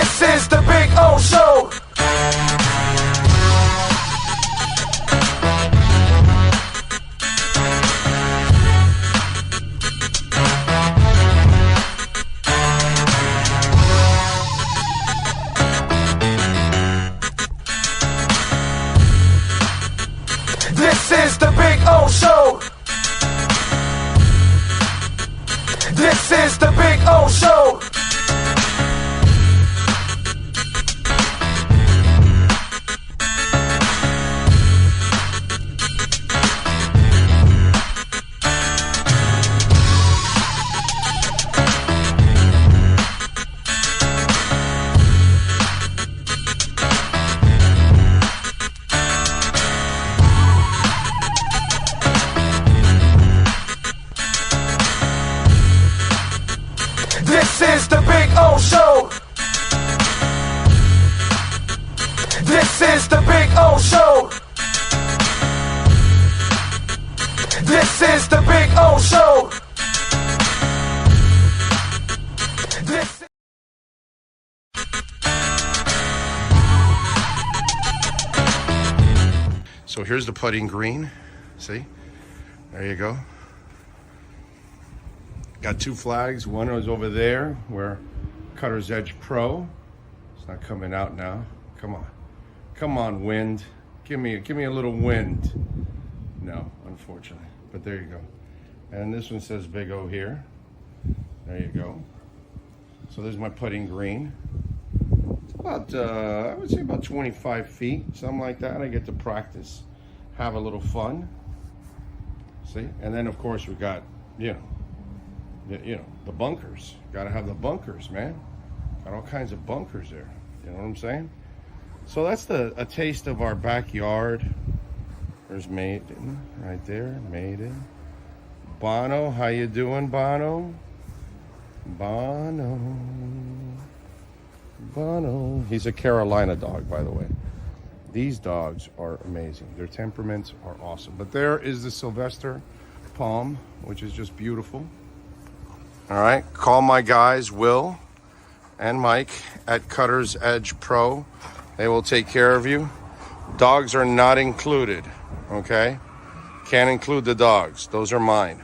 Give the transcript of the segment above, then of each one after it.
This is the Big O Show. This is the Big O Show. This is the Big O Show. This is the Big O Show. This is the Big O Show. This is the Big O Show. This. So here's the putting green. See? There you go. Got two flags. One was over there where Cutter's Edge Pro. It's not coming out now. Come on. Come on, wind. Give me a little wind. No, unfortunately. But there you go. And this one says Big O here. There you go. So there's my putting green. It's about, I would say about 25 feet, something like that. I get to practice, have a little fun. See? And then, of course, we got, the bunkers. Got to have the bunkers, man. Got all kinds of bunkers there. You know what I'm saying? So that's a taste of our backyard. There's Maiden right there. Maiden. Bono, how you doing, Bono? Bono. Bono. He's a Carolina dog, by the way. These dogs are amazing. Their temperaments are awesome. But there is the Sylvester Palm, which is just beautiful. All right, call my guys, Will and Mike at Cutter's Edge Pro. They will take care of you. Dogs are not included, okay? Can't include the dogs. Those are mine.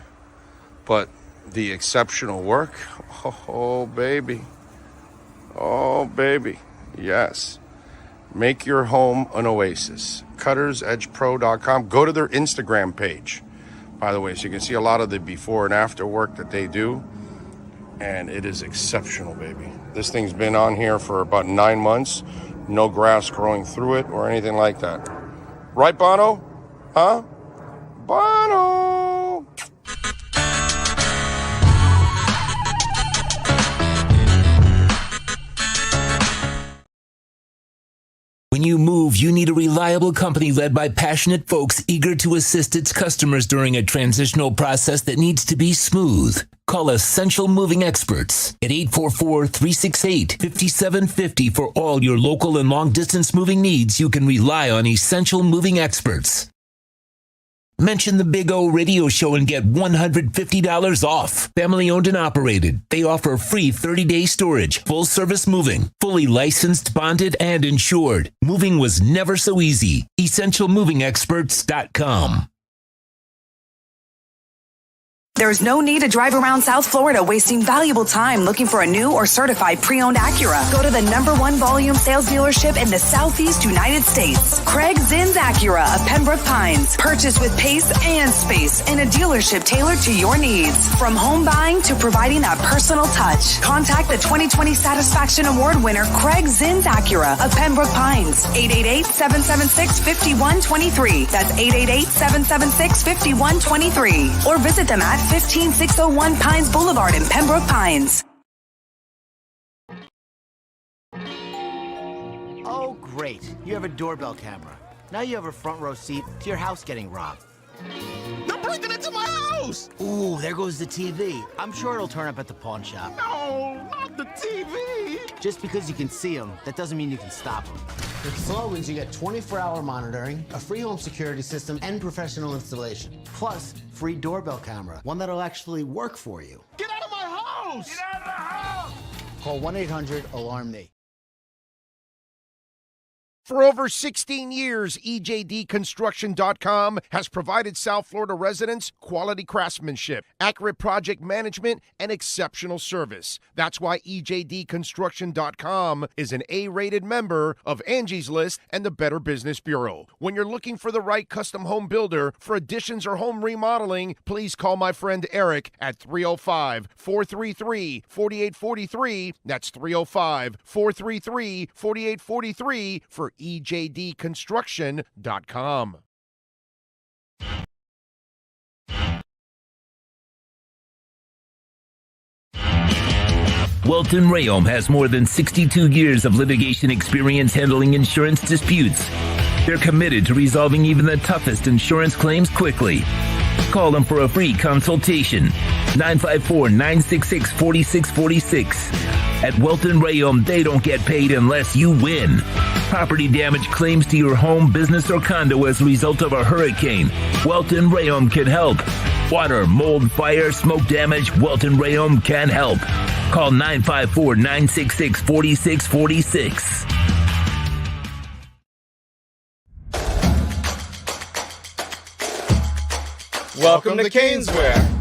But the exceptional work, oh, baby. Oh, baby. Yes. Make your home an oasis. CuttersEdgePro.com. Go to their Instagram page, by the way, so you can see a lot of the before and after work that they do. And it is exceptional, baby. This thing's been on here for about 9 months. No grass growing through it or anything like that. Right, Bono? Huh? Bono! When you move, you need a reliable company led by passionate folks eager to assist its customers during a transitional process that needs to be smooth. Call Essential Moving Experts at 844-368-5750 for all your local and long-distance moving needs. You can rely on Essential Moving Experts. Mention the Big O Radio Show and get $150 off. Family owned and operated. They offer free 30-day storage, full service moving, fully licensed, bonded, and insured. Moving was never so easy. EssentialMovingExperts.com. There's no need to drive around South Florida wasting valuable time looking for a new or certified pre-owned Acura. Go to the #1 volume sales dealership in the Southeast United States. Craig Zinn's Acura of Pembroke Pines. Purchase with pace and space in a dealership tailored to your needs. From home buying to providing that personal touch. Contact the 2020 Satisfaction Award winner Craig Zinn's Acura of Pembroke Pines. 888-776-5123. That's 888-776-5123. Or visit them at 15601 Pines Boulevard in Pembroke Pines. Oh, great. You have a doorbell camera. Now you have a front row seat to your house getting robbed. They're breaking into my house! Ooh, there goes the TV. I'm sure it'll turn up at the pawn shop. No, not the TV! Just because you can see them, that doesn't mean you can stop them. With Slogans, you get 24-hour monitoring, a free home security system, and professional installation. Plus, free doorbell camera, one that'll actually work for you. Get out of my house! Get out of the house! Call 1-800-ALARM-ME. For over 16 years, EJDconstruction.com has provided South Florida residents quality craftsmanship, accurate project management, and exceptional service. That's why EJDconstruction.com is an A-rated member of Angie's List and the Better Business Bureau. When you're looking for the right custom home builder for additions or home remodeling, please call my friend Eric at 305-433-4843. That's 305-433-4843 for EJDconstruction.com. Welton Rayom has more than 62 years of litigation experience handling insurance disputes. They're committed to resolving even the toughest insurance claims quickly. Call them for a free consultation. 954-966-4646. At Welton Rayom, they don't get paid unless you win. Property damage claims to your home, business, or condo as a result of a hurricane. Welton Rayom can help. Water, mold, fire, smoke damage, Welton Rayom can help. Call 954-966-4646. Welcome to Caneswear.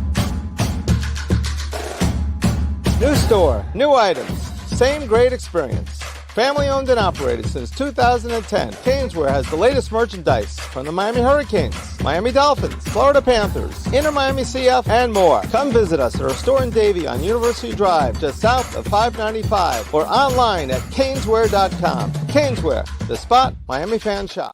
New store, new items, same great experience. Family owned and operated since 2010, Caneswear has the latest merchandise from the Miami Hurricanes, Miami Dolphins, Florida Panthers, Inter Miami CF, and more. Come visit us at our store in Davie on University Drive, just south of 595, or online at caneswear.com. Caneswear, the spot Miami fans shop.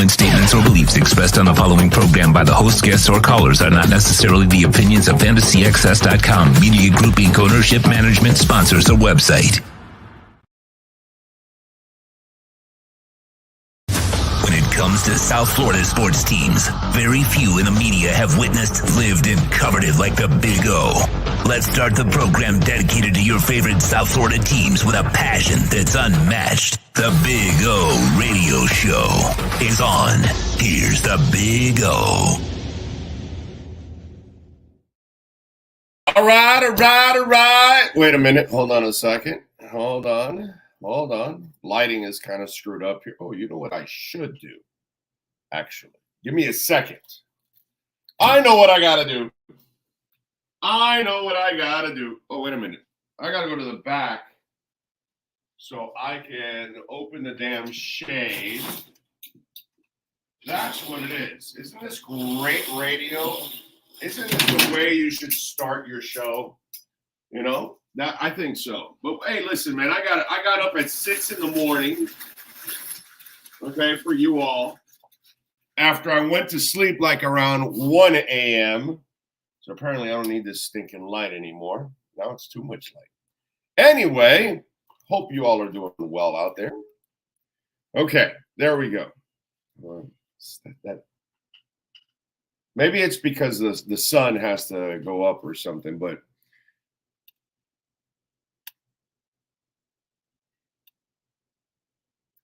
Statements or beliefs expressed on the following program by the host, guests, or callers are not necessarily the opinions of FantasyAccess.com, Media Group Inc. ownership, management, sponsors, or website. When it comes to South Florida sports teams, very few in the media have witnessed, lived, and covered it like the Big O. Let's start the program dedicated to your favorite South Florida teams with a passion that's unmatched. The Big O Radio Show is on. Here's the Big O. All right. Wait a minute. Hold on a second. Hold on. Lighting is kind of screwed up here. Oh, you know what I should do? Actually, give me a second. I know what I got to do. Oh, wait a minute. I got to go to the back so I can open the damn shade. That's what it is. Isn't this great radio? Isn't this the way you should start your show? You know, that I think so. But hey, listen, man, I got up at 6 a.m. Okay, for you all. After I went to sleep like around 1 a.m. So apparently I don't need this stinking light anymore. Now it's too much light. Anyway, hope you all are doing well out there. Okay, there we go. Maybe it's because the sun has to go up or something, but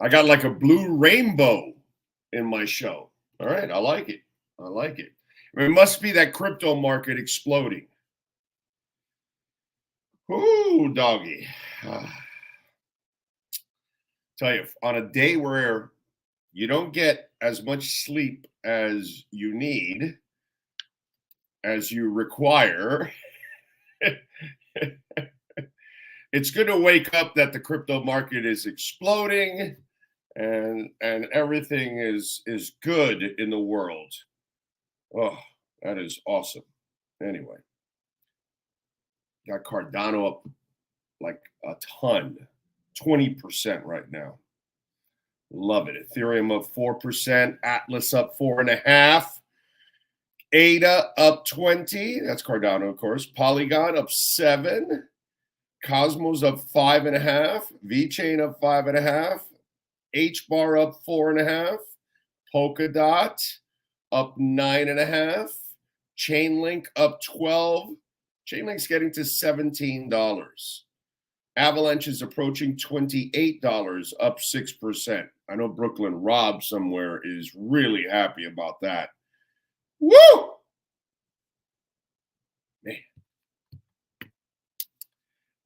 I got like a blue rainbow in my show. All right, I like it. It must be that crypto market exploding. Ooh, doggy. Tell you, on a day where you don't get as much sleep as you need, as you require, it's good to wake up that the crypto market is exploding and everything is good in the world. Oh, that is awesome. Anyway, got Cardano up like a ton, 20% right now. Love it. Ethereum up 4%, Atlas up 4.5%, ADA up 20%. That's Cardano, of course. Polygon up 7%. Cosmos up 5.5%. VeChain up 5.5%. HBAR up 4.5%. Polkadot up 9.5%. Chainlink up 12%. Chainlink's getting to $17. Avalanche is approaching $28, up 6%. I know Brooklyn Rob somewhere is really happy about that. Woo! Man.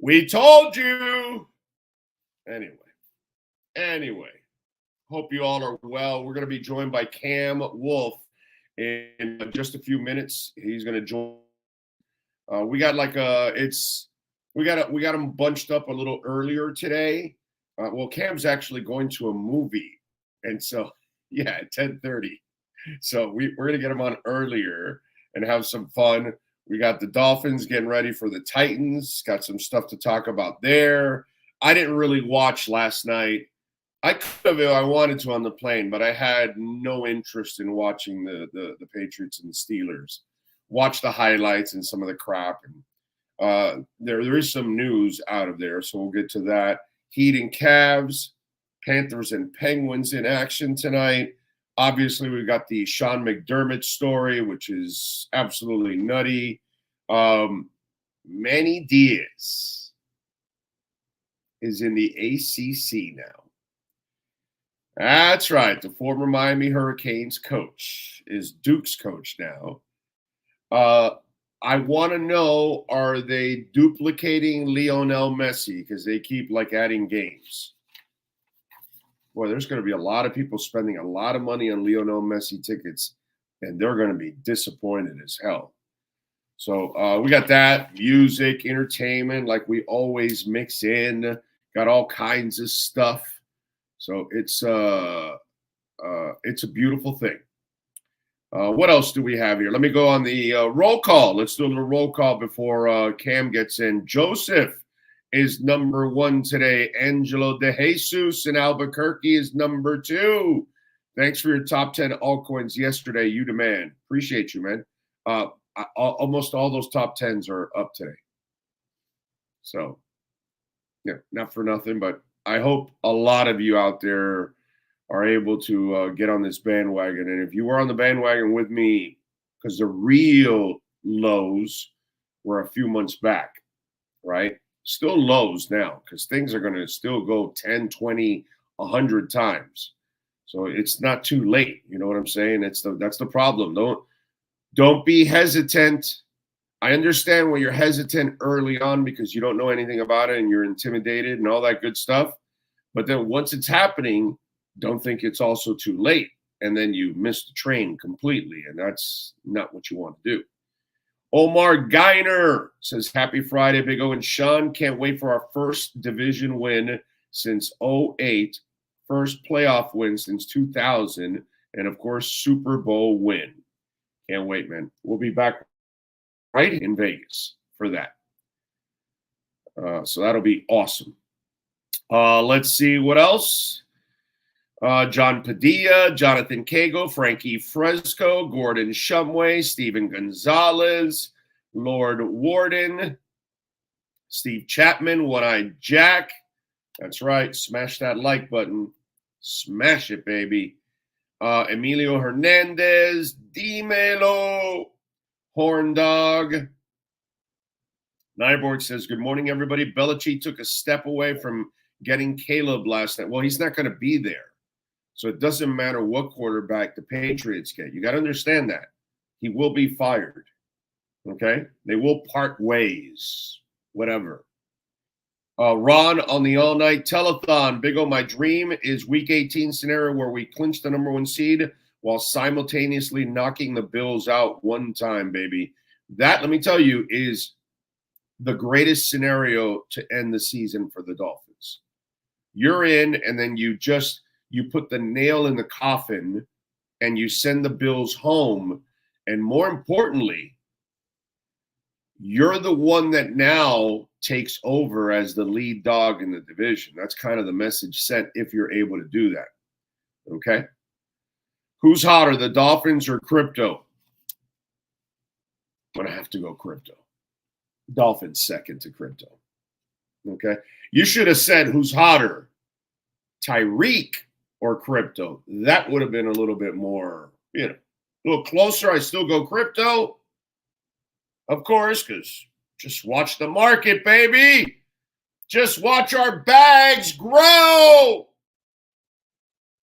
We told you. Anyway, hope you all are well. We're going to be joined by Cam Wolf in just a few minutes. He's going to join. We got him bunched up a little earlier today. Well, Cam's actually going to a movie, and so at 10:30. So we're going to get him on earlier and have some fun. We got the Dolphins getting ready for the Titans. Got some stuff to talk about there. I didn't really watch last night. I could have if I wanted to on the plane, but I had no interest in watching the Patriots and the Steelers. Watch the highlights and some of the crap. And there is some news out of there, so we'll get to that. Heat and Cavs, Panthers and Penguins in action tonight. Obviously, we've got the Sean McDermott story, which is absolutely nutty. Manny Diaz is in the ACC now. That's right. The former Miami Hurricanes coach is Duke's coach now. I want to know, are they duplicating Lionel Messi? Because they keep adding games. Boy, there's going to be a lot of people spending a lot of money on Lionel Messi tickets, and they're going to be disappointed as hell. So we got that, music, entertainment, like we always mix in. Got all kinds of stuff. So it's a beautiful thing. What else do we have here? Let me go on the roll call. Let's do a little roll call before Cam gets in. Joseph is number 1 today. Angelo De Jesus in Albuquerque is number 2. Thanks for your top 10 altcoins yesterday. You demand. Appreciate you, man. Almost all those top 10s are up today. So, not for nothing, but I hope a lot of you out there are able to get on this bandwagon. And if you were on the bandwagon with me, because the real lows were a few months back, right? Still lows now, because things are going to still go 10, 20, 100 times. So it's not too late. You know what I'm saying? That's the problem. Don't be hesitant. I understand when you're hesitant early on because you don't know anything about it and you're intimidated and all that good stuff. But then once it's happening, don't think it's also too late. And then you miss the train completely. And that's not what you want to do. Omar Geiner says, happy Friday, Big O and Sean. Can't wait for our first division win since 2008. First playoff win since 2000. And, of course, Super Bowl win. Can't wait, man. We'll be back right in Vegas for that. So that'll be awesome. Let's see what else. John Padilla, Jonathan Cago, Frankie Fresco, Gordon Shumway, Stephen Gonzalez, Lord Warden, Steve Chapman, One-Eyed Jack. That's right. Smash that like button. Smash it, baby. Emilio Hernandez, Dimelo, Horn Dog. Nyborg says, good morning, everybody. Belichick took a step away from getting Caleb last night. Well, he's not going to be there. So it doesn't matter what quarterback the Patriots get. You got to understand that. He will be fired. Okay? They will part ways. Whatever. Ron on the all-night telethon. Big O, my dream is Week 18 scenario where we clinch the number 1 seed while simultaneously knocking the Bills out one time, baby. That, let me tell you, is the greatest scenario to end the season for the Dolphins. You're in, and then you put the nail in the coffin and you send the Bills home. And more importantly, you're the one that now takes over as the lead dog in the division. That's kind of the message sent if you're able to do that. Okay? Who's hotter, the Dolphins or crypto? I'm going to have to go crypto. Dolphins second to crypto. Okay? You should have said who's hotter, Tyreek or crypto. That would have been a little bit more, a little closer. I still go crypto. Of course, because just watch the market, baby. Just watch our bags grow.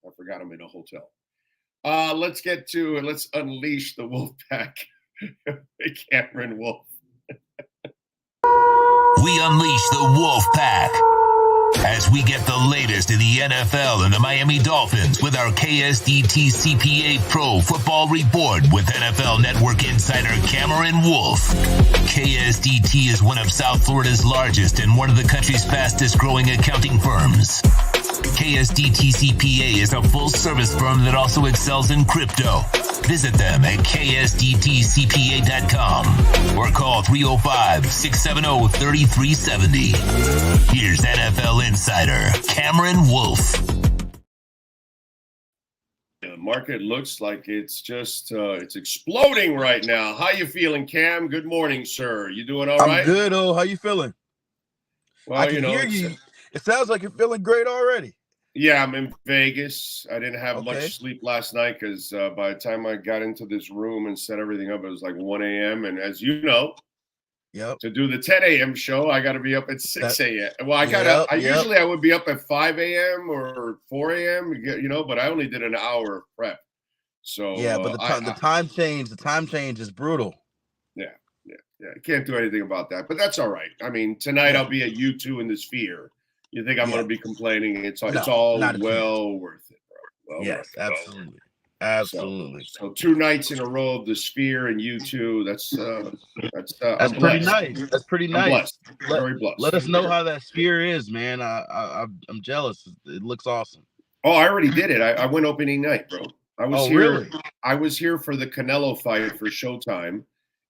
I forgot I'm in a hotel. Let's unleash the wolf pack. Cameron Wolf. We unleash the wolf pack as we get the latest in the NFL and the Miami Dolphins with our KSDT CPA Pro Football Report with NFL Network insider Cameron Wolf. KSDT is one of South Florida's largest and one of the country's fastest growing accounting firms. KSDT CPA is a full-service firm that also excels in crypto. Visit them at ksdtcpa.com or call 305-670-3370. Here's NFL insider Cameron Wolf. The market looks like it's just it's exploding right now. How you feeling, Cam? Good morning, sir. You doing all right? I'm good. How you feeling? Well, I can hear you. It sounds like you're feeling great already. Yeah, I'm in Vegas. I didn't have much sleep last night because by the time I got into this room and set everything up, it was like 1 a.m. And as you know, to do the 10 a.m. show, I got to be up at 6 a.m. Well, usually I would be up at 5 a.m. or 4 a.m., but I only did an hour of prep. So but the time change is brutal. Yeah. I can't do anything about that, but that's all right. I mean, tonight I'll be at U2 in the Sphere. You think I'm going to be complaining? It's all well worth it, bro. Well, yes, absolutely. Absolutely. So 2 nights in a row of the Sphere and U2. That's pretty nice. That's pretty nice. Blessed. Very blessed. Let us know how that Sphere is, man. I'm jealous. It looks awesome. Oh, I already did it. I went opening night, bro. I was here. Really? I was here for the Canelo fight for Showtime,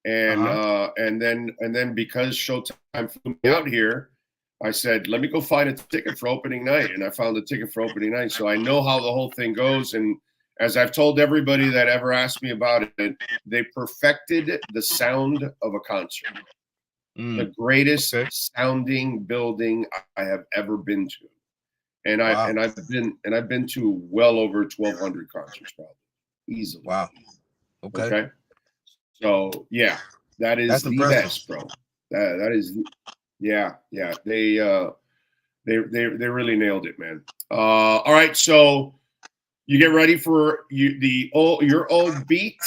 and then because Showtime flew me out here, I said, let me go find a ticket for opening night. And I found a ticket for opening night. So I know how the whole thing goes. And as I've told everybody that ever asked me about it, they perfected the sound of a concert. The greatest sounding building I have ever been to. And I've been to well over 1,200 concerts, probably. Easily. Wow. Okay. So yeah, that's the best, bro. That is Yeah. They really nailed it, man. All right, so you get ready for your old beat,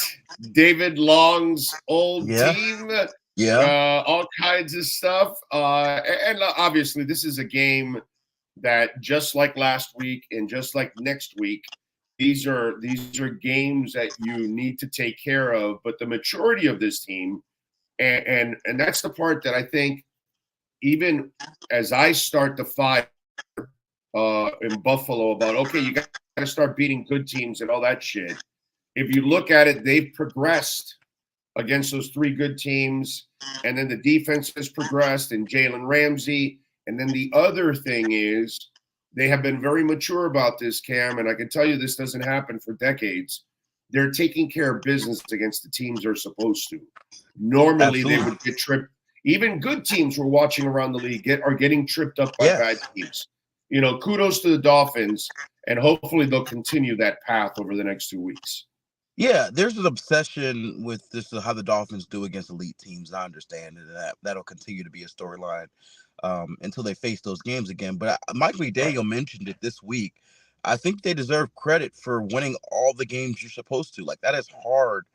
David Long's old team. Yeah. All kinds of stuff. And obviously, this is a game that just like last week and just like next week, these are games that you need to take care of. But the maturity of this team, and that's the part that I think. Even as I start the fire in Buffalo about, okay, you got to start beating good teams and all that shit. If you look at it, they've progressed against those 3 good teams. And then the defense has progressed and Jalen Ramsey. And then the other thing is they have been very mature about this, Cam. And I can tell you this doesn't happen for decades. They're taking care of business against the teams they're supposed to. Normally they would get tripped. Even good teams we're watching around the league are getting tripped up by bad teams. Kudos to the Dolphins, and hopefully they'll continue that path over the next 2 weeks. Yeah, there's an obsession with this how the Dolphins do against elite teams. I understand that'll continue to be a storyline until they face those games again. But Mike McDaniel mentioned it this week. I think they deserve credit for winning all the games you're supposed to. Like, that is hard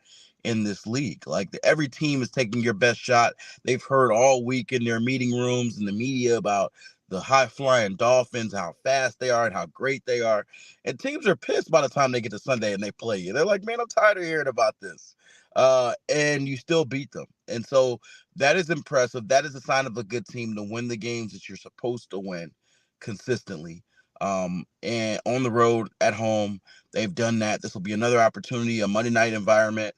in this league. Like, every team is taking your best shot. They've heard all week in their meeting rooms and the media about the high-flying Dolphins, how fast they are and how great they are. And teams are pissed by the time they get to Sunday and they play you. They're like, man, I'm tired of hearing about this. And you still beat them. And so that is impressive. That is a sign of a good team to win the games that you're supposed to win consistently. And on the road, at home, they've done that. This will be another opportunity, a Monday night environment,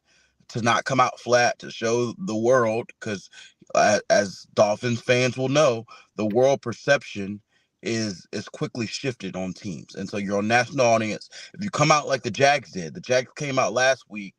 to not come out flat, to show the world, because as Dolphins fans will know, the world perception is quickly shifted on teams, and so you're on national audience. If you come out like the Jags did, the Jags came out last week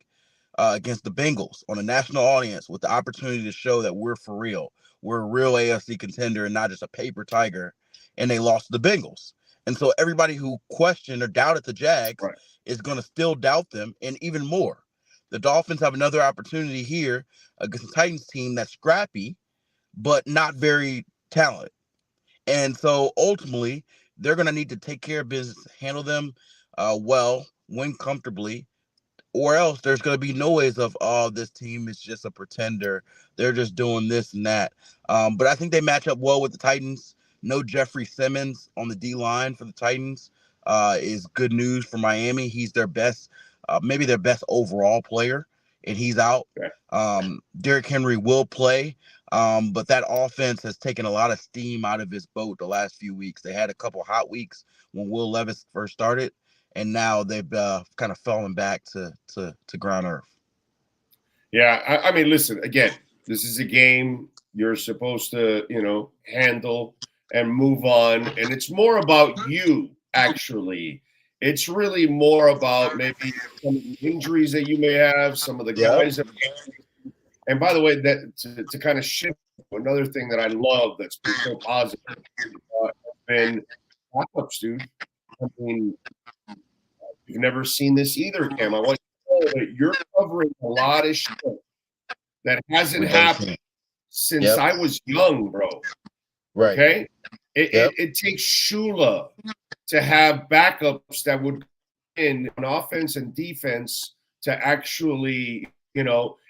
against the Bengals on a national audience with the opportunity to show that we're for real. We're a real AFC contender and not just a paper tiger, and they lost to the Bengals. And so everybody who questioned or doubted the Jags is going to still doubt them, and even more. The Dolphins have another opportunity here against the Titans team that's scrappy, but not very talented. And so ultimately, they're going to need to take care of business, handle them well, win comfortably, or else there's going to be no ways of, oh, this team is just a pretender. They're just doing this and that. But I think they match up well with the Titans. No Jeffrey Simmons on the D-line for the Titans is good news for Miami. He's their best, maybe their best overall player, and he's out. Derrick Henry will play, but that offense has taken a lot of steam out of his boat the last few weeks. They had a couple hot weeks when Will Levis first started, and now they've kind of fallen back to ground earth. Yeah, I mean, listen, again, this is a game you're supposed to, handle and move on. And it's more about you, actually. It's really more about maybe some of the injuries that you may have, some of the guys. And by the way, that to kind of shift, another thing that I love that's been so positive has been backups, dude. I mean, you've never seen this either, Cam. I want you to know that you're covering a lot of shit that hasn't happened since I was young, bro. Right. Okay? It takes Shula to have backups that would in on offense and defense to actually,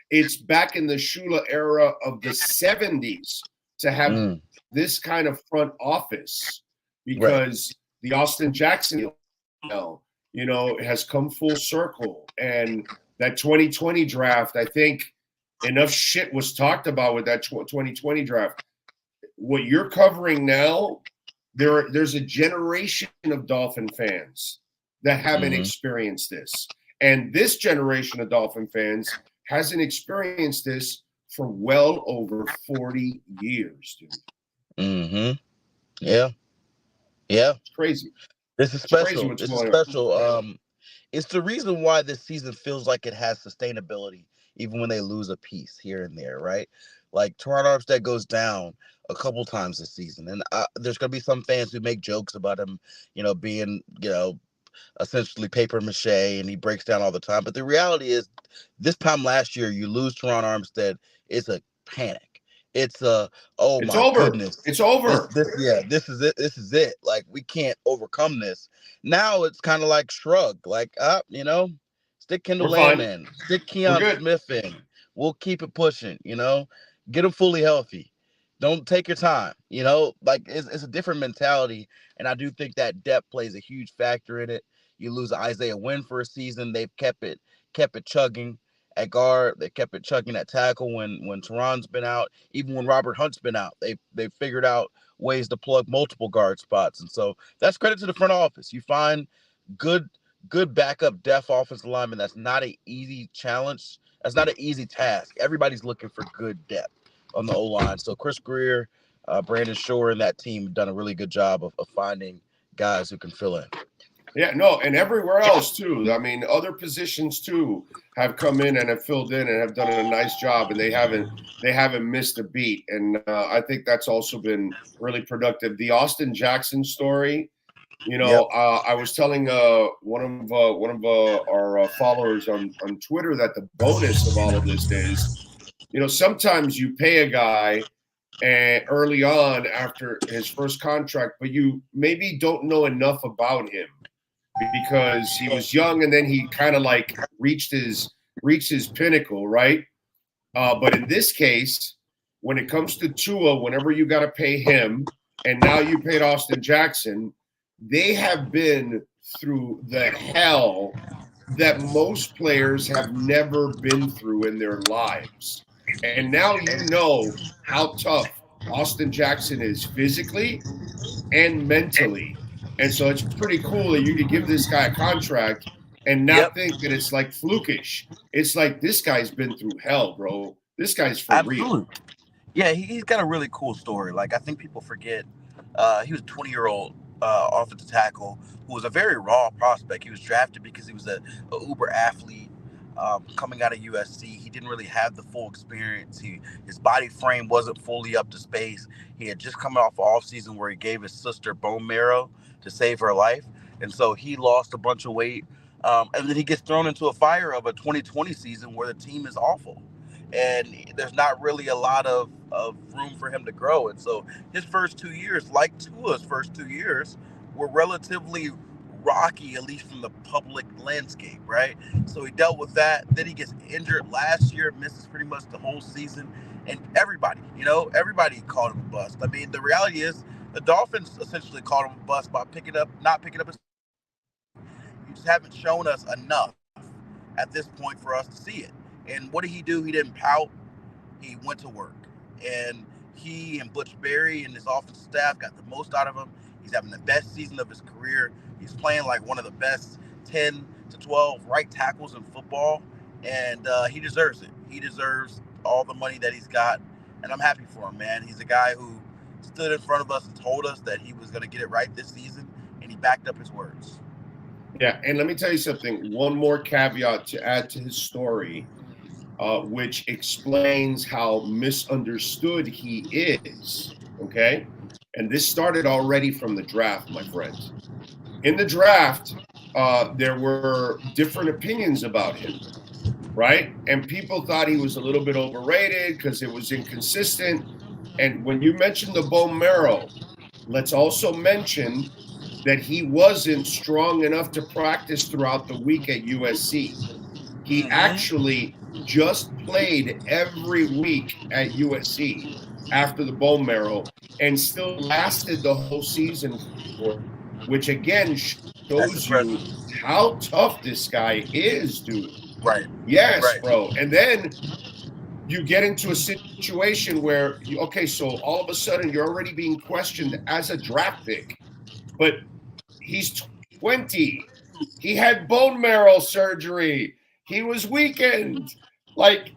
it's back in the Shula era of the 70s to have this kind of front office because the Austin Jackson has come full circle. And that 2020 draft, I think enough shit was talked about with that 2020 draft. What you're covering now, there's a generation of Dolphin fans that haven't experienced this. And this generation of Dolphin fans hasn't experienced this for well over 40 years, dude. Yeah. It's crazy. This is special. It's special. It's the reason why this season feels like it has sustainability, even when they lose a piece here and there, right? Like Teron Armstead goes down a couple times this season, and there's going to be some fans who make jokes about him, being, essentially paper mache, and he breaks down all the time. But the reality is, this time last year, you lose Teron Armstead, it's a panic. It's goodness. It's over. This is it. This is it. Like, we can't overcome this. Now it's kind of like shrug, like, stick Kendall Landman, stick Keon Smith in. We'll keep it pushing, get him fully healthy. Don't take your time, like it's a different mentality. And I do think that depth plays a huge factor in it. You lose Isaiah Wynn for a season. They've kept it chugging at guard. They kept it chugging at tackle when Teron's been out. Even when Robert Hunt's been out, they figured out ways to plug multiple guard spots. And so that's credit to the front office. You find good backup depth offensive lineman. That's not an easy challenge. That's not an easy task. Everybody's looking for good depth on the O-line. So Chris Greer, Brandon Shore, and that team have done a really good job of finding guys who can fill in. Yeah, no, and everywhere else too. I mean, other positions too have come in and have filled in and have done a nice job, and they haven't missed a beat. And I think that's also been really productive. The Austin Jackson story, I was telling one of our followers on Twitter that the bonus of all of this is, sometimes you pay a guy early on after his first contract, but you maybe don't know enough about him because he was young and then he kind of like reached his pinnacle, right? But in this case, when it comes to Tua, whenever you got to pay him, and now you paid Austin Jackson, they have been through the hell that most players have never been through in their lives. And now you know how tough Austin Jackson is physically and mentally. And so it's pretty cool that you could give this guy a contract and not think that it's like flukish. It's like, this guy's been through hell, bro. This guy's for real. Yeah, he's got a really cool story. Like, I think people forget he was a 20-year-old offensive tackle who was a very raw prospect. He was drafted because he was a uber athlete coming out of USC. He didn't really have the full experience. His body frame wasn't fully up to space. He had just come off an offseason where he gave his sister bone marrow to save her life. And so he lost a bunch of weight. And then he gets thrown into a fire of a 2020 season where the team is awful. And there's not really a lot of room for him to grow. And so his first 2 years, like Tua's first 2 years, were relatively rocky, at least from the public landscape, right? So he dealt with that. Then he gets injured last year, misses pretty much the whole season. And everybody called him a bust. I mean, the reality is the Dolphins essentially called him a bust by not picking up his. You just haven't shown us enough at this point for us to see it. And what did he do? He didn't pout. He went to work. And he and Butch Berry and his offensive staff got the most out of him. He's having the best season of his career. He's playing like one of the best 10 to 12 right tackles in football. And he deserves it. He deserves all the money that he's got. And I'm happy for him, man. He's a guy who stood in front of us and told us that he was going to get it right this season. And he backed up his words. Yeah, and let me tell you something. One more caveat to add to his story, which explains how misunderstood he is, okay? And this started already from the draft, my friends. In the draft, there were different opinions about him, right? And people thought he was a little bit overrated because it was inconsistent. And when you mentioned the bone marrow, let's also mention that he wasn't strong enough to practice throughout the week at USC. He actually just played every week at USC after the bone marrow and still lasted the whole season for, which again shows you how tough this guy is, dude. Right. Yes, right. Bro. And then you get into a situation where, so all of a sudden you're already being questioned as a draft pick, but he's 20. He had bone marrow surgery. He was weakened. Like,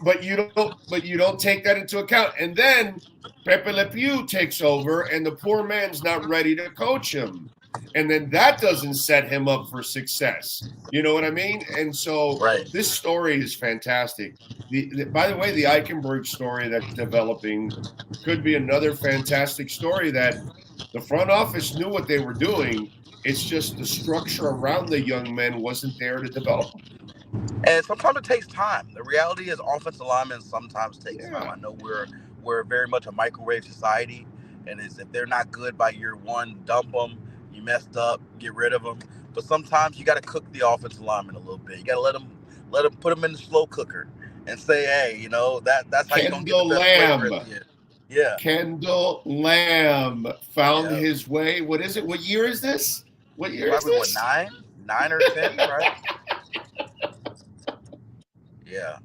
but you don't take that into account. And then Pepe Le Pew takes over and the poor man's not ready to coach him. And then that doesn't set him up for success. You know what I mean? And so This story is fantastic. By the way, the Eichenberg story that's developing could be another fantastic story that the front office knew what they were doing. It's just the structure around the young men wasn't there to develop them. And sometimes it takes time. The reality is offensive linemen sometimes takes time. I know we're very much a microwave society, and if they're not good by year one, dump them. You messed up, get rid of them. But sometimes you got to cook the offensive lineman a little bit. You got to let them put them in the slow cooker and say, hey, that's how you're going to get the best flavor at the end. Yeah. Kendall Lamb found his way. What is it? What year is this? What year is this? What, 9 or 10, right? Yeah.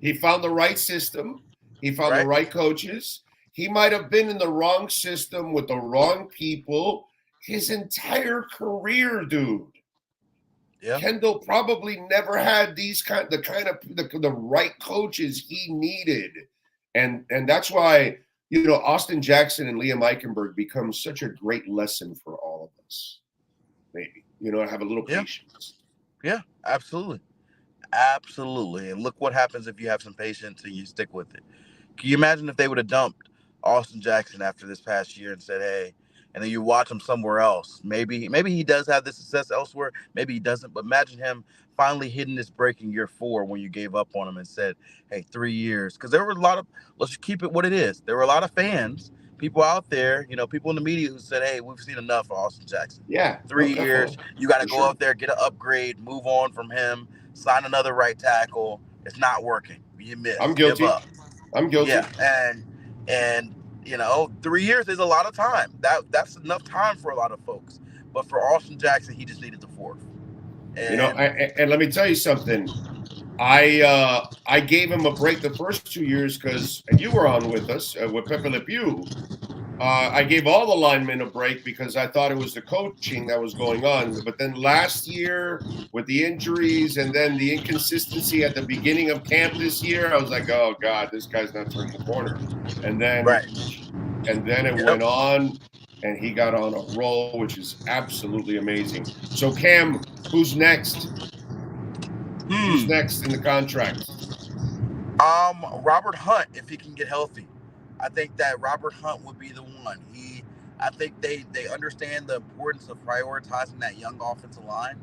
He found the right system. He found the right coaches. He might have been in the wrong system with the wrong people his entire career, dude. Yeah. Kendall probably never had the right coaches he needed. And that's why, Austin Jackson and Liam Eichenberg become such a great lesson for all of us. Maybe, have a little patience. Yeah, absolutely. Absolutely. And look what happens if you have some patience and you stick with it. Can you imagine if they would have dumped Austin Jackson after this past year and said, hey, and then you watch him somewhere else? Maybe he does have this success elsewhere. Maybe he doesn't. But imagine him finally hitting this break in year 4 when you gave up on him and said, hey, 3 years. Because there were a lot of, let's just keep it what it is. There were a lot of fans, people out there, people in the media who said, hey, we've seen enough of Austin Jackson. Yeah. 3 years. You got to go out there, get an upgrade, move on from him, sign another right tackle. It's not working. You missed. I'm guilty. Give up. I'm guilty. Yeah. And 3 years is a lot of time. That's enough time for a lot of folks. But for Austin Jackson, he just needed the 4th. And, and let me tell you something. I gave him a break the first 2 years because, and you were on with us with Pepe Le Pew. I gave all the linemen a break because I thought it was the coaching that was going on. But then last year with the injuries and then the inconsistency at the beginning of camp this year, I was like, oh God, this guy's not turning the corner. And then it went on and he got on a roll, which is absolutely amazing. So Cam, who's next? Who's next in the contract? Robert Hunt, if he can get healthy. I think that Robert Hunt would be the one. I think they understand the importance of prioritizing that young offensive line.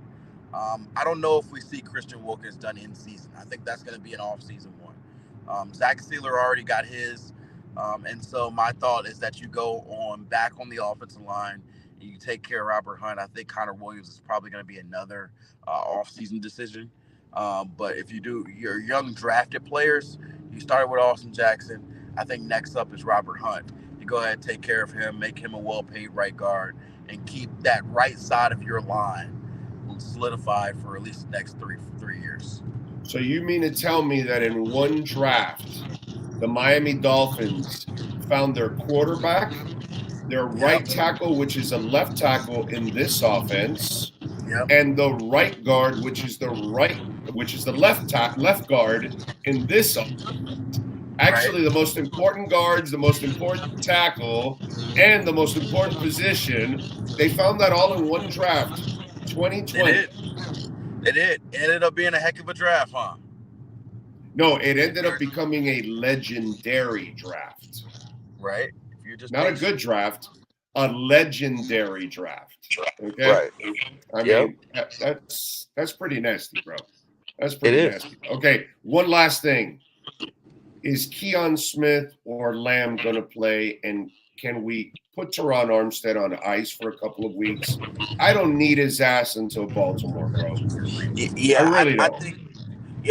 I don't know if we see Christian Wilkins done in season. I think that's going to be an off-season one. Zach Sealer already got his, and so my thought is that you go on back on the offensive line and you take care of Robert Hunt. I think Connor Williams is probably going to be another off-season decision. But if you do your young drafted players, you started with Austin Jackson. I think next up is Robert Hunt. You go ahead and take care of him, make him a well-paid right guard, and keep that right side of your line solidified for at least the next three years. So you mean to tell me that in one draft, the Miami Dolphins found their quarterback, their right tackle, which is a left tackle in this offense, and the right guard, which is the left guard in this offense? Actually, the most important guards, the most important tackle, and the most important position, they found that all in one draft, 2020. They did. It ended up being a heck of a draft, huh? No, it ended up becoming a legendary draft. Right. If you're just not a good draft, a legendary draft. Okay. Right. I mean, that's pretty nasty, bro. That's pretty nasty. Okay. One last thing. Is Keon Smith or Lamb going to play, and can we put Teron Armstead on ice for a couple of weeks? I don't need his ass until Baltimore, bro. Yeah, I really don't.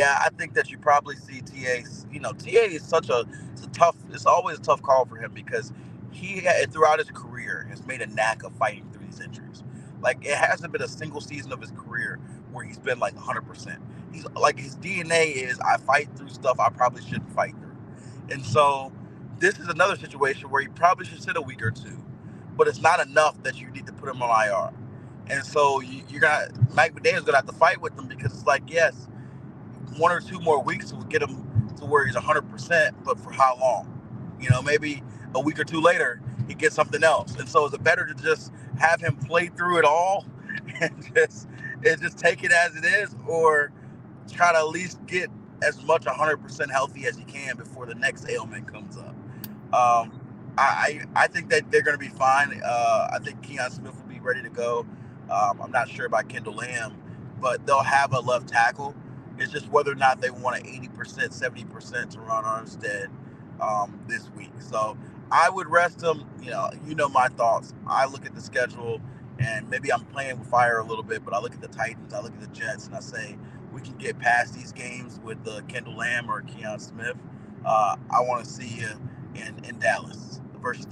I think that you probably see TA. You know, TA is it's always a tough call for him because he, throughout his career, has made a knack of fighting through these injuries. Like, it hasn't been a single season of his career where he's been like 100%. He's like, his DNA is, I fight through stuff I probably shouldn't fight through. And so this is another situation where he probably should sit a week or two, but it's not enough that you need to put him on IR. And so Mike McDaniel's gonna have to fight with him because it's like, yes, 1 or 2 more weeks will get him to where he's 100%, but for how long? You know, maybe a week or two later he gets something else. And so is it better to just have him play through it all and just take it as it is, or try to at least get as much 100% healthy as you can before the next ailment comes up? I think that they're going to be fine. I think Keon Smith will be ready to go. I'm not sure about Kendall Lamb, but they'll have a left tackle. It's just whether or not they want an 80%, 70% to Teron Armstead this week. So I would rest them. You know my thoughts. I look at the schedule, and maybe I'm playing with fire a little bit, but I look at the Titans, I look at the Jets, and I say, we can get past these games with Kendall Lamb or Keon Smith. I want to see you in Dallas versus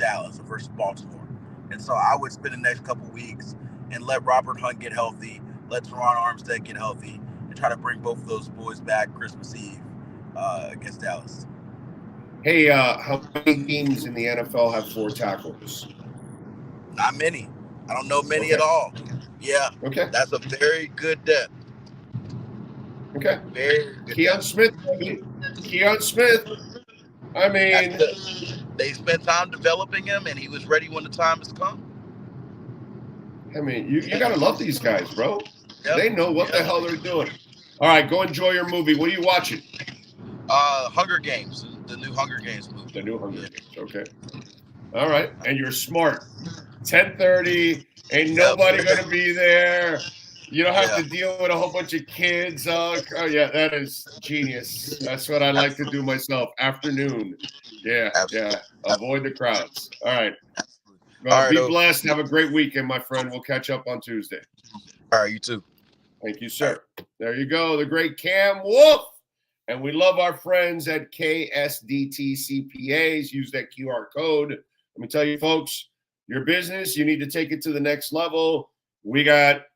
Baltimore. And so I would spend the next couple weeks and let Robert Hunt get healthy, let Teron Armstead get healthy, and try to bring both of those boys back Christmas Eve against Dallas. Hey, how many teams in the NFL have 4 tackles? Not many. I don't know many at all. Yeah. Okay. That's a very good depth. Okay. Very good. Keon Smith. I mean, they spent time developing him, and he was ready when the time has come. I mean, you gotta love these guys, bro. Yep. They know what the hell they're doing. All right, go enjoy your movie. What are you watching? Hunger Games, the new Hunger Games movie. The new Hunger Games. Okay. All right, and you're smart. 10:30. Ain't nobody gonna be there. You don't have to deal with a whole bunch of kids. Oh, yeah, that is genius. That's what I like to do myself. Afternoon. Yeah, yeah. Avoid the crowds. All right. Well, be blessed. Have a great weekend, my friend. We'll catch up on Tuesday. All right, you too. Thank you, sir. There you go. The great Cam Wolf. And we love our friends at KSDT CPAs. Use that QR code. Let me tell you, folks, your business, you need to take it to the next level. We got,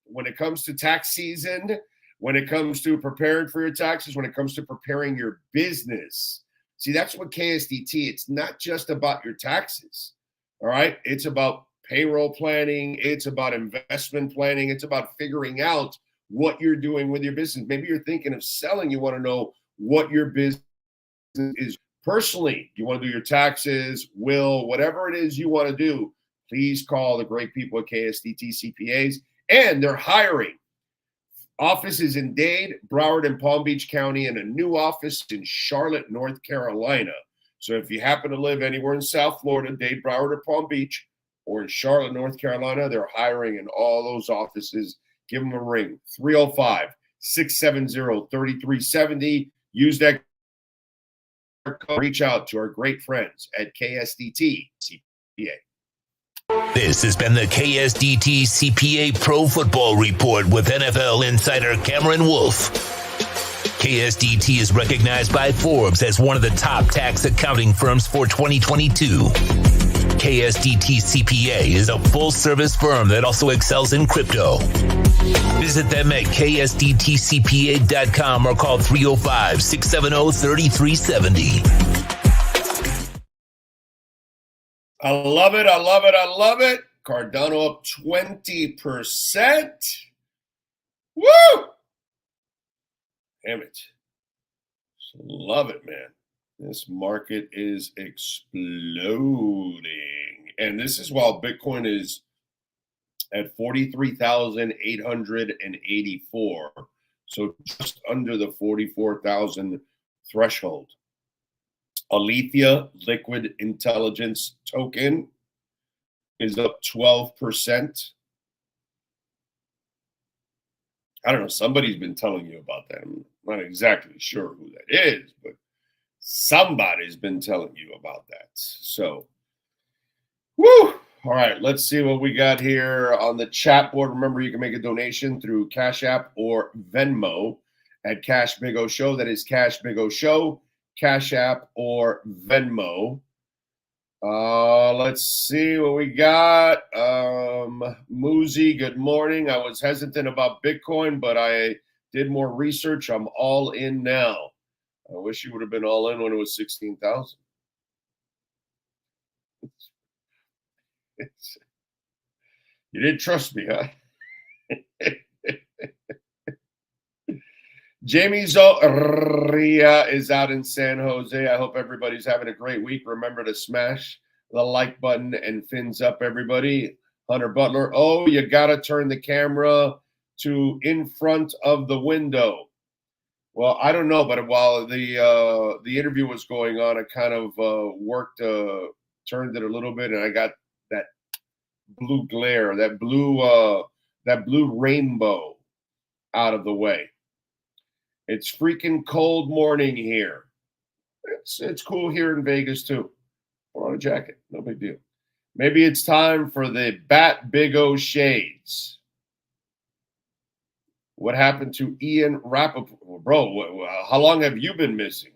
when it comes to tax season, when it comes to preparing for your taxes, when it comes to preparing your business. See, that's what KSDT, it's not just about your taxes. All right. It's about payroll planning. It's about investment planning. It's about figuring out what you're doing with your business. Maybe you're thinking of selling. You want to know what your business is personally. You want to do your taxes, will, whatever it is you want to do. Please call the great people at KSDT CPAs, and they're hiring. Offices in Dade, Broward, and Palm Beach County, and a new office in Charlotte, North Carolina. So if you happen to live anywhere in South Florida, Dade, Broward, or Palm Beach, or in Charlotte, North Carolina, they're hiring in all those offices. Give them a ring, 305-670-3370. Use that code. Reach out to our great friends at KSDT CPA. This has been the KSDT CPA Pro Football Report with NFL insider Cameron Wolf. KSDT is recognized by Forbes as one of the top tax accounting firms for 2022. KSDT CPA is a full-service firm that also excels in crypto. Visit them at ksdtcpa.com or call 305-670-3370. I love it. I love it. I love it. Cardano up 20%. Woo! Damn it. Love it, man. This market is exploding. And this is while Bitcoin is at 43,884. So just under the 44,000 threshold. Alethea Liquid Intelligence token is up 12%. I don't know. Somebody's been telling you about that. I'm not exactly sure who that is, but somebody's been telling you about that. So, woo! All right, let's see what we got here on the chat board. Remember, you can make a donation through Cash App or Venmo at Cash Big O Show. That is Cash Big O Show. Cash App or Venmo. Let's see what we got. Muzi, good morning. I was hesitant about Bitcoin, but I did more research. I'm all in now. I wish you would have been all in when it was 16,000. You didn't trust me, huh? Jamie Zoria is out in San Jose. I hope everybody's having a great week. Remember to smash the like button and fins up, everybody. Hunter Butler. Oh, you got to turn the camera to in front of the window. Well, I don't know, but while the interview was going on, I kind of turned it a little bit, and I got that blue glare, that blue rainbow out of the way. It's freaking cold morning here. It's cool here in Vegas too. Put on a jacket, no big deal. Maybe it's time for the Bat Big O shades. What happened to Ian Rappaport? Bro, how long have you been missing?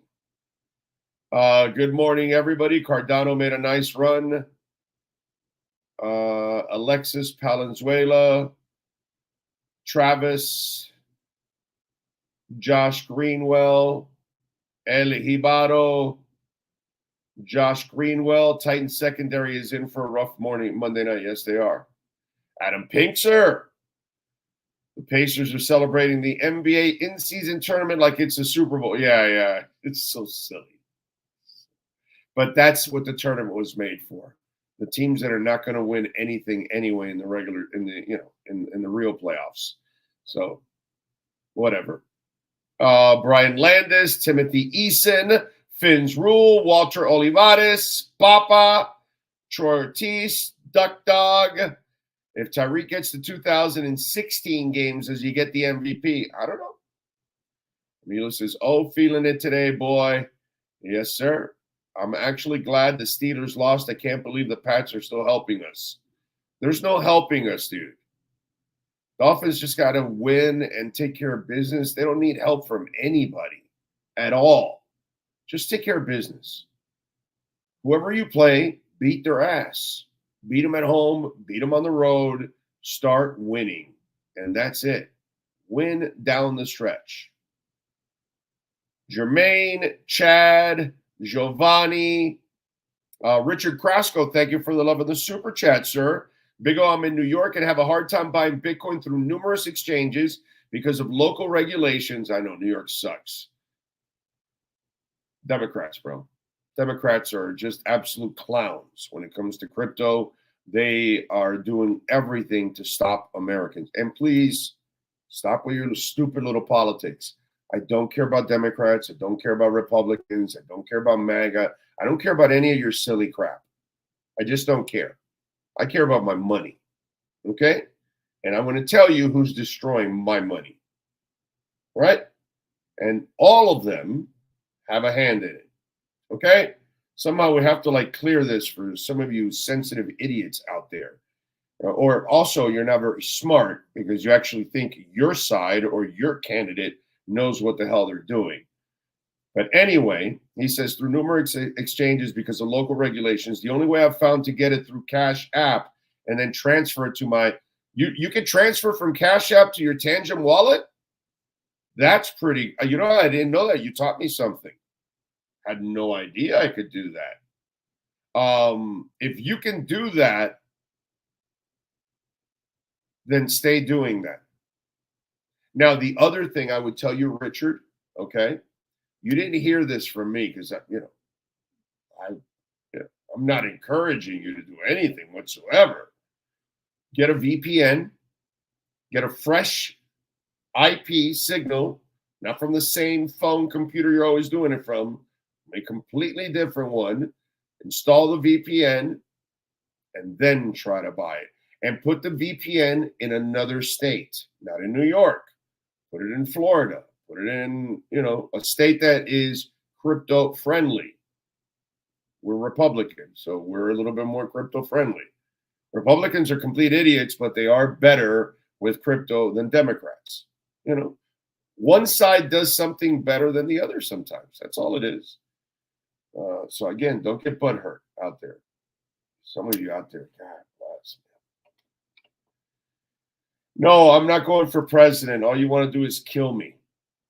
Good morning, everybody. Cardano made a nice run. Alexis Palenzuela. Travis. Josh Greenwell, El Hibaro, Josh Greenwell. Titan secondary is in for a rough Monday night. Yes, they are. Adam Pinkser. The Pacers are celebrating the NBA in-season tournament like it's a Super Bowl. Yeah. It's so silly. But that's what the tournament was made for. The teams that are not going to win anything anyway in the real playoffs. So, whatever. Brian Landis, Timothy Eason, Finn's Rule, Walter Olivares, Papa, Troy Ortiz, Duck Dog. If Tyreek gets to 2016 games, does he get the MVP? I don't know. Mila says, feeling it today, boy. Yes, sir. I'm actually glad the Steelers lost. I can't believe the Pats are still helping us. There's no helping us, dude. Dolphins just got to win and take care of business. They don't need help from anybody at all. Just take care of business. Whoever you play, beat their ass. Beat them at home, beat them on the road, start winning. And that's it. Win down the stretch. Jermaine, Chad, Giovanni, Richard Crasco, thank you for the love of the super chat, sir. Big O, I'm in New York and have a hard time buying Bitcoin through numerous exchanges because of local regulations. I know New York sucks. Democrats, bro. Democrats are just absolute clowns when it comes to crypto. They are doing everything to stop Americans. And please stop with your stupid little politics. I don't care about Democrats. I don't care about Republicans. I don't care about MAGA. I don't care about any of your silly crap. I just don't care. I care about my money. Okay? And I'm going to tell you who's destroying my money. Right? And all of them have a hand in it. Okay? Somehow we have to like clear this for some of you sensitive idiots out there. Or also you're not very smart because you actually think your side or your candidate knows what the hell they're doing. But anyway, he says through numerous exchanges because of local regulations, the only way I've found to get it through Cash App and then transfer it to my, you can transfer from Cash App to your Tangent wallet? That's pretty, I didn't know that. You taught me something. Had no idea I could do that. If you can do that, then stay doing that. Now, the other thing I would tell you, Richard, okay, you didn't hear this from me because, I'm not encouraging you to do anything whatsoever. Get a VPN, get a fresh IP signal, not from the same phone computer you're always doing it from, a completely different one, install the VPN, and then try to buy it. And put the VPN in another state, not in New York. Put it in Florida. Put it in, a state that is crypto friendly. We're Republicans, so we're a little bit more crypto friendly. Republicans are complete idiots, but they are better with crypto than Democrats. One side does something better than the other sometimes. That's all it is. So again, don't get butthurt out there. Some of you out there, God bless. No, I'm not going for president. All you want to do is kill me.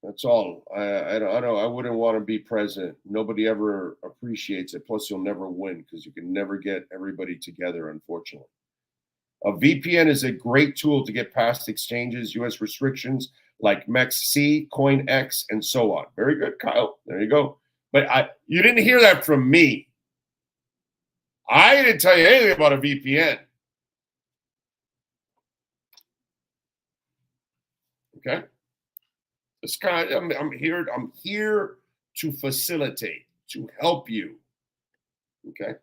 That's all. I wouldn't want to be president. Nobody ever appreciates it. Plus, you'll never win because you can never get everybody together, unfortunately. A VPN is a great tool to get past exchanges, U.S. restrictions like MEXC, CoinX, and so on. Very good, Kyle. There you go. But you didn't hear that from me. I didn't tell you anything about a VPN. Okay? This guy, I'm here to facilitate, to help you. Okay?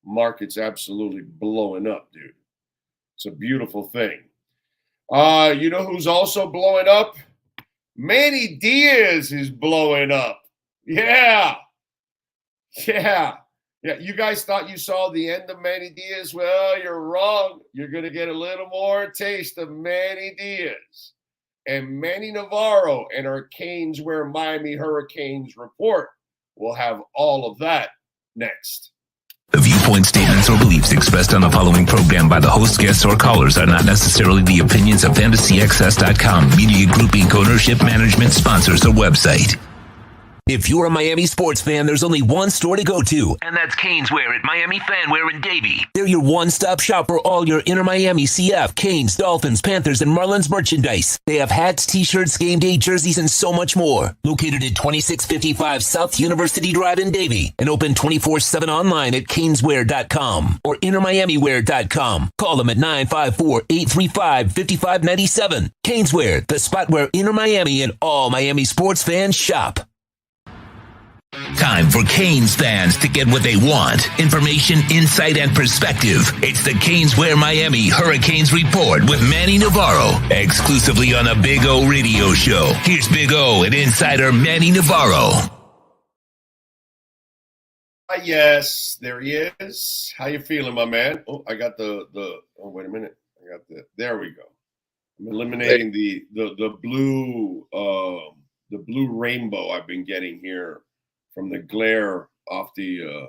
Market's absolutely blowing up, dude. It's a beautiful thing. You know who's also blowing up? Manny Diaz is blowing up. Yeah. You guys thought you saw the end of Manny Diaz? Well, you're wrong. You're going to get a little more taste of Manny Diaz. And Manny Navarro and our Canes Wear Miami Hurricanes report. We'll have all of that next. The viewpoint, statements, or beliefs expressed on the following program by the host, guests, or callers are not necessarily the opinions of FantasyXS.com, Media Group Inc. ownership, management, sponsors, or website. If you're a Miami sports fan, there's only one store to go to, and that's Canes Wear at Miami Fanwear in Davie. They're your one-stop shop for all your Inter Miami CF, Canes, Dolphins, Panthers, and Marlins merchandise. They have hats, t-shirts, game day jerseys, and so much more. Located at 2655 South University Drive in Davie, and open 24/7 online at caneswear.com or intermiamiwear.com. Call them at 954-835-5597. Canes Wear, the spot where Inter Miami and all Miami sports fans shop. Time for Canes fans to get what they want. Information, insight, and perspective. It's the Canes Wear Miami Hurricanes Report with Manny Navarro. Exclusively on the Big O Radio Show. Here's Big O and insider Manny Navarro. Yes, there he is. How you feeling, my man? Oh, I got oh, wait a minute. There we go. I'm eliminating the blue rainbow I've been getting here from the glare off the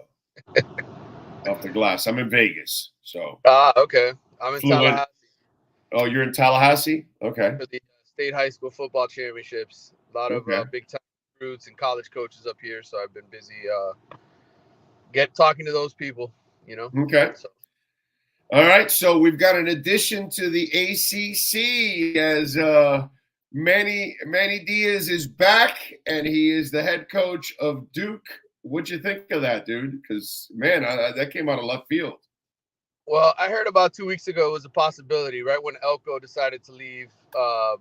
glass. I'm in Vegas, so. Okay. I'm in Tallahassee. Oh, you're in Tallahassee? Okay. For the state high school football championships. A lot of big time recruits and college coaches up here, so I've been busy get talking to those people, you know. Okay. So. All right. So we've got an addition to the ACC as Manny Diaz is back, and he is the head coach of Duke. What'd you think of that, dude? Because, man, that came out of left field. Well, I heard about 2 weeks ago it was a possibility, right when Elko decided to leave.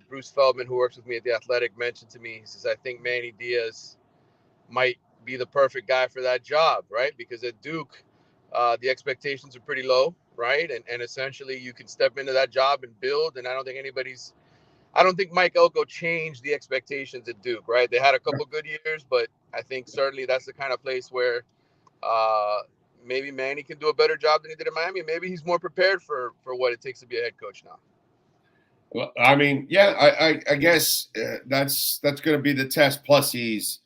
Bruce Feldman, who works with me at The Athletic, mentioned to me, he says, I think Manny Diaz might be the perfect guy for that job, right? Because at Duke, the expectations are pretty low, right? And essentially you can step into that job and build. And I don't think Mike Elko changed the expectations at Duke, right? They had a couple good years, but I think certainly that's the kind of place where maybe Manny can do a better job than he did in Miami. Maybe he's more prepared for what it takes to be a head coach now. Well, I mean, yeah, I guess that's going to be the test. Plus, he's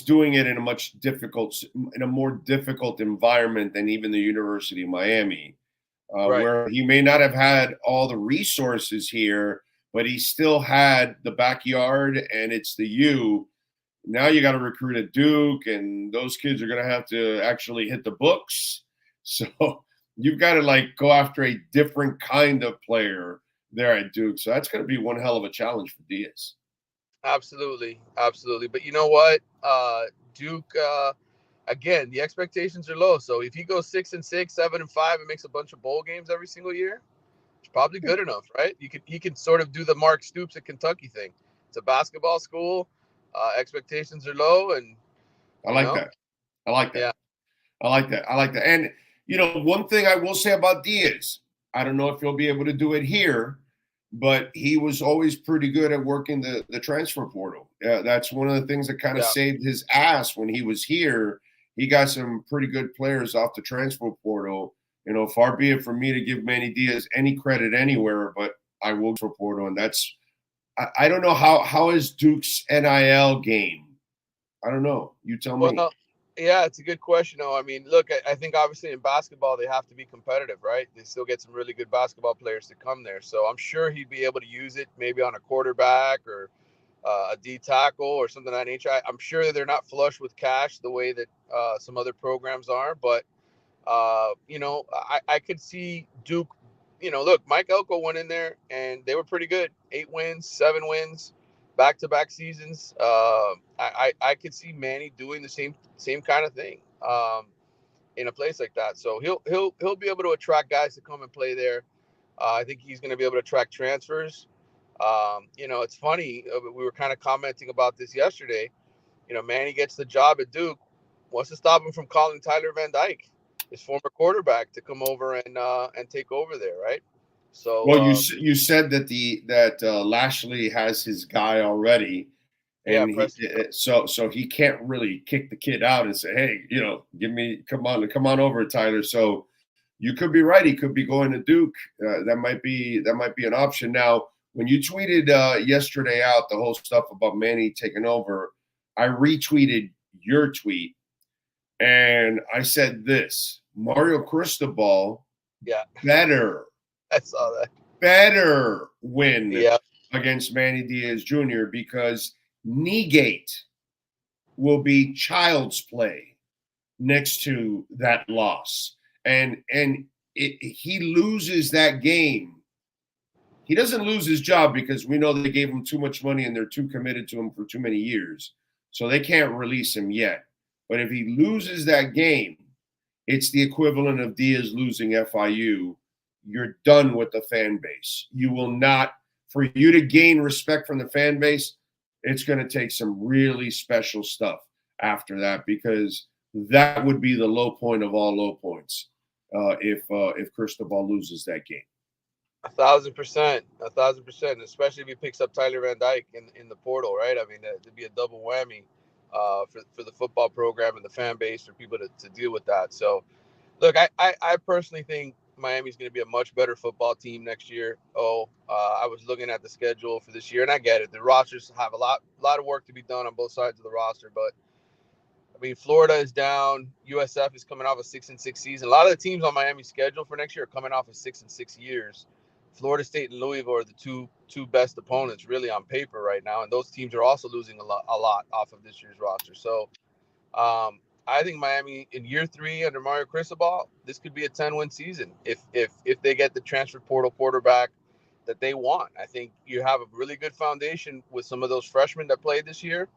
doing it in a more difficult environment than even the University of Miami, Right. where he may not have had all the resources here, but he still had the backyard, and it's the U. Now you got to recruit at Duke, and those kids are going to have to actually hit the books. So you've got to go after a different kind of player there at Duke. So that's going to be one hell of a challenge for Diaz. Absolutely. But you know what? Duke, again, the expectations are low. So if he goes 6-6, 7-5, and makes a bunch of bowl games every single year, it's probably good enough, right? He can sort of do the Mark Stoops at Kentucky thing. It's a basketball school. Expectations are low, and I like that. Yeah. I like that. And one thing I will say about Diaz, I don't know if he'll be able to do it here, but he was always pretty good at working the transfer portal. Yeah, that's one of the things that kind of saved his ass when he was here. He got some pretty good players off the transfer portal. Far be it from me to give Manny Diaz any credit anywhere, but I will for portal, and that's I don't know how is Duke's NIL game. I don't know. You tell me. Well, yeah, it's a good question. I mean, look, I think obviously in basketball they have to be competitive, right? They still get some really good basketball players to come there, so I'm sure he'd be able to use it maybe on a quarterback or a D tackle or something of that nature. I'm sure that they're not flush with cash the way that some other programs are, but I could see Duke. Look, Mike Elko went in there and they were pretty good. 8 wins, 7 wins, back-to-back seasons. I could see Manny doing the same kind of thing in a place like that. So he'll be able to attract guys to come and play there. I think he's going to be able to attract transfers. It's funny. We were kind of commenting about this yesterday. Manny gets the job at Duke. What's to stop him from calling Tyler Van Dyke, his former quarterback, to come over and take over there, right? So, well, you said that Lashley has his guy already, and so he can't really kick the kid out and say, hey, come on over, Tyler. So you could be right. He could be going to Duke. That might be an option. Now, when you tweeted yesterday out the whole stuff about Manny taking over, I retweeted your tweet, and I said this: Mario Cristobal, better. I saw that. Better win against Manny Diaz Jr. because negate will be child's play next to that loss, and he loses that game. He doesn't lose his job because we know they gave him too much money and they're too committed to him for too many years. So they can't release him yet. But if he loses that game, it's the equivalent of Diaz losing FIU. You're done with the fan base. You will not, for you to gain respect from the fan base, it's going to take some really special stuff after that, because that would be the low point of all low points if Cristobal loses that game. 1,000%, especially if he picks up Tyler Van Dyke in the portal, right? I mean, it'd be a double whammy for the football program and the fan base for people to deal with that. So, look, I personally think Miami's going to be a much better football team next year. I was looking at the schedule for this year, and I get it. The rosters have a lot of work to be done on both sides of the roster, but I mean, Florida is down. USF is coming off a 6-6 season. A lot of the teams on Miami's schedule for next year are coming off of 6-6 years. Florida State and Louisville are the two best opponents really on paper right now, and those teams are also losing a lot off of this year's roster. So I think Miami in year 3 under Mario Cristobal, this could be a 10-win season if they get the transfer portal quarterback that they want. I think you have a really good foundation with some of those freshmen that played this year,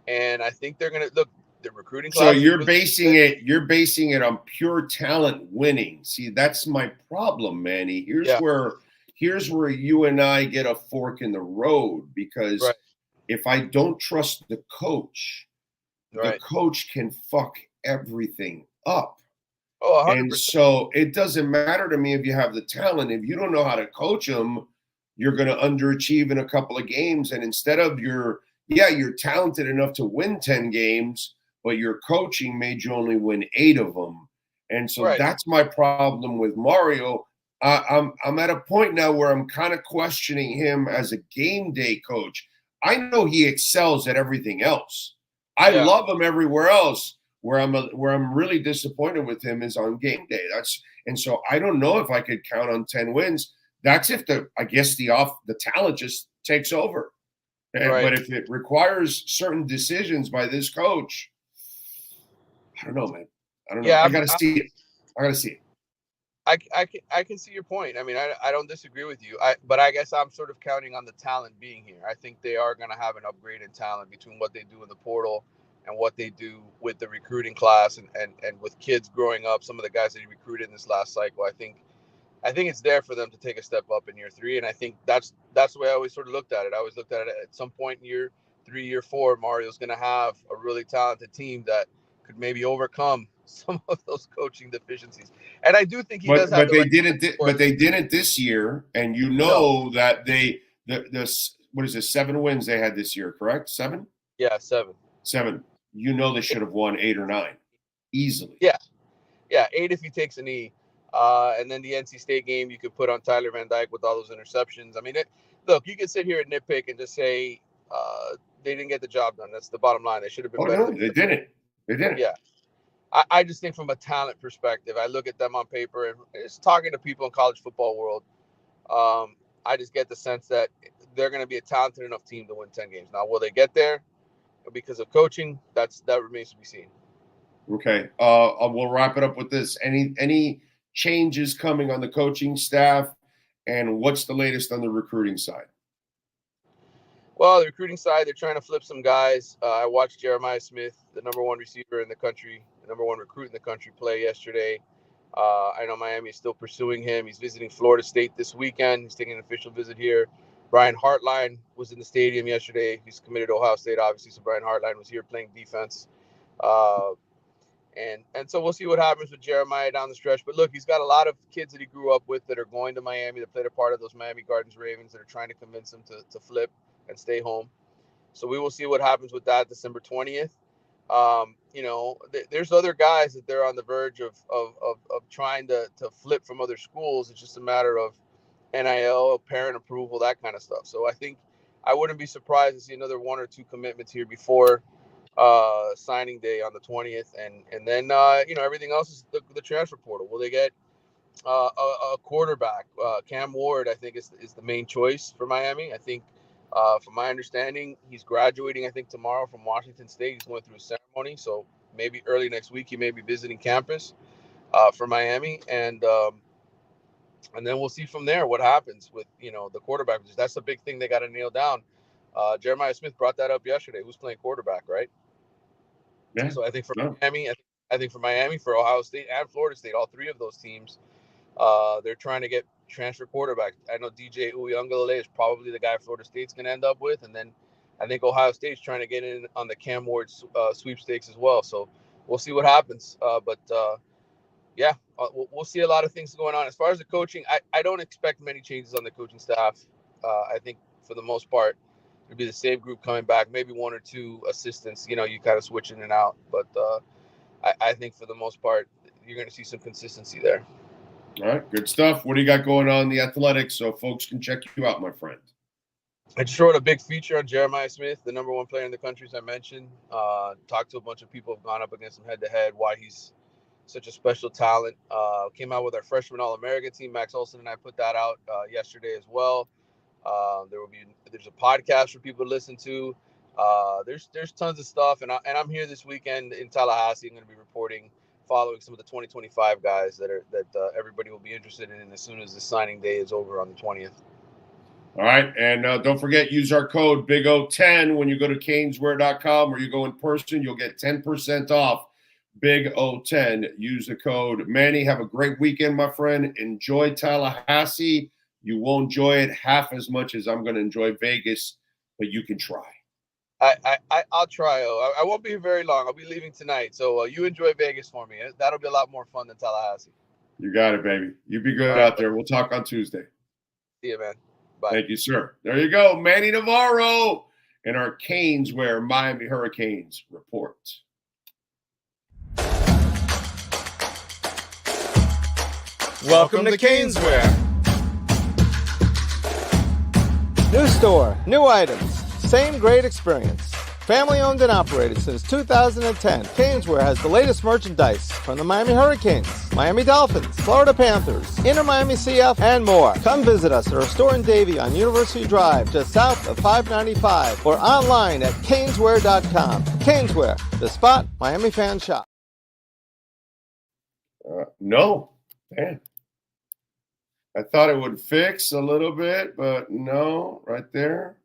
and I think they're going to look. The recruiting So class. you're basing it on pure talent winning. See, that's my problem, Manny. Here's where you and I get a fork in the road, because if I don't trust the coach can fuck everything up. Oh, 100%. And so it doesn't matter to me if you have the talent. If you don't know how to coach them, you're going to underachieve in a couple of games. And instead of you're talented enough to win 10 games, but your coaching made you only win 8 of them. And so that's my problem with Mario. I'm at a point now where I'm kind of questioning him as a game day coach. I know he excels at everything else. I love him everywhere else. Where I'm really disappointed with him is on game day. And so I don't know if I could count on 10 wins. That's if the talent just takes over. But if it requires certain decisions by this coach, I don't know, man. I don't know. I got to see it. I can see your point. I mean, I don't disagree with you. But I guess I'm sort of counting on the talent being here. I think they are going to have an upgrade in talent between what they do in the portal and what they do with the recruiting class and with kids growing up. Some of the guys that he recruited in this last cycle, I think it's there for them to take a step up in year 3. And I think that's the way I always sort of looked at it. I always looked at it at some point in year 3, year 4, Mario's going to have a really talented team that could maybe overcome some of those coaching deficiencies. And I do think he does have they didn't this year. And that what is it, 7 wins they had this year, correct? 7? Yeah, 7. 7. They should have won 8 or 9 easily. Yeah, 8 if he takes a knee. And then the NC State game, you could put on Tyler Van Dyke with all those interceptions. I mean, look, you can sit here and nitpick and just say they didn't get the job done. That's the bottom line. They should have been better. No, they didn't. Yeah. I just think from a talent perspective, I look at them on paper and just talking to people in college football world, I just get the sense that they're going to be a talented enough team to win 10 games. Now, will they get there because of coaching? That remains to be seen. Okay. We'll wrap it up with this. Any changes coming on the coaching staff, and what's the latest on the recruiting side? Well, the recruiting side, they're trying to flip some guys. I watched Jeremiah Smith, the number 1 receiver in the country, the number 1 recruit in the country, play yesterday. I know Miami is still pursuing him. He's visiting Florida State this weekend. He's taking an official visit here. Brian Hartline was in the stadium yesterday. He's committed to Ohio State, obviously, so Brian Hartline was here playing defense. And so we'll see what happens with Jeremiah down the stretch. But look, he's got a lot of kids that he grew up with that are going to Miami, that played a part of those Miami Gardens Ravens, that are trying to convince him to flip and stay home. So we will see what happens with that December 20th. There's other guys that they're on the verge of trying to flip from other schools. It's just a matter of NIL, parent approval, that kind of stuff. So I think I wouldn't be surprised to see another 1 or 2 commitments here before signing day on the 20th, and then everything else is the transfer portal. Will they get a quarterback? Cam Ward, I think, is the main choice for Miami. I think, from my understanding, he's graduating, I think, tomorrow from Washington State. He's going through a ceremony, so maybe early next week he may be visiting campus for Miami, and then we'll see from there what happens with the quarterback. That's the big thing they got to nail down. Jeremiah Smith brought that up yesterday. Who's playing quarterback, right? Yeah. So I think for Miami, for Ohio State and Florida State, all 3 of those teams, they're trying to get transfer quarterbacks. I know DJ Uiagalelei is probably the guy Florida State's going to end up with, and then I think Ohio State's trying to get in on the Cam Ward sweepstakes as well. So we'll see what happens. We'll see a lot of things going on. As far as the coaching, I don't expect many changes on the coaching staff. I think for the most part, it'll be the same group coming back, maybe 1 or 2 assistants, you kind of switch in and out. But I think for the most part, you're going to see some consistency there. All right, good stuff. What do you got going on in the Athletics so folks can check you out, my friend? I just wrote a big feature on Jeremiah Smith, the number 1 player in the country, as I mentioned. Talked to a bunch of people who have gone up against him head-to-head, why he's such a special talent. Came out with our freshman All-American team. Max Olson and I put that out yesterday as well. There's a podcast for people to listen to. There's tons of stuff, and I'm here this weekend in Tallahassee. I'm going to be reporting, following some of the 2025 guys that everybody will be interested in as soon as the signing day is over on the 20th. All right, and don't forget, use our code BIG010 when you go to caneswear.com or you go in person. You'll get 10% off BIG010. Use the code. Manny, have a great weekend, my friend. Enjoy Tallahassee. You won't enjoy it half as much as I'm going to enjoy Vegas, but you can try. I'll try. I won't be here very long. I'll be leaving tonight. So you enjoy Vegas for me. That'll be a lot more fun than Tallahassee. You got it, baby. You be good out there. We'll talk on Tuesday. See you, man. Bye. Thank you, sir. There you go. Manny Navarro and our Caneswear Miami Hurricanes report. Welcome to Caneswear. New store, new items, same great experience. Family owned and operated since 2010, Caneswear has the latest merchandise from the Miami Hurricanes, Miami Dolphins, Florida Panthers, Inter Miami CF, and more. Come visit us at our store in Davie on University Drive, just south of 595, or online at caneswear.com. Caneswear, the spot Miami fans shop. No. Man. I thought it would fix a little bit, but no, right there.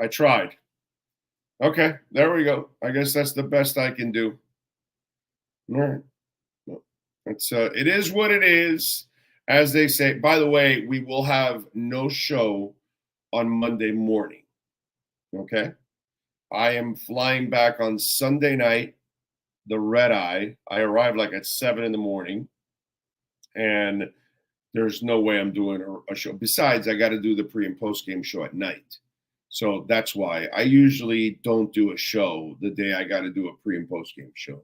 I tried. Okay, there we go. I guess that's the best I can do. All right. It is what it is, as they say. By the way, we will have no show on Monday morning. Okay? I am flying back on Sunday night, the red eye. I arrive like at 7 in the morning, and there's no way I'm doing a show. Besides, I got to do the pre and post game show at night. So that's why I usually don't do a show the day I got to do a pre and post game show.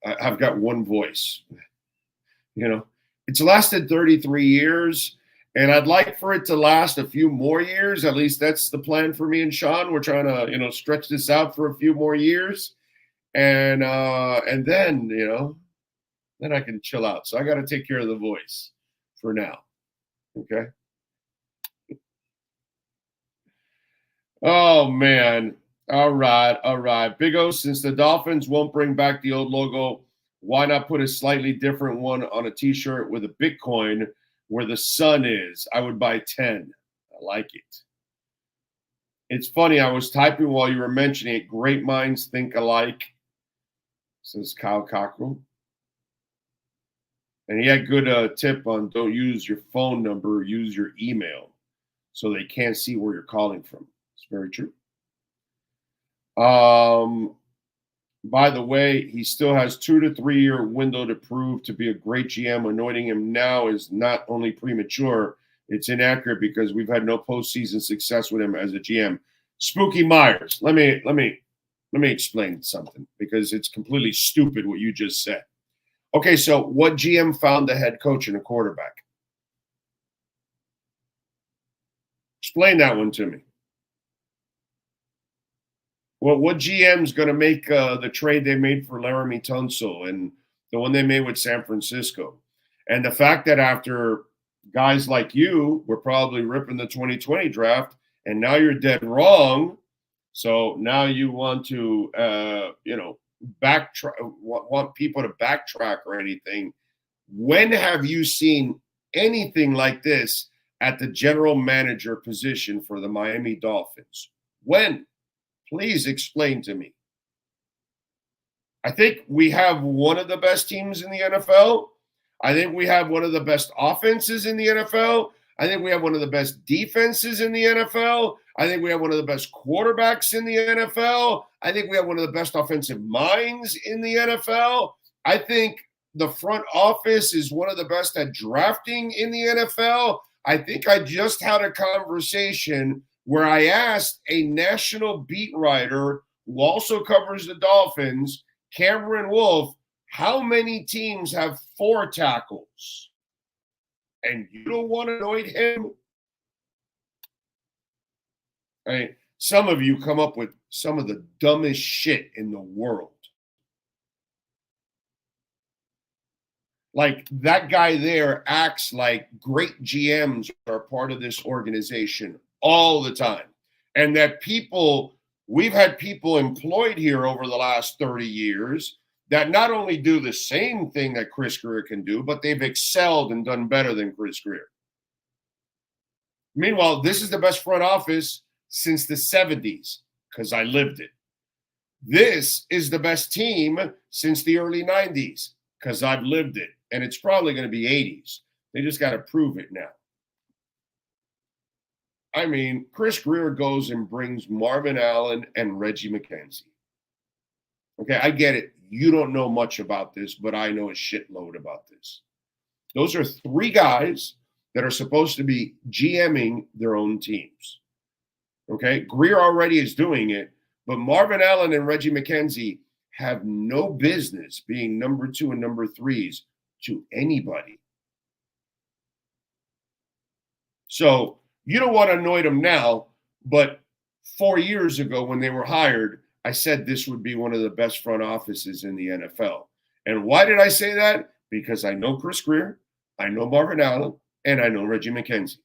I've got one voice. You know, it's lasted 33 years, and I'd like for it to last a few more years. At least that's the plan for me and Sean. We're trying to, stretch this out for a few more years. And then, then I can chill out. So I got to take care of the voice for now. Okay. Oh, man. All right. Big O, since the Dolphins won't bring back the old logo, why not put a slightly different one on a T-shirt with a Bitcoin where the sun is? I would buy 10. I like it. It's funny. I was typing while you were mentioning it. Great minds think alike, says Kyle Cockrell. And he had good tip on don't use your phone number, use your email so they can't see where you're calling from. It's very true. By the way, he still has 2 to 3 year window to prove to be a great GM. Anointing him now is not only premature, it's inaccurate because we've had no postseason success with him as a GM. Spooky Myers, let me explain something because it's completely stupid what you just said. Okay, so what GM found a head coach and a quarterback? Explain that one to me. Well, what GM's going to make the trade they made for Laramie Tunsil and the one they made with San Francisco? And the fact that after guys like you were probably ripping the 2020 draft and now you're dead wrong, so now you want to, backtrack, want people to backtrack or anything. When have you seen anything like this at the general manager position for the Miami Dolphins? When? Please explain to me. I think we have one of the best teams in the NFL. I think we have one of the best offenses in the NFL. I think we have one of the best defenses in the NFL. I think we have one of the best quarterbacks in the NFL. I think we have one of the best offensive minds in the NFL. I think the front office is one of the best at drafting in the NFL. I think I just had a conversation where I asked a national beat writer who also covers the Dolphins, Cameron Wolf, how many teams have 4 tackles? And you don't want to anoint him? I mean, some of you come up with some of the dumbest shit in the world. Like that guy there acts like great GMs are part of this organization all the time. and that we've had people employed here over the last 30 years that not only do the same thing that Chris Greer can do, but they've excelled and done better than Chris Greer. Meanwhile, this is the best front office since the 70s because I lived it. This is the best team since the early 90s because I've lived it. And it's probably going to be 80s. They just got to prove it now. I mean, Chris Greer goes and brings Marvin Allen and Reggie McKenzie. Okay, I get it. You don't know much about this, but I know a shitload about this. Those are three guys that are supposed to be GMing their own teams. Okay, Greer already is doing it, but Marvin Allen and Reggie McKenzie have no business being number 2 and number 3s to anybody. So you don't want to annoy them now, but 4 years ago when they were hired, I said this would be one of the best front offices in the NFL. And why did I say that? Because I know Chris Greer, I know Marvin Allen, and I know Reggie McKenzie.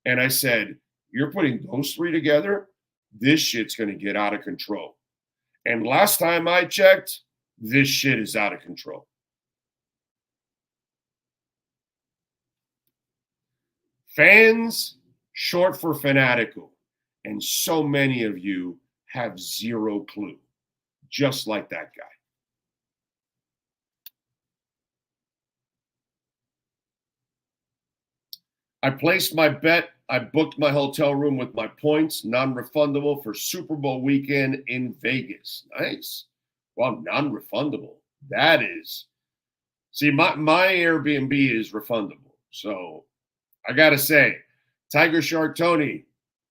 And I said, you're putting those three together, this shit's going to get out of control. And last time I checked, this shit is out of control. Fans, short for fanatical. And so many of you have zero clue, just like that guy. I placed my bet. I booked my hotel room with my points, non-refundable for Super Bowl weekend in Vegas. Nice. Well, non-refundable. That is. See, my Airbnb is refundable. So I got to say, Tiger Shark Tony,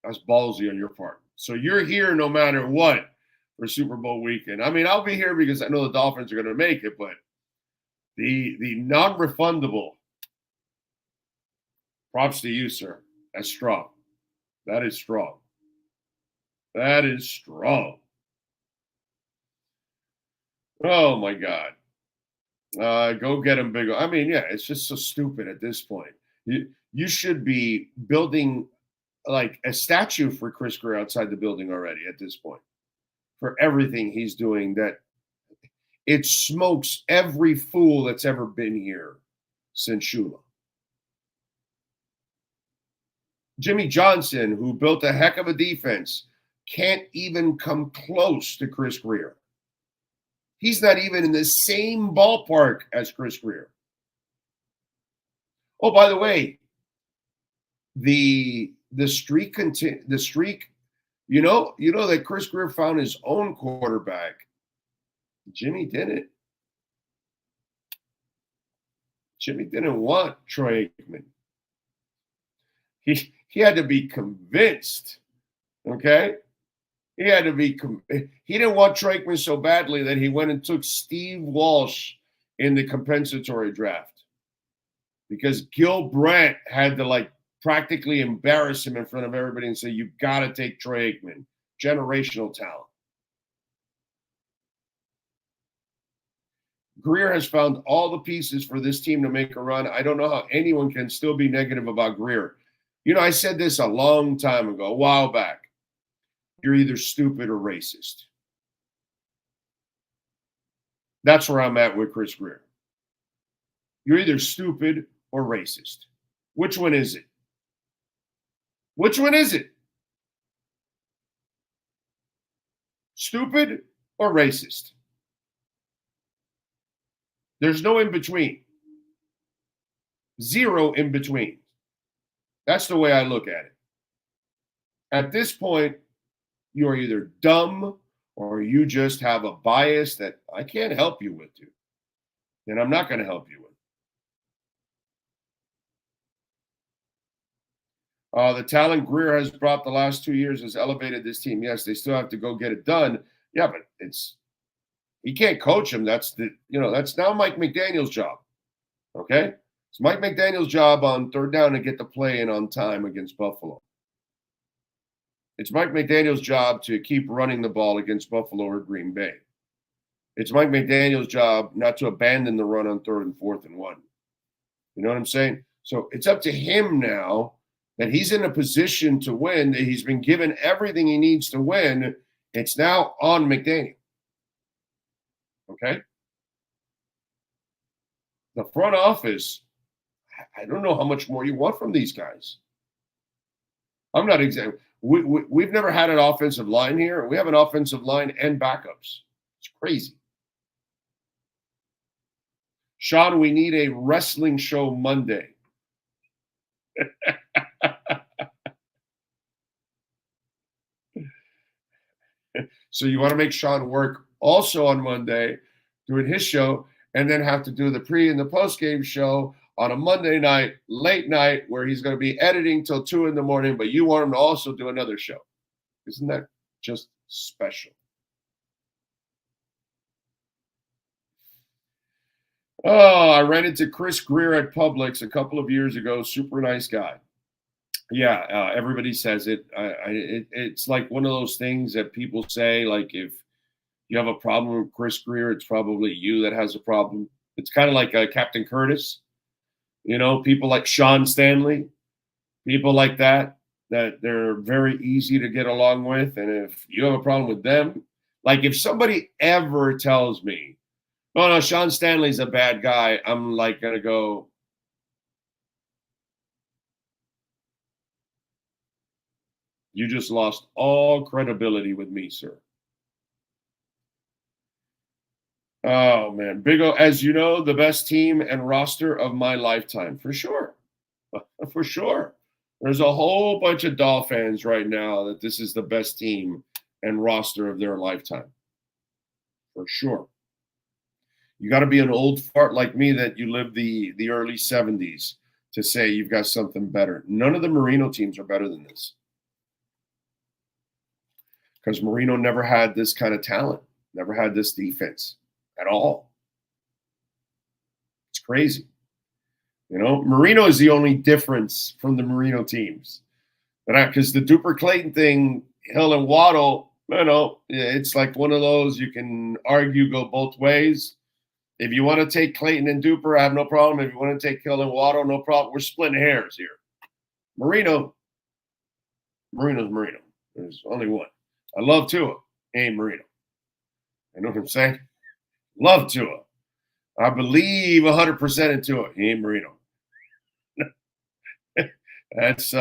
that's ballsy on your part. So you're here no matter what for Super Bowl weekend. I mean, I'll be here because I know the Dolphins are going to make it, but the non-refundable, props to you, sir. That's strong. That is strong. That is strong. Oh, my God. Go get him big. I mean, yeah, it's just so stupid at this point. You should be building like a statue for Chris Greer outside the building already at this point for everything he's doing. That it smokes every fool that's ever been here since Shula. Jimmy Johnson, who built a heck of a defense, can't even come close to Chris Greer. He's not even in the same ballpark as Chris Greer. Oh, by the way, the streak, you know that Chris Greer found his own quarterback. Jimmy didn't. Jimmy didn't want Troy Aikman. He had to be convinced, okay? He didn't want Troy Aikman so badly that he went and took Steve Walsh in the compensatory draft because Gil Brandt had to practically embarrass him in front of everybody and say, you've got to take Troy Aikman, generational talent. Greer has found all the pieces for this team to make a run. I don't know how anyone can still be negative about Greer. You know, I said this a long time ago, a while back. You're either stupid or racist. That's where I'm at with Chris Greer. You're either stupid or racist. Which one is it? Which one is it? Stupid or racist? There's no in between. Zero in between. That's the way I look at it. At this point, you're either dumb or you just have a bias that I can't help you with, dude. And I'm not going to help you with. The talent Greer has brought the last 2 years has elevated this team. Yes, they still have to go get it done. Yeah, but he can't coach him. That's now Mike McDaniel's job. Okay? It's Mike McDaniel's job on third down to get the play in on time against Buffalo. It's Mike McDaniel's job to keep running the ball against Buffalo or Green Bay. It's Mike McDaniel's job not to abandon the run on 3rd and 4th and 1. You know what I'm saying? So it's up to him now that he's in a position to win, that he's been given everything he needs to win. It's now on McDaniel. Okay? The front office, I don't know how much more you want from these guys. I'm not exactly. We've never had an offensive line here. We have an offensive line and backups. It's crazy. Sean, we need a wrestling show Monday. So you want to make Sean work also on Monday doing his show and then have to do the pre and the post game show on a Monday night, late night, where he's going to be editing till 2 a.m, but you want him to also do another show. Isn't that just special? Oh, I ran into Chris Greer at Publix a couple of years ago. Super nice guy. Yeah, everybody says it. It's like one of those things that people say, like, if you have a problem with Chris Greer, it's probably you that has a problem. It's kind of like Captain Curtis. You know, people like Sean Stanley, people like that they're very easy to get along with. And if you have a problem with them, like if somebody ever tells me, oh, no, Sean Stanley's a bad guy, I'm like going to go, you just lost all credibility with me, sir. Oh, man. Big O, as you know, the best team and roster of my lifetime. For sure. For sure. There's a whole bunch of Dolphins right now that this is the best team and roster of their lifetime. For sure. You got to be an old fart like me that you lived the early 70s to say you've got something better. None of the Marino teams are better than this. Because Marino never had this kind of talent, never had this defense at all. It's crazy. You know, Marino is the only difference from the Marino teams. Because the Duper Clayton thing, Hill and Waddle, you know, it's like one of those you can argue go both ways. If you want to take Clayton and Duper, I have no problem. If you want to take Hill and Waddle, no problem. We're splitting hairs here. Marino's Marino. There's only one. I love Tua. Ain't Marino. You know what I'm saying? Love Tua. I believe 100% in Tua. He ain't Marino. That's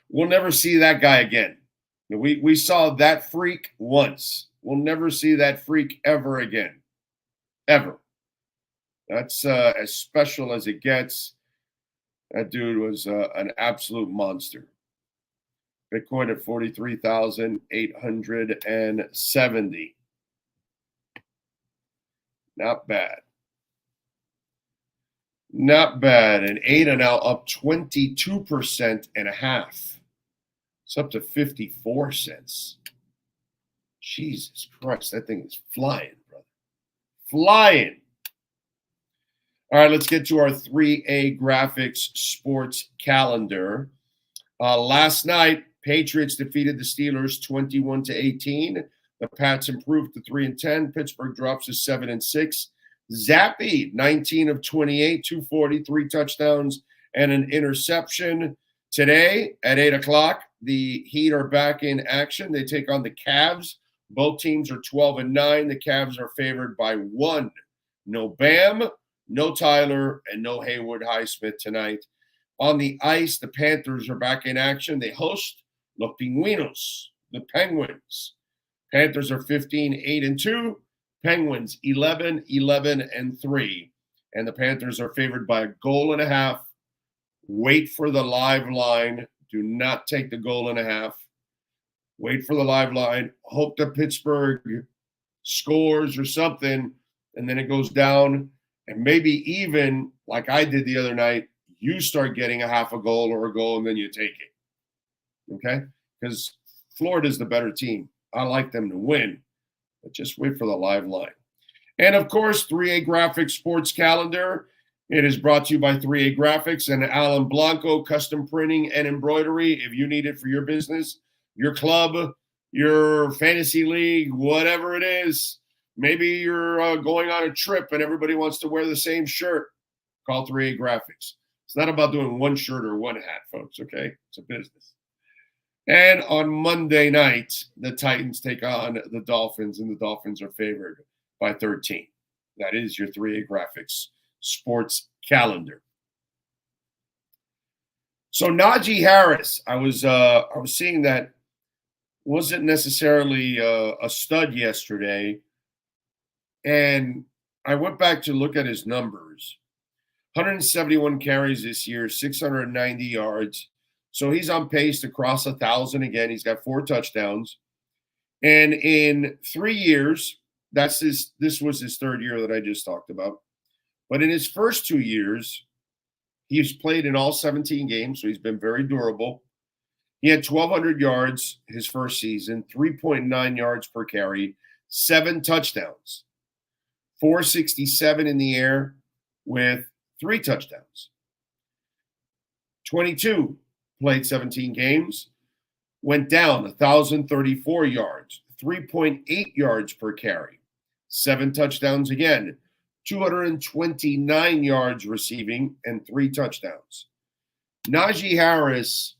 we'll never see that guy again. We saw that freak once. We'll never see that freak ever again. Ever. That's as special as it gets. That dude was an absolute monster. Bitcoin at 43,870. Not bad. Not bad. And ADA now up 22.5%. It's up to 54 cents. Jesus Christ, that thing is flying, brother. Flying. All right, let's get to our 3A Graphics sports calendar. Last night, Patriots defeated the Steelers 21-18. The Pats improved to 3-10. Pittsburgh drops to 7-6. Zappy, 19 of 28, 240, 3 touchdowns, and an interception. Today at 8 o'clock, the Heat are back in action. They take on the Cavs. Both teams are 12-9. The Cavs are favored by 1. No Bam, no Tyler, and no Haywood Highsmith tonight. On the ice, the Panthers are back in action. They host Los Pingüinos, the Penguins. Panthers are 15-8-2. Penguins 11-11-3. And the Panthers are favored by 1.5 goals. Wait for the live line. Do not take the 1.5 goals. Wait for the live line. Hope that Pittsburgh scores or something, and then it goes down. And maybe even, like I did the other night, you start getting a half a goal or a goal, and then you take it. Okay? Because Florida's the better team. I like them to win, but just wait for the live line. And, of course, 3A Graphics Sports Calendar. It is brought to you by 3A Graphics and Alan Blanco Custom Printing and Embroidery. If you need it for your business, your club, your fantasy league, whatever it is, maybe you're going on a trip and everybody wants to wear the same shirt, call 3A Graphics. It's not about doing one shirt or one hat, folks, okay? It's a business. And on Monday night, the Titans take on the Dolphins, and the Dolphins are favored by 13. That is your 3A Graphics sports calendar. So Najee Harris, I was seeing that wasn't necessarily a stud yesterday, and I went back to look at his numbers. 171 carries this year, 690 yards. So he's on pace to cross 1,000 again. He's got 4 touchdowns. And in 3 years, this was his third year that I just talked about. But in his first 2 years, he's played in all 17 games, so he's been very durable. He had 1,200 yards his first season, 3.9 yards per carry, 7 touchdowns, 467 in the air with 3 touchdowns. 22 played 17 games, went down 1,034 yards, 3.8 yards per carry, 7 touchdowns again, 229 yards receiving, and 3 touchdowns. Najee Harris,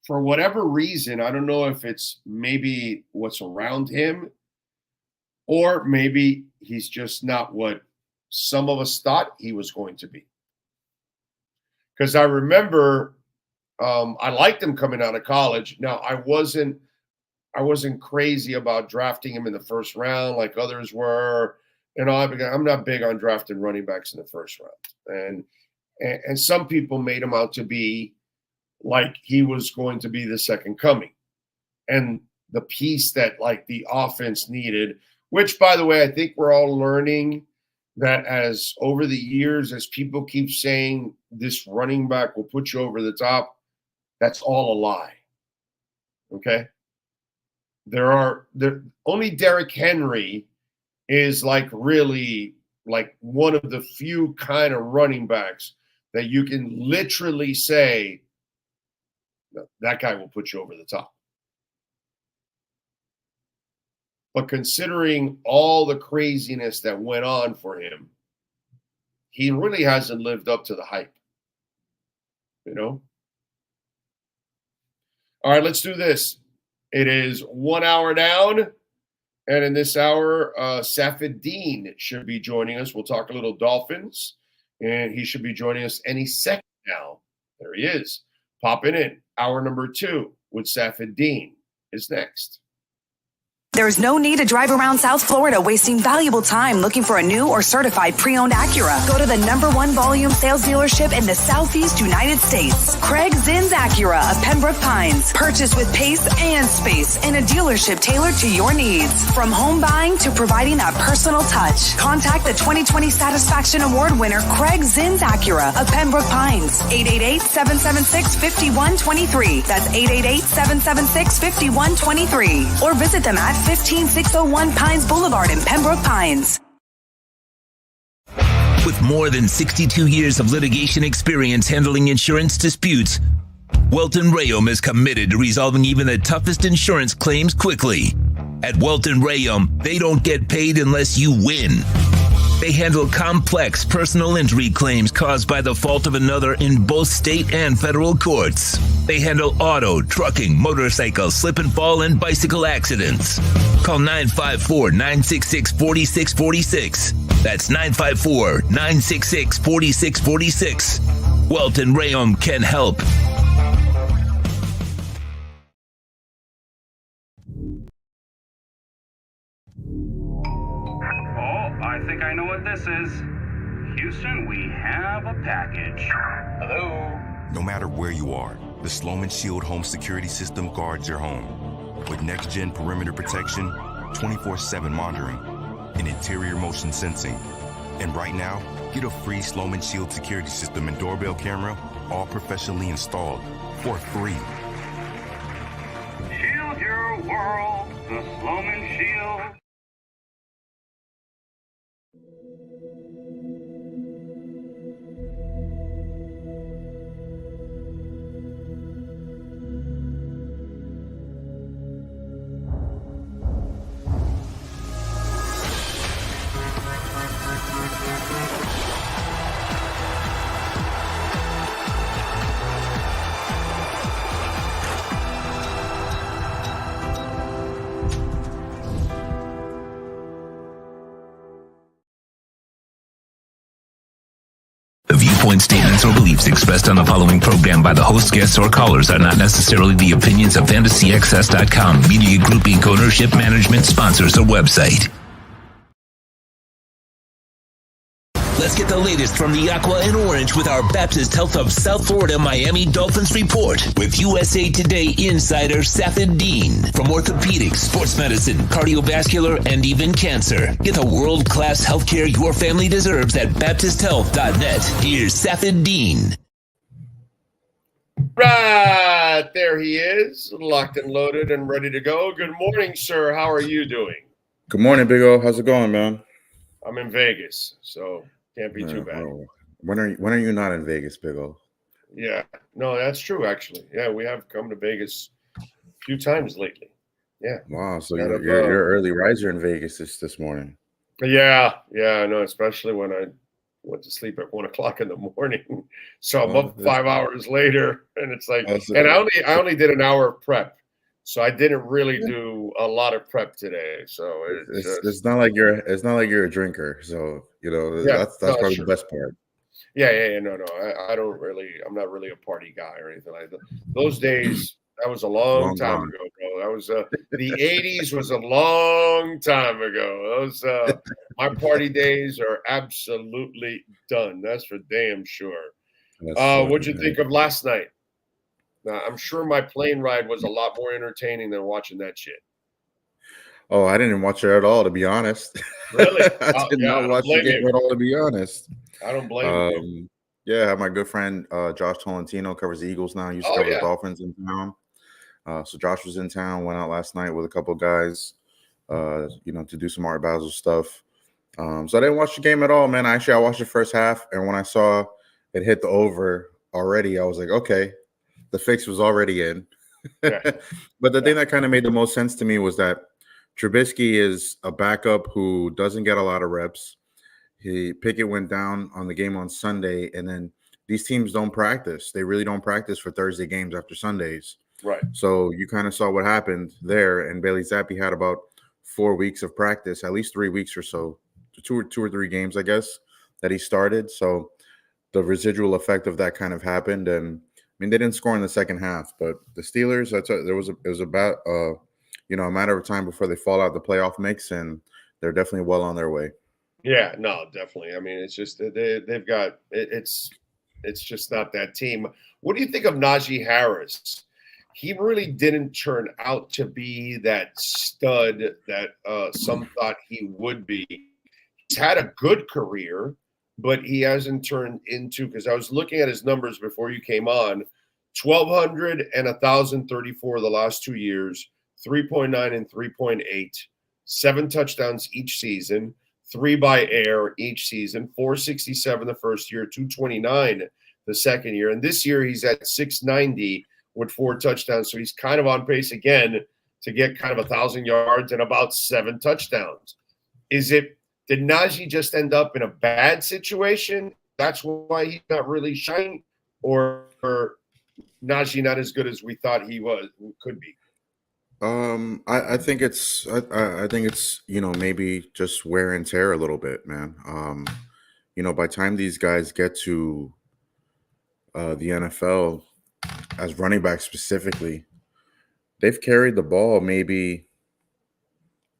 for whatever reason, I don't know if it's maybe what's around him, or maybe he's just not what some of us thought he was going to be. Because I remember I liked him coming out of college. Now, I wasn't crazy about drafting him in the first round like others were. You know, I'm not big on drafting running backs in the first round. And some people made him out to be like he was going to be the second coming and the piece that like the offense needed, which, by the way, I think we're all learning that as over the years, as people keep saying this running back will put you over the top, that's all a lie. Okay? Only Derrick Henry is like really like one of the few kind of running backs that you can literally say that guy will put you over the top. But considering all the craziness that went on for him, he really hasn't lived up to the hype. You know? All right, let's do this. It is 1 hour down. And in this hour, Safid Dean should be joining us. We'll talk a little Dolphins. And he should be joining us any second now. There he is. Popping in. Hour number 2 with Safid Dean is next. There's no need to drive around South Florida wasting valuable time looking for a new or certified pre-owned Acura. Go to the #1 volume sales dealership in the Southeast United States. Craig Zinn's Acura of Pembroke Pines. Purchase with pace and space in a dealership tailored to your needs. From home buying to providing that personal touch. Contact the 2020 Satisfaction Award winner Craig Zinn's Acura of Pembroke Pines. 888-776-5123. That's 888-776-5123. Or visit them at 15601 Pines Boulevard in Pembroke Pines. With more than 62 years of litigation experience handling insurance disputes, Welton Rayom is committed to resolving even the toughest insurance claims quickly. At Welton Rayom, they don't get paid unless you win. They handle complex personal injury claims caused by the fault of another in both state and federal courts. They handle auto, trucking, motorcycle, slip and fall, and bicycle accidents. Call 954-966-4646. That's 954-966-4646. Welton Rayom can help. I think I know what this is. Houston, we have a package. Hello? No matter where you are, the Sloman Shield home security system guards your home. With next-gen perimeter protection, 24/7 monitoring, and interior motion sensing. And right now, get a free Sloman Shield security system and doorbell camera, all professionally installed, for free. Shield your world, the Sloman Shield. The viewpoints, statements, or beliefs expressed on the following program by the host, guests, or callers are not necessarily the opinions of FantasyXS.com, Media Group Inc., ownership, management, sponsors, or website. Let's get the latest from the Aqua and Orange with our Baptist Health of South Florida Miami Dolphins report with USA Today insider Safid Dean. From orthopedics, sports medicine, cardiovascular, and even cancer. Get the world-class healthcare your family deserves at BaptistHealth.net. Here's Safid Dean. Right, there he is, locked and loaded and ready to go. Good morning, sir. How are you doing? Good morning, Big O. How's it going, man? I'm in Vegas, so can't be too bad. When are you not in Vegas, Big O? Yeah, no, that's true, actually. Yeah, we have come to Vegas a few times lately. Yeah. Wow, so you're an early riser in Vegas this morning. Yeah, I know, especially when I went to sleep at 1 o'clock in the morning. So I'm up 5 hours later, and it's like, and I only did an hour of prep, so I didn't really do a lot of prep today. So it's not like you're a drinker, so that's probably the best part. Yeah. No, I don't really. I'm not really a party guy or anything like that. Those days, that was a long time ago, bro. That was the '80s was a long time ago. Those my party days are absolutely done. That's for damn sure. What'd you think of last night? Now, I'm sure my plane ride was a lot more entertaining than watching that shit. Oh, I didn't watch it at all, to be honest. Really? I did not watch the game at all, to be honest. I don't blame you. Yeah, my good friend Josh Tolentino covers the Eagles now. He used to cover the Dolphins in town. So Josh was in town, went out last night with a couple of guys, to do some Art Basel stuff. So I didn't watch the game at all, man. I watched the first half, and when I saw it hit the over already, I was like, okay, the fix was already in. But the thing that kind of made the most sense to me was that Trubisky is a backup who doesn't get a lot of reps. Pickett went down on the game on Sunday, and then these teams don't practice. They really don't practice for Thursday games after Sundays. Right. So you kind of saw what happened there, and Bailey Zappi had about 4 weeks of practice, at least 3 weeks or so, two or three games, I guess, that he started. So the residual effect of that kind of happened, and I mean they didn't score in the second half, but the Steelers, it was about a matter of time before they fall out the playoff mix, and they're definitely well on their way. Yeah, no, definitely. I mean, it's just they've got it's just not that team. What do you think of Najee Harris? He really didn't turn out to be that stud that some thought he would be. He's had a good career, but he hasn't turned into, because I was looking at his numbers before you came on, 1,200 and 1,034 the last 2 years, 3.9 and 3.8, 7 touchdowns each season, 3 by air each season, 467 the first year, 229 the second year. And this year he's at 690 with 4 touchdowns. So he's kind of on pace again to get kind of 1,000 yards and about 7 touchdowns. Did Najee just end up in a bad situation? That's why he's not really shining, or Najee not as good as we thought he could be? I think it's maybe just wear and tear a little bit, man. By the time these guys get to the NFL as running backs specifically, they've carried the ball maybe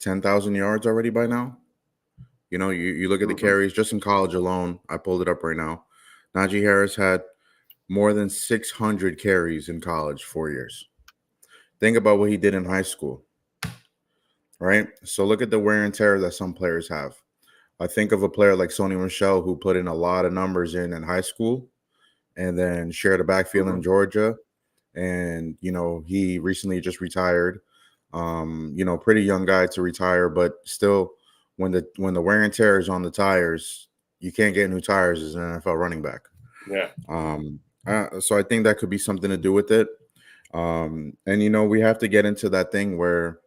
10,000 yards already by now. You look at the carries just in college alone. I pulled it up right now. Najee Harris had more than 600 carries in college, 4 years. Think about what he did in high school, right? So look at the wear and tear that some players have. I think of a player like Sony Michel, who put in a lot of numbers in high school and then shared a backfield in Georgia. And, he recently just retired. Pretty young guy to retire, but still, when the wear and tear is on the tires, you can't get new tires as an NFL running back. Yeah. So I think that could be something to do with it. And we have to get into that thing where,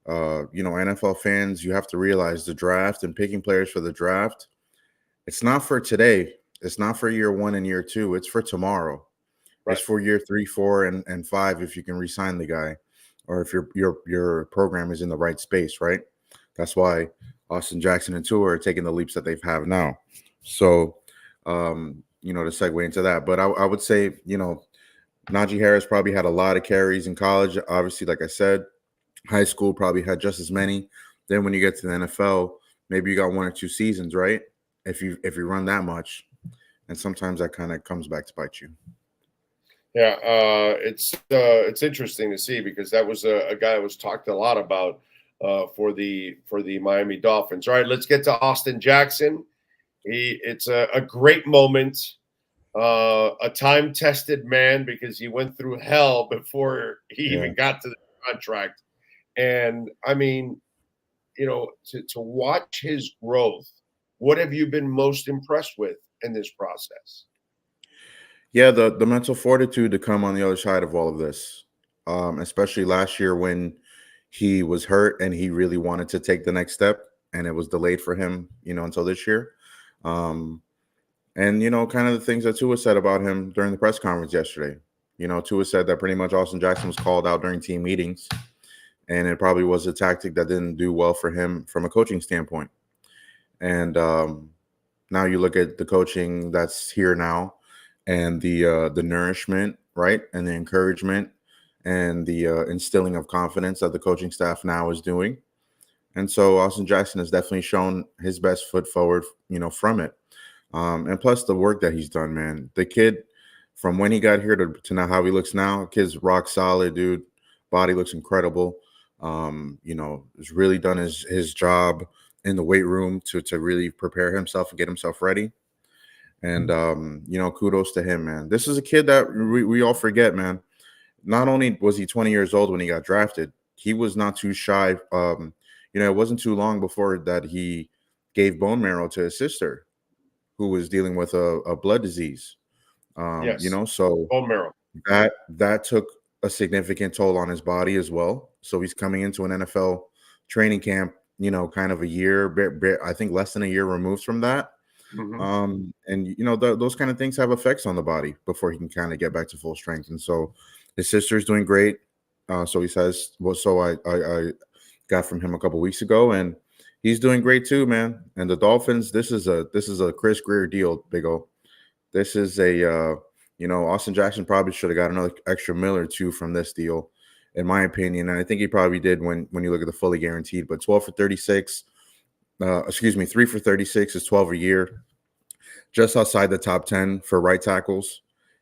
NFL fans, you have to realize the draft and picking players for the draft, it's not for today. It's not for year 1 and year 2. It's for tomorrow. Right. It's for year 3, 4, and 5 if you can re-sign the guy. or if your program is in the right space, right? That's why Austin Jackson and Tua are taking the leaps that they've have now. So, to segue into that, but I would say, Najee Harris probably had a lot of carries in college. Obviously, like I said, high school probably had just as many. Then when you get to the NFL, maybe you got 1 or 2 seasons, right? If you run that much, and sometimes that kind of comes back to bite you. Yeah, it's interesting to see because that was a guy that was talked a lot about for the Miami Dolphins. All right, let's get to Austin Jackson. It's a great moment, a time-tested man because he went through hell before he even got to the contract. And I mean, to watch his growth, what have you been most impressed with in this process? Yeah, the mental fortitude to come on the other side of all of this, especially last year when he was hurt and he really wanted to take the next step, and it was delayed for him, until this year. And kind of the things that Tua said about him during the press conference yesterday. Tua said that pretty much Austin Jackson was called out during team meetings, and it probably was a tactic that didn't do well for him from a coaching standpoint. And now you look at the coaching that's here now, and the nourishment, right, and the encouragement, and the instilling of confidence that the coaching staff now is doing. And so Austin Jackson has definitely shown his best foot forward, from it. And plus the work that he's done, man. The kid, from when he got here to now how he looks now, kid's rock solid, dude. Body looks incredible. Has really done his job in the weight room to really prepare himself and get himself ready. And, kudos to him, man. This is a kid that we all forget, man. Not only was he 20 years old when he got drafted, he was not too shy. It wasn't too long before that he gave bone marrow to his sister who was dealing with a blood disease. So bone marrow. That took a significant toll on his body as well. So he's coming into an NFL training camp, kind of a year, I think less than a year removed from that. Mm-hmm. And those kind of things have effects on the body before he can kind of get back to full strength. And so his sister's doing great. So he says, so I got from him a couple weeks ago, and he's doing great too, man. And the Dolphins, this is a Chris Greer deal, Big O. This is Austin Jackson probably should have got another extra $1 or $2 million from this deal, in my opinion. And I think he probably did when you look at the fully guaranteed. But 12 for 36. 3 for 36 is 12 a year, just outside the top 10 for right tackles.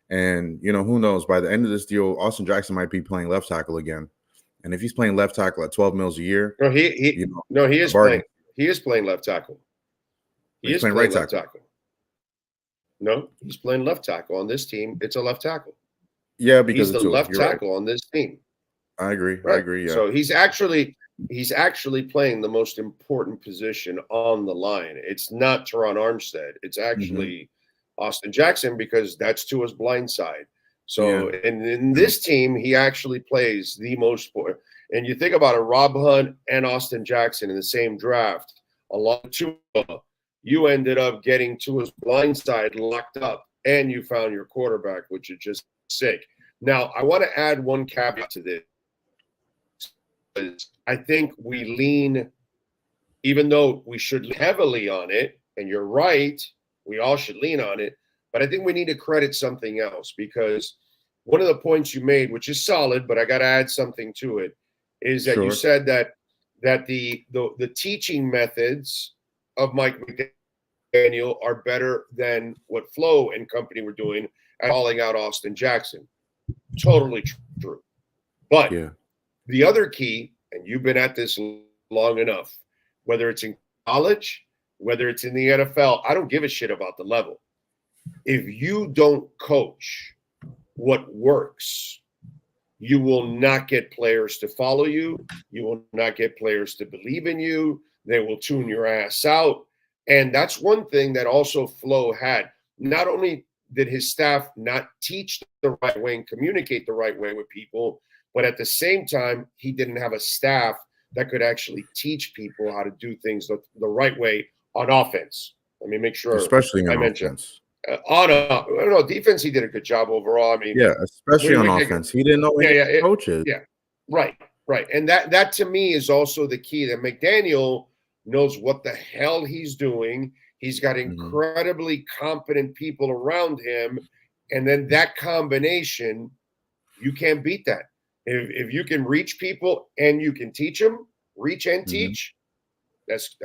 And, who knows, by the end of this deal, Austin Jackson might be playing left tackle again. And if he's playing left tackle at $12 million a year. No, he is playing. He is playing left tackle. He is playing right tackle. No, he's playing left tackle on this team. It's a left tackle. Yeah, because he's the left tackle on this team. I agree. Right? I agree. Yeah. So he's actually playing the most important position on the line. It's not Teron Armstead. It's actually Austin Jackson because that's Tua's blind side. So in this team, he actually plays the most important. And you think about it, Rob Hunt and Austin Jackson in the same draft, along with Tua, you ended up getting Tua's blind side locked up, and you found your quarterback, which is just sick. Now, I want to add one caveat to this. I think we lean, even though we should lean heavily on it, and you're right, we all should lean on it, but I think we need to credit something else because one of the points you made, which is solid, but I got to add something to it, is that you said that the teaching methods of Mike McDaniel are better than what Flo and company were doing at calling out Austin Jackson. Totally true. But the other key, and you've been at this long enough, whether it's in college, whether it's in the NFL, I don't give a shit about the level. If you don't coach what works, you will not get players to follow you. You will not get players to believe in you. They will tune your ass out. And that's one thing that also Flo had. Not only did his staff not teach the right way and communicate the right way with people, but at the same time, he didn't have a staff that could actually teach people how to do things the right way on offense. Let me make sure. Especially on offense. Defense, he did a good job overall. I mean, especially on offense. He didn't know any coaches. Yeah, right. Right. And that to me is also the key, that McDaniel knows what the hell he's doing. He's got incredibly competent people around him. And then that combination, you can't beat that. If you can reach people and you can teach them, reach and teach, that's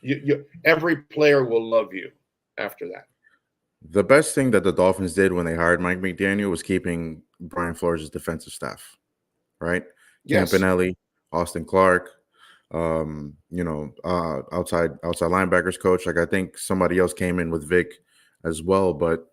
you, every player will love you after that. The best thing that the Dolphins did when they hired Mike McDaniel was keeping Brian Flores' defensive staff, right? Yes. Campanelli, Austin Clark, outside linebackers coach. Like, I think somebody else came in with Vic as well, but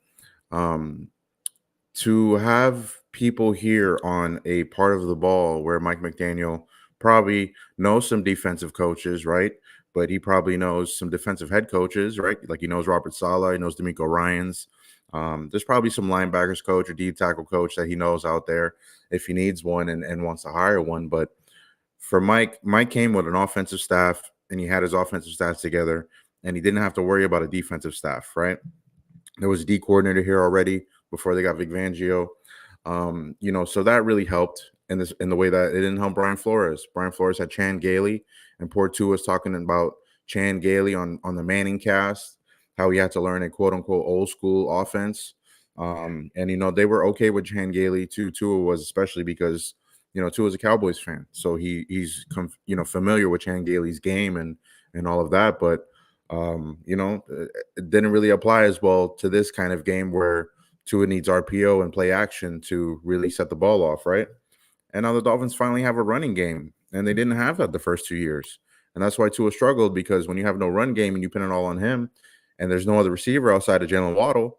to have people here on a part of the ball where Mike McDaniel probably knows some defensive coaches, right? But he probably knows some defensive head coaches, right? Like, he knows Robert Saleh, he knows D'Amico Ryans. There's probably some linebackers coach or D tackle coach that he knows out there if he needs one and wants to hire one. But for Mike came with an offensive staff, and he had his offensive staff together, and he didn't have to worry about a defensive staff, right? There was a D coordinator here already before they got Vic Fangio. So that really helped in the way that it didn't help Brian Flores. Brian Flores had Chan Gailey, and poor Tua was talking about Chan Gailey on the Manning cast, how he had to learn a quote-unquote old school offense. And they were okay with Chan Gailey too. Tua was, especially because Tua's a Cowboys fan, so he's familiar with Chan Gailey's game and all of that. But it didn't really apply as well to this kind of game where Tua needs RPO and play action to really set the ball off, right? And now the Dolphins finally have a running game, and they didn't have that the first 2 years. And that's why Tua struggled, because when you have no run game and you pin it all on him, and there's no other receiver outside of Jalen Waddle,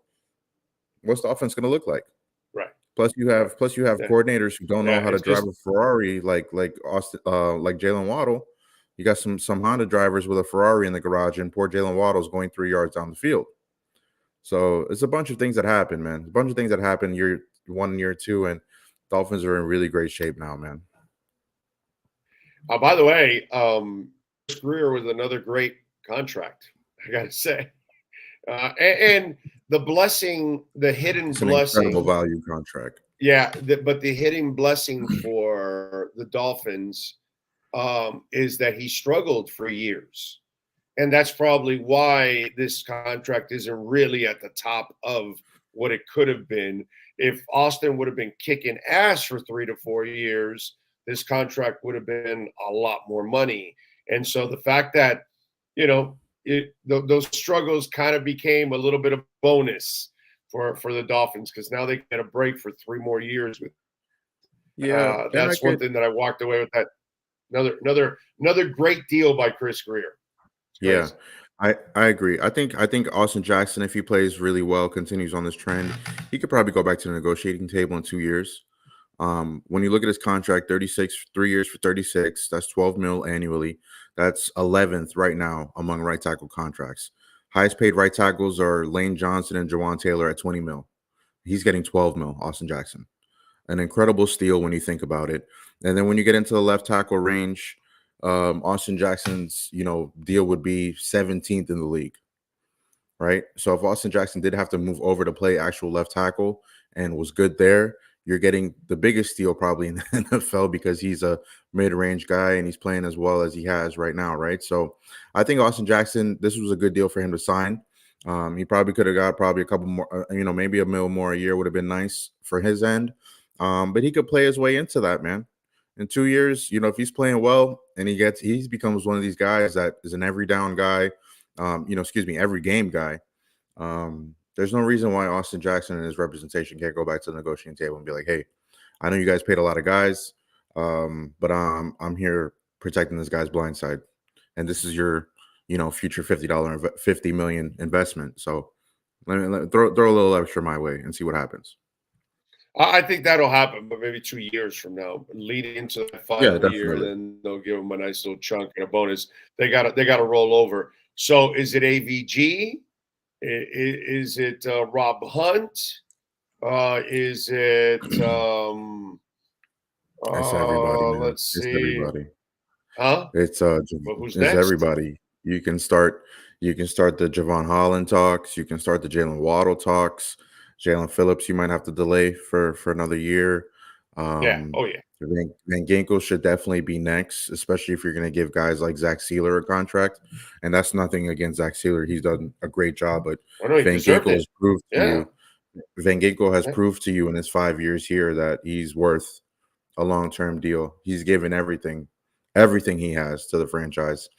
what's the offense going to look like? Right. Plus you have coordinators who don't know how to drive a Ferrari like Austin, like Jalen Waddle. You got some Honda drivers with a Ferrari in the garage, and poor Jalen Waddle's going 3 yards down the field. So it's a bunch of things that happen, man. A bunch of things that happen year 1 and year 2, and Dolphins are in really great shape now, man. By the way, Chris Greer was another great contract, I got to say. And the blessing, the hidden blessing. Incredible value contract. Yeah, but the hidden blessing for the Dolphins is that he struggled for years. And that's probably why this contract isn't really at the top of what it could have been. If Austin would have been kicking ass for 3 to 4 years, this contract would have been a lot more money. And so the fact that, those struggles kind of became a little bit of bonus for the Dolphins, because now they get a break for 3 more years. That's one thing that I walked away with. That another great deal by Chris Greer. Yeah, I agree. I think Austin Jackson, if he plays really well, continues on this trend, he could probably go back to the negotiating table in 2 years. When you look at his contract, 3 years for 36, that's 12 mil annually. That's 11th right now among right tackle contracts. Highest paid right tackles are Lane Johnson and Jawan Taylor at 20 mil. He's getting 12 mil, Austin Jackson. An incredible steal when you think about it. And then when you get into the left tackle range, Austin Jackson's, deal would be 17th in the league, right? So if Austin Jackson did have to move over to play actual left tackle and was good there, you're getting the biggest steal probably in the NFL, because he's a mid-range guy and he's playing as well as he has right now, right? So I think Austin Jackson, this was a good deal for him to sign. He probably could have got a couple more, maybe $1 million more a year would have been nice for his end. But he could play his way into that, man. In 2 years, if he's playing well and he becomes one of these guys that is an every down guy, every game guy. There's no reason why Austin Jackson and his representation can't go back to the negotiating table and be like, hey, I know you guys paid a lot of guys, but I'm here protecting this guy's blind side. And this is your, future $50 million investment. So let me throw a little extra my way and see what happens. I think that'll happen, but maybe 2 years from now, leading into the final year, then they'll give him a nice little chunk and a bonus. They got to roll over. So is it AVG? Is it Rob Hunt? Is it? That's everybody. Let's see. It's everybody. Huh? It's who's it's next? everybody. You can start the Javon Holland talks. You can start the Jalen Waddle talks. Jalen Phillips, you might have to delay for another year. Yeah. Um, Oh yeah. Van Ginkel should definitely be next, especially if you're going to give guys like Zach Sealer a contract. And that's nothing against Zach Sealer; he's done a great job. But Oh no, he Van deserved Ginkel it. has proved to Yeah. you, Van Ginkel has Yeah. proved to you in his 5 years here that he's worth a long-term deal. He's given everything he has to the franchise.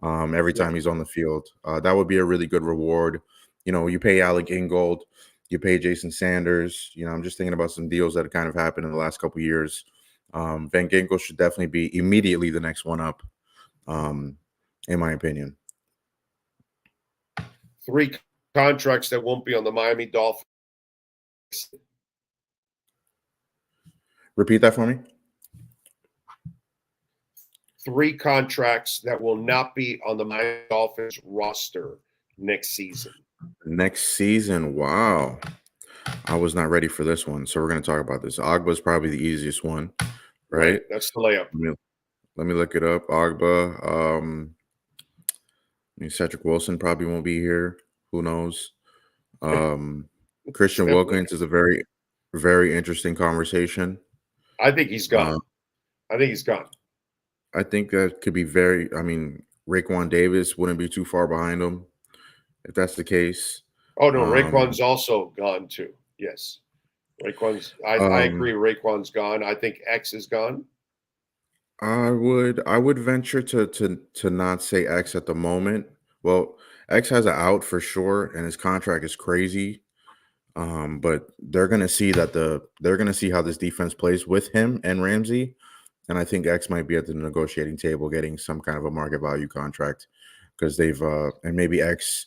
Every time he's on the field, that would be a really good reward. You know, you pay Alec Ingold, you pay Jason Sanders. You know, I'm just thinking about some deals that have kind of happened in the last couple of years. Van Ginkel should definitely be immediately the next one up, in my opinion. 3 contracts that won't be on the Miami Dolphins. Repeat that for me. 3 contracts that will not be on the Miami Dolphins roster next season. Next season, wow. I was not ready for this one, so we're going to talk about this. Ogba's probably the easiest one, right? That's the layup. Let me look it up. Ogba. Cedric Wilson probably won't be here. Who knows? Christian Wilkins is a very, very interesting conversation. I think he's gone. I think he's gone. I think that could be very. I mean, Raekwon Davis wouldn't be too far behind him if that's the case. Oh no, Raekwon's also gone too. Yes, Raekwon's. I agree. Raekwon's gone. I think X is gone. I would venture to not say X at the moment. Well, X has an out for sure, and his contract is crazy. But they're gonna see how this defense plays with him and Ramsey, and I think X might be at the negotiating table getting some kind of a market value contract because they've and maybe X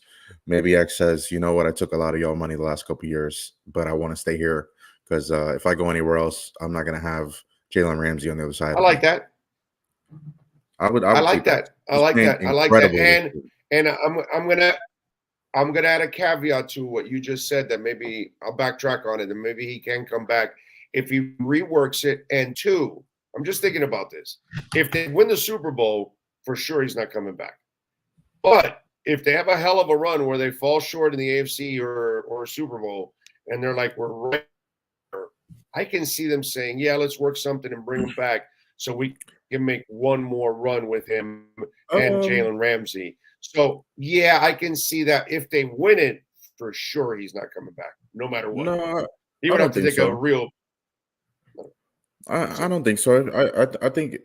says, you know what, I took a lot of y'all money the last couple of years, but I want to stay here because if I go anywhere else, I'm not gonna have Jalen Ramsey on the other side. I like that. I would like that. I like that. I like that. And I'm gonna add a caveat to what you just said that maybe I'll backtrack on it and maybe he can come back if he reworks it. And 2, I'm just thinking about this. If they win the Super Bowl, for sure he's not coming back. But if they have a hell of a run where they fall short in the AFC or Super Bowl and they're like, we're right, I can see them saying, yeah, let's work something and bring him back so we can make one more run with him and Jalen Ramsey. So, yeah, I can see that if they win it, for sure he's not coming back, no matter what. No, he would have to take a real. I don't think so. I think,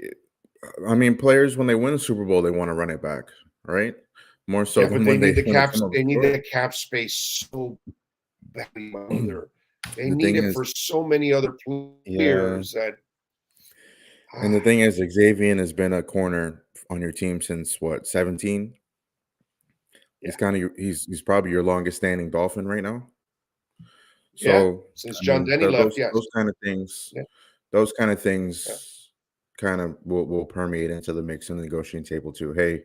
I mean, players when they win the Super Bowl, they want to run it back, right? More so than when they need the caps. They need the cap space so badly. They need it for so many other players that. And the thing is, Xavier has been a corner on your team since what, 17? He's probably your longest standing Dolphin right now. So since John Denny left, those kind of things, kind of will permeate into the mix and the negotiating table too. Hey,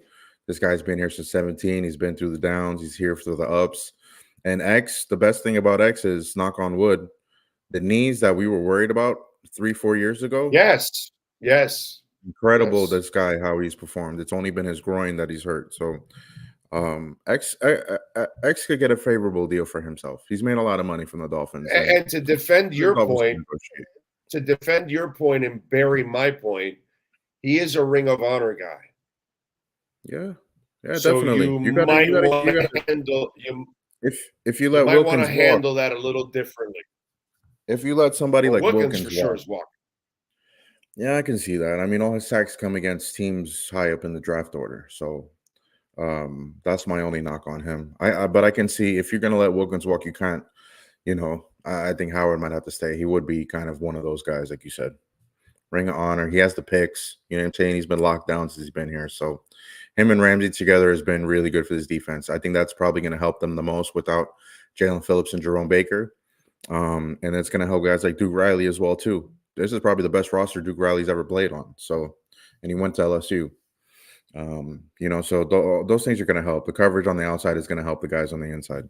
this guy's been here since 17. He's been through the downs. He's here through the ups. And X, the best thing about X is, knock on wood, the knees that we were worried about 3-4 years ago. Yes. Incredible, this guy, how he's performed. It's only been his groin that he's hurt. So X could get a favorable deal for himself. He's made a lot of money from the Dolphins. And to defend your point and bury my point, he is a Ring of Honor guy. Yeah, so definitely. You might want to handle if you let Wilkins want to handle that a little differently. If you let somebody like Wilkins for sure is walk. Yeah, I can see that. I mean, all his sacks come against teams high up in the draft order. So that's my only knock on him. But I can see if you're going to let Wilkins walk, you can't, I think Howard might have to stay. He would be kind of one of those guys, like you said. Ring of Honor. He has the picks. You know what I'm saying? He's been locked down since he's been here. So him and Ramsey together has been really good for this defense. I think that's probably going to help them the most without Jalen Phillips and Jerome Baker. And it's going to help guys like Duke Riley as well, too. This is probably the best roster Duke Riley's ever played on. So, and he went to LSU. So those things are going to help. The coverage on the outside is going to help the guys on the inside.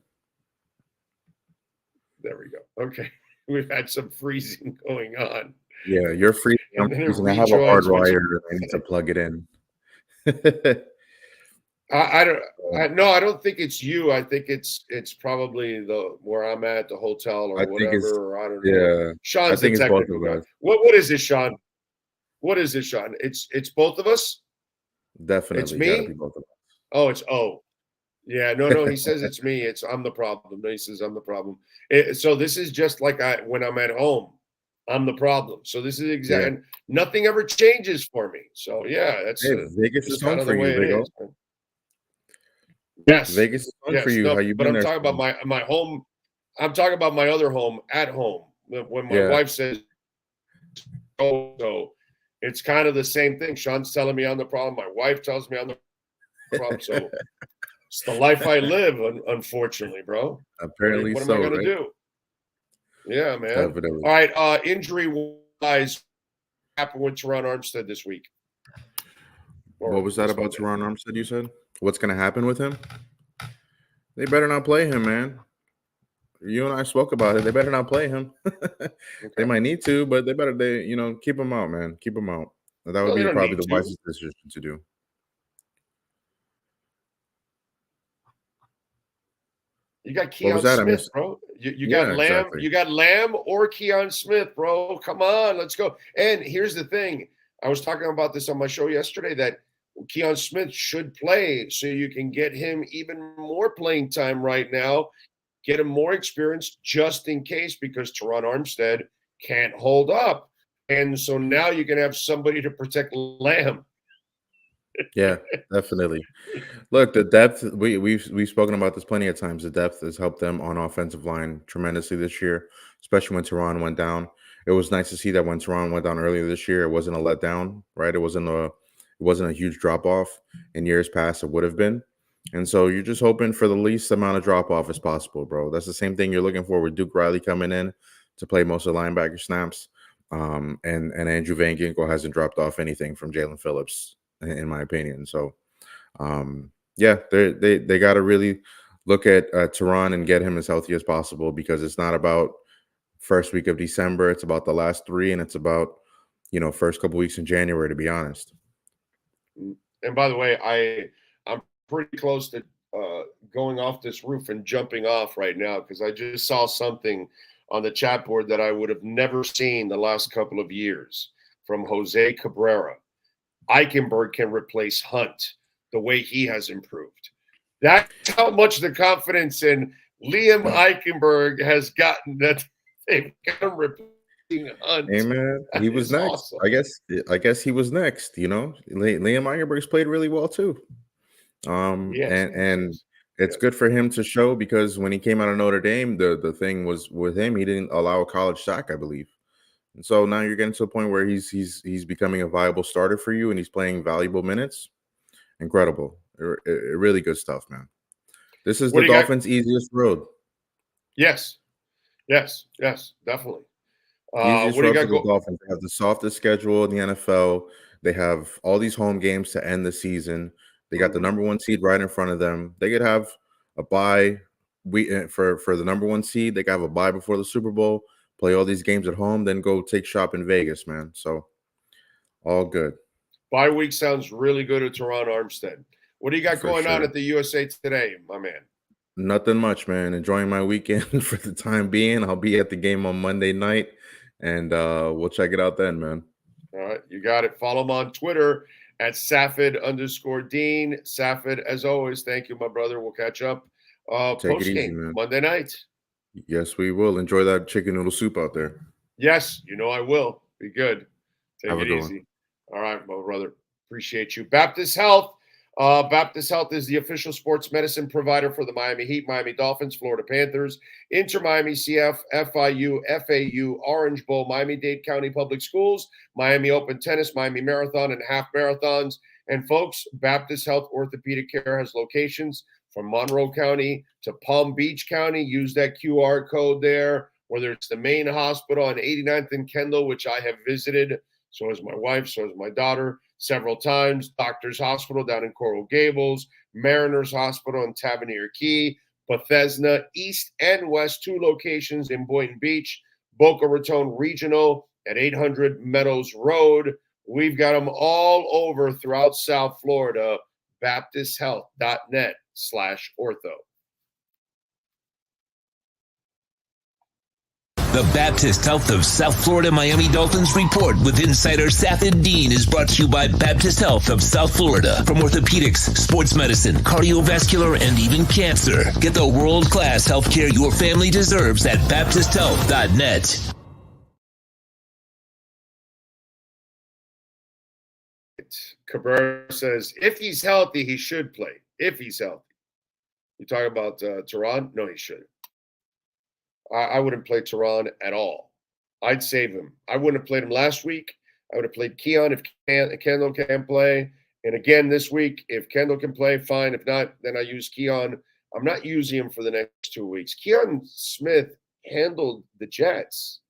There we go. Okay. We've had some freezing going on. Yeah, you're freezing. I'm freezing. I have a hard wire. I need to plug it in. I don't think it's you. I think it's probably where I'm at, the hotel or I think it's whatever, or I don't know. yeah. I Sean's the think it's both technical of guy. us. What is this, Sean? What is this, Sean? It's both of us? It's Definitely got to me? be both of Oh, it's Yeah, no, he says it's me. I'm the problem. No, he says I'm the problem. So this is just like when I'm at home, I'm the problem. So this is Yeah. and nothing ever changes for me. So yeah, that's Hey, Vegas just is home kind of for the you, way it Big O. is. Yes, Vegas is home for yes. you. No, How you but been I'm there? talking about my home. I'm talking about my other home at home. When my Yeah. wife says, "Oh," so it's kind of the same thing. Sean's telling me I'm the problem. My wife tells me I'm the problem. So it's the life I live, unfortunately, bro. Apparently What am I so, going to right? do? Yeah, man. Definitely. All right. Injury-wise, what happened with Teron Armstead this week? What was that about Teron Armstead you said? What's going to happen with him? They better not play him, man. You and I spoke about it. They better not play him. They might need to, but they keep him out, man. Keep him out. That would be probably the wisest decision to do. You got Keon Smith, bro. You got Lamb. Exactly. You got Lamb or Keon Smith, bro. Come on, let's go. And here's the thing. I was talking about this on my show yesterday that Keon Smith should play so you can get him even more playing time right now, get him more experience just in case because Teron Armstead can't hold up. And so now you can have somebody to protect Lamb. Yeah, definitely. Look, the depth we've spoken about this plenty of times. The depth has helped them on offensive line tremendously this year, especially when Teron went down. It was nice to see that when Teron went down earlier this year, it wasn't a letdown, right? It wasn't a huge drop off. In years past, it would have been. And so you're just hoping for the least amount of drop off as possible, bro. That's the same thing you're looking for with Duke Riley coming in to play most of the linebacker snaps. And Andrew Van Ginkel hasn't dropped off anything from Jalen Phillips, in my opinion. So yeah, they got to really look at Teron and get him as healthy as possible because it's not about first week of December. It's about the last three, and it's about first couple weeks in January, to be honest. And by the way, I'm pretty close to going off this roof and jumping off right now because I just saw something on the chat board that I would have never seen the last couple of years from Jose Cabrera. Eichenberg can replace Hunt the way he has improved. That's how much the confidence in Liam Eichenberg has gotten that they've got him replacing Hunt. Hey man, he was next. Awesome. I guess he was next. Liam Eichenberg's played really well too. And it's good for him to show because when he came out of Notre Dame, the thing was with him, he didn't allow a college sack, I believe. And so now you're getting to a point where he's becoming a viable starter for you and he's playing valuable minutes. Incredible. Really good stuff, man. This is the Dolphins' easiest road. Yes, definitely. Easiest road for the Dolphins. They have the softest schedule in the NFL. They have all these home games to end the season. They got the number one seed right in front of them. They could have a bye for the number one seed. They could have a bye before the Super Bowl, play all these games at home, then go take shop in Vegas, man. So all good. Bye week sounds really good at Teron Armstead. What do you got going on at the USA Today, my man? Nothing much, man. Enjoying my weekend for the time being. I'll be at the game on Monday night, and we'll check it out then, man. All right, you got it. Follow him on Twitter at Safid_Dean. Safid, as always, thank you, my brother. We'll catch up Take it easy, man. Monday night. Yes, we will. Enjoy that chicken noodle soup out there. Yes, I will. Be good. Take it easy. All right, my brother. Appreciate you. Baptist Health. Baptist Health is the official sports medicine provider for the Miami Heat, Miami Dolphins, Florida Panthers, Inter Miami, CF, FIU, FAU, Orange Bowl, Miami-Dade County Public Schools, Miami Open Tennis, Miami Marathon, and half marathons. And folks, Baptist Health Orthopedic Care has locations from Monroe County to Palm Beach County. Use that QR code there, whether it's the main hospital on 89th and Kendall, which I have visited. So has my wife, so has my daughter several times. Doctors Hospital down in Coral Gables, Mariners Hospital in Tavernier Key, Bethesda, East and West, 2 locations in Boynton Beach, Boca Raton Regional at 800 Meadows Road. We've got them all over throughout South Florida. baptisthealth.net/ortho. The Baptist Health of South Florida Miami Dolphins Report with insider Safid Dean is brought to you by Baptist Health of South Florida. From orthopedics, sports medicine, cardiovascular, and even cancer. Get the world-class healthcare your family deserves at baptisthealth.net. Cabrera says, if he's healthy, he should play. If he's healthy. You talking about Tehran? No, he shouldn't. I wouldn't play Tehran at all. I'd save him. I wouldn't have played him last week. I would have played Keon if Kendall can play. And again this week, if Kendall can play, fine. If not, then I use Keon. I'm not using him for the next 2 weeks. Keon Smith handled the Jets.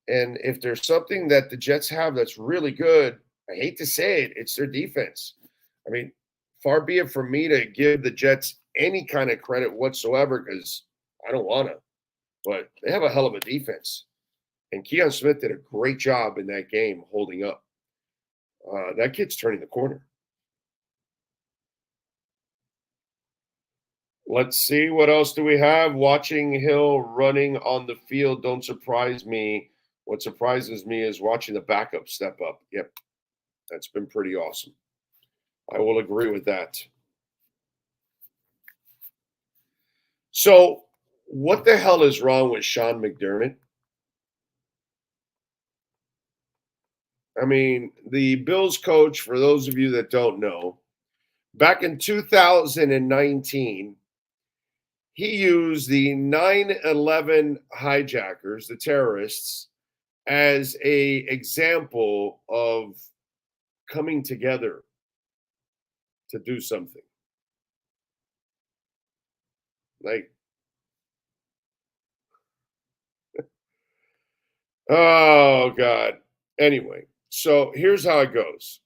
And if there's something that the Jets have that's really good, I hate to say it, it's their defense. I mean, far be it from me to give the Jets any kind of credit whatsoever because I don't want to. But they have a hell of a defense. And Keon Smith did a great job in that game holding up. That kid's turning the corner. Let's see. What else do we have? Watching Hill running on the field don't surprise me. What surprises me is watching the backup step up. Yep. That's been pretty awesome. I will agree with that. So, what the hell is wrong with Sean McDermott? I mean, the Bills coach, for those of you that don't know, back in 2019, he used the 9/11 hijackers, the terrorists, as an example of coming together to do something. Like, oh, God. Anyway, so here's how it goes.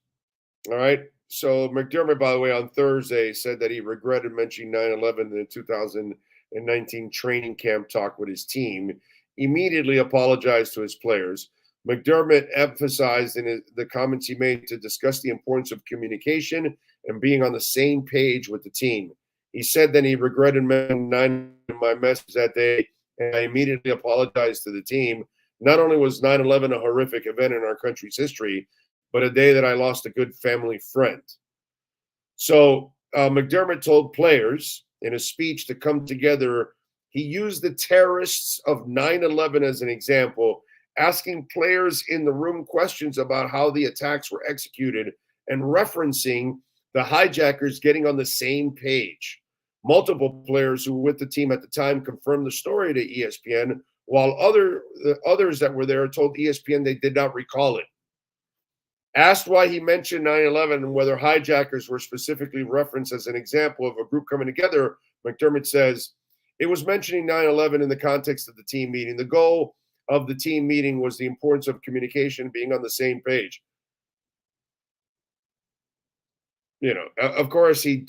All right. So McDermott, by the way, on Thursday said that he regretted mentioning 9/11 in the 2019 training camp talk with his team, immediately apologized to his players. McDermott emphasized in the comments he made to discuss the importance of communication and being on the same page with the team. He said that he regretted mentioning my message that day, and I immediately apologized to the team. Not only was 9/11 a horrific event in our country's history, but a day that I lost a good family friend. So McDermott told players in a speech to come together. He used the terrorists of 9/11 as an example, asking players in the room questions about how the attacks were executed and referencing the hijackers getting on the same page. Multiple players who were with the team at the time confirmed the story to ESPN, while others that were there told ESPN they did not recall it. Asked why he mentioned 9/11 and whether hijackers were specifically referenced as an example of a group coming together, McDermott says, it was mentioning 9/11 in the context of the team meeting. The goal of the team meeting was the importance of communication, being on the same page. You know, of course, he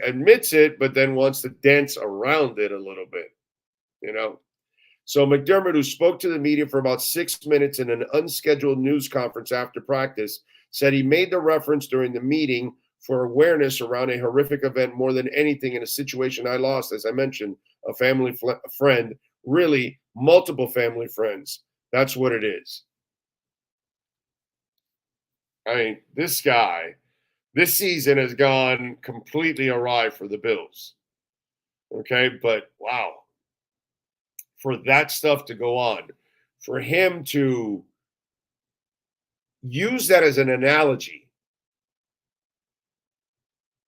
admits it, but then wants to dance around it a little bit, you know. So McDermott, who spoke to the media for about 6 minutes in an unscheduled news conference after practice, said he made the reference during the meeting for awareness around a horrific event more than anything in a situation I lost, as I mentioned, a family friend, really multiple family friends. That's what it is. I mean, this guy, this season has gone completely awry for the Bills. Okay, but wow. For that stuff to go on, for him to use that as an analogy,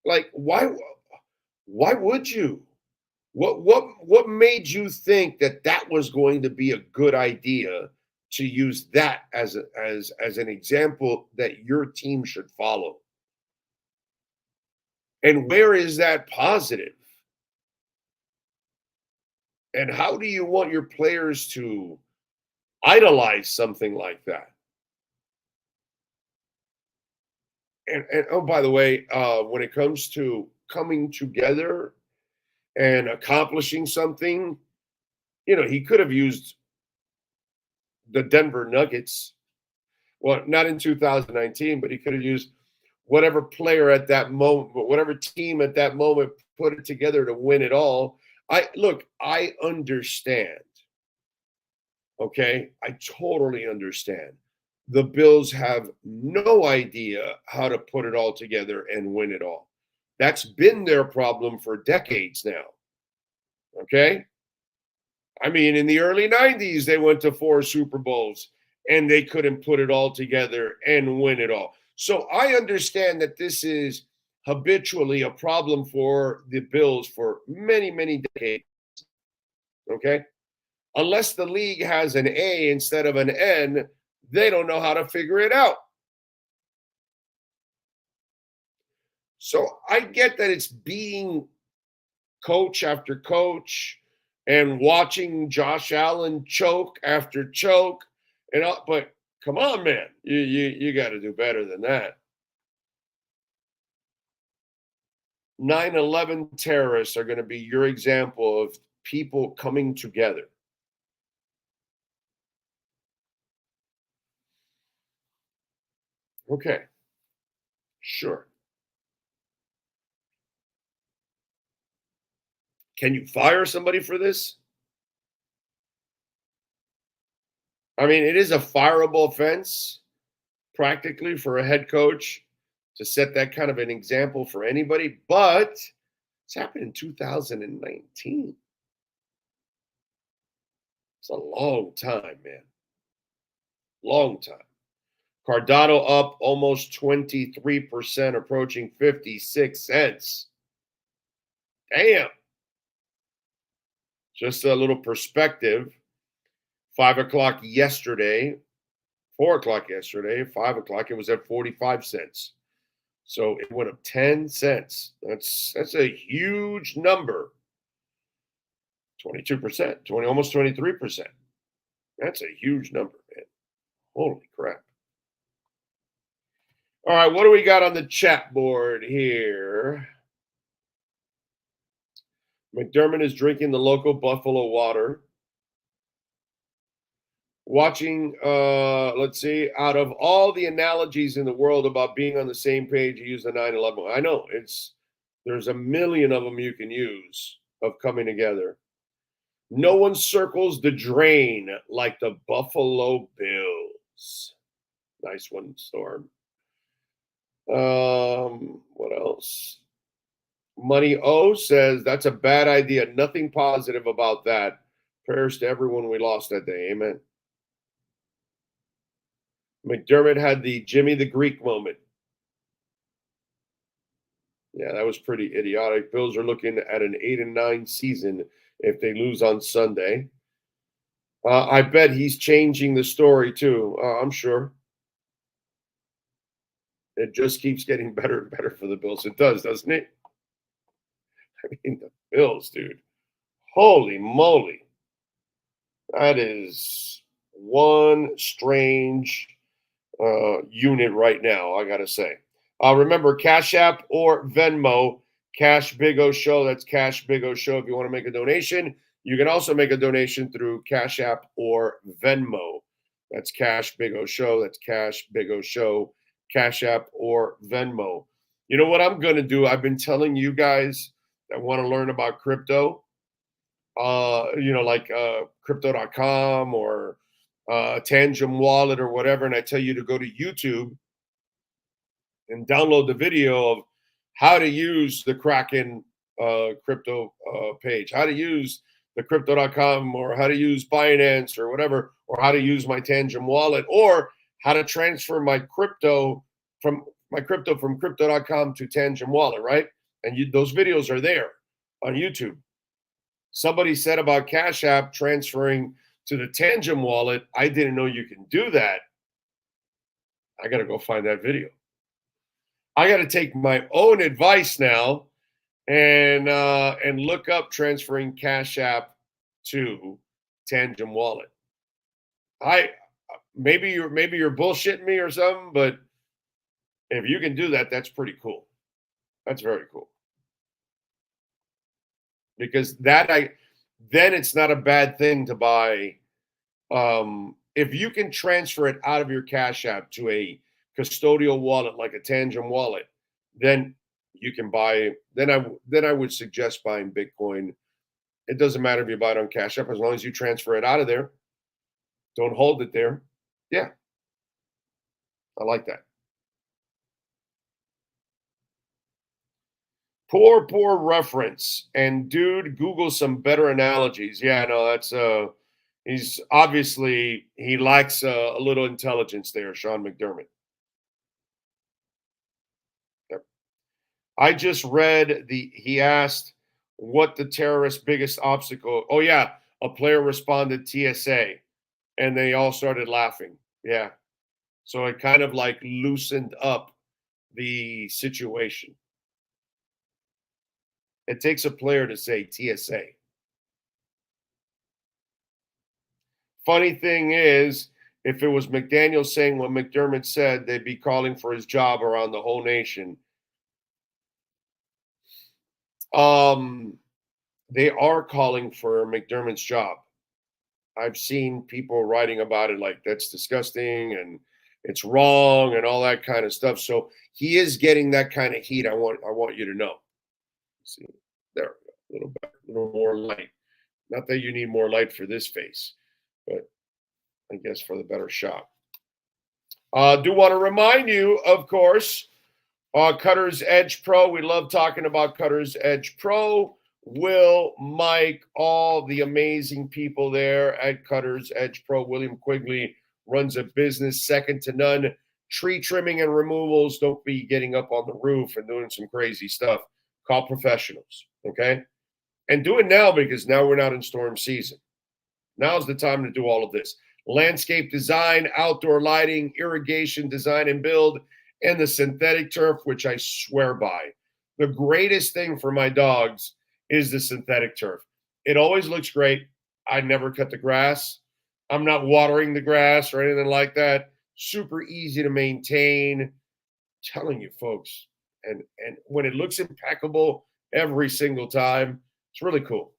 like why would you? What made you think that was going to be a good idea to use that as an example that your team should follow? And where is that positive? And how do you want your players to idolize something like that? And oh, by the way, when it comes to coming together and accomplishing something, you know, he could have used the Denver Nuggets. Well, not in 2019, but he could have used whatever player at that moment, whatever team at that moment put it together to win it all. I understand. Okay? I totally understand. The Bills have no idea how to put it all together and win it all. That's been their problem for decades now. Okay? I mean, in the early 90s, they went to 4 Super Bowls and they couldn't put it all together and win it all. So I understand that this is habitually a problem for the Bills for many, many decades. Okay? Unless the league has an A instead of an N, they don't know how to figure it out. So I get that it's beating coach after coach and watching Josh Allen choke after choke, but come on, man, you got to do better than that. 9/11 terrorists are going to be your example of people coming together. Okay, sure. Can you fire somebody for this? I mean, it is a fireable offense, practically, for a head coach to set that kind of an example for anybody, but it's happened in 2019. It's a long time, man. Long time. Cardano up almost 23%, approaching 56 cents. Damn. Just a little perspective. 5 o'clock yesterday, 4 o'clock yesterday, 5 o'clock, it was at 45 cents. So it went up 10 cents. That's a huge number. 22%, almost 23%. That's a huge number, man. Holy crap. All right, what do we got on the chat board here? McDermott is drinking the local Buffalo water. Watching, let's see, out of all the analogies in the world about being on the same page, you use the 9/11. I know, there's a million of them you can use of coming together. No one circles the drain like the Buffalo Bills. Nice one, Storm. What else? Money O says that's a bad idea. Nothing positive about that. Prayers to everyone we lost that day. Amen. McDermott had the Jimmy the Greek moment. Yeah, that was pretty idiotic. Bills are looking at an 8-9 season if they lose on Sunday. I bet he's changing the story too. I'm sure. It just keeps getting better and better for the Bills. It does, doesn't it? I mean, the Bills, dude. Holy moly. That is one strange unit right now, I got to say. Remember, Cash App or Venmo, Cash Big O Show. That's Cash Big O Show if you want to make a donation. You can also make a donation through Cash App or Venmo. That's Cash Big O Show. That's Cash Big O Show, Cash App or Venmo. You know what I'm going to do? I've been telling you guys that want to learn about crypto, like crypto.com or Tangent Wallet or whatever, and I tell you to go to YouTube and download the video of how to use the Kraken crypto page, how to use the crypto.com or how to use Binance or whatever, or how to use my Tangent Wallet, or how to transfer my crypto from crypto.com to Tangent Wallet, right? And those videos are there on YouTube. Somebody said about Cash App transferring to the Tangent Wallet. I didn't know you can do that. I got to go find that video. I got to take my own advice now and look up transferring Cash App to Tangent Wallet. Maybe you're bullshitting me or something, but if you can do that, that's pretty cool. That's very cool. Because then it's not a bad thing to buy. If you can transfer it out of your Cash App to a custodial wallet like a Tangent wallet, then you can buy. Then I would suggest buying Bitcoin. It doesn't matter if you buy it on Cash App as long as you transfer it out of there. Don't hold it there. Yeah, I like that. Poor reference. And dude, Google some better analogies. Yeah, no, that's he's obviously he lacks a little intelligence there, Sean McDermott. Yep. I just read he asked what the terrorist's biggest obstacle. Oh yeah, a player responded TSA and they all started laughing. Yeah. So it kind of like loosened up the situation. It takes a player to say TSA. Funny thing is, if it was McDaniel saying what McDermott said, they'd be calling for his job around the whole nation. They are calling for McDermott's job. I've seen people writing about it like that's disgusting and it's wrong and all that kind of stuff. So he is getting that kind of heat. I want you to know. See, there, a little better, a little more light. Not that you need more light for this face, but I guess for the better shot. Do want to remind you, of course, Cutter's Edge Pro. We love talking about Cutter's Edge Pro. Will, Mike, all the amazing people there at Cutter's Edge Pro. William Quigley runs a business second to none. Tree trimming and removals. Don't be getting up on the roof and doing some crazy stuff. Call professionals, okay? And do it now because now we're not in storm season. Now's the time to do all of this. Landscape design, outdoor lighting, irrigation design and build, and the synthetic turf, which I swear by. The greatest thing for my dogs is the synthetic turf. It always looks great. I never cut the grass. I'm not watering the grass or anything like that. Super easy to maintain. I'm telling you, folks. And when it looks impeccable every single time, it's really cool.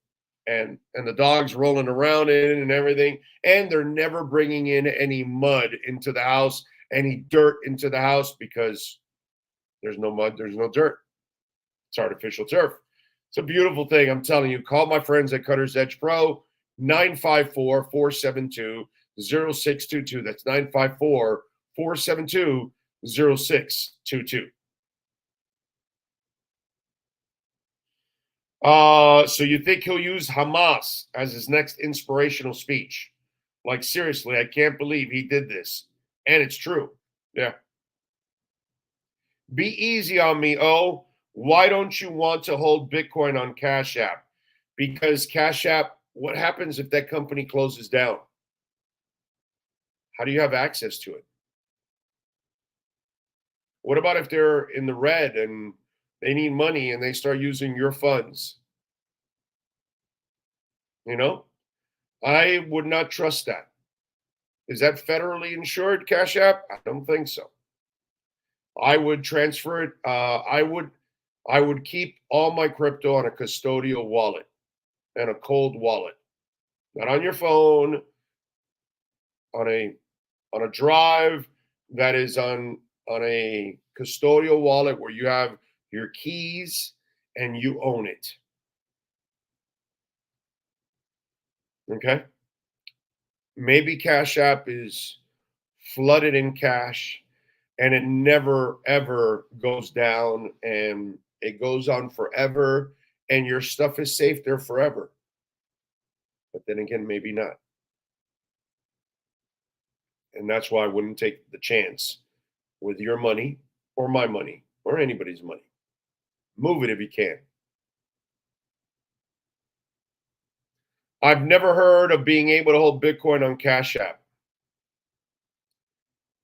And the dogs rolling around in it and everything. And they're never bringing in any mud into the house, any dirt into the house because there's no mud, there's no dirt. It's artificial turf. It's a beautiful thing. I'm telling you, call my friends at Cutter's Edge Pro, 954-472-0622. That's 954-472-0622. So you think he'll use Hamas as his next inspirational speech? Like, seriously, I can't believe he did this. And it's true. Yeah. Be easy on me, oh. Why don't you want to hold Bitcoin on Cash App? Because Cash App, what happens if that company closes down? How do you have access to it? What about if they're in the red and they need money and they start using your funds? You know, I would not trust that. Is that federally insured, Cash App? I don't think so. I would transfer it. I would keep all my crypto on a custodial wallet and a cold wallet, not on your phone, on a drive that is on a custodial wallet where you have your keys and you own it. Okay? Maybe Cash App is flooded in cash and it never, ever goes down and it goes on forever and your stuff is safe there forever. But then again, maybe not. And that's why I wouldn't take the chance with your money or my money or anybody's money. Move it if you can. I've never heard of being able to hold Bitcoin on Cash App.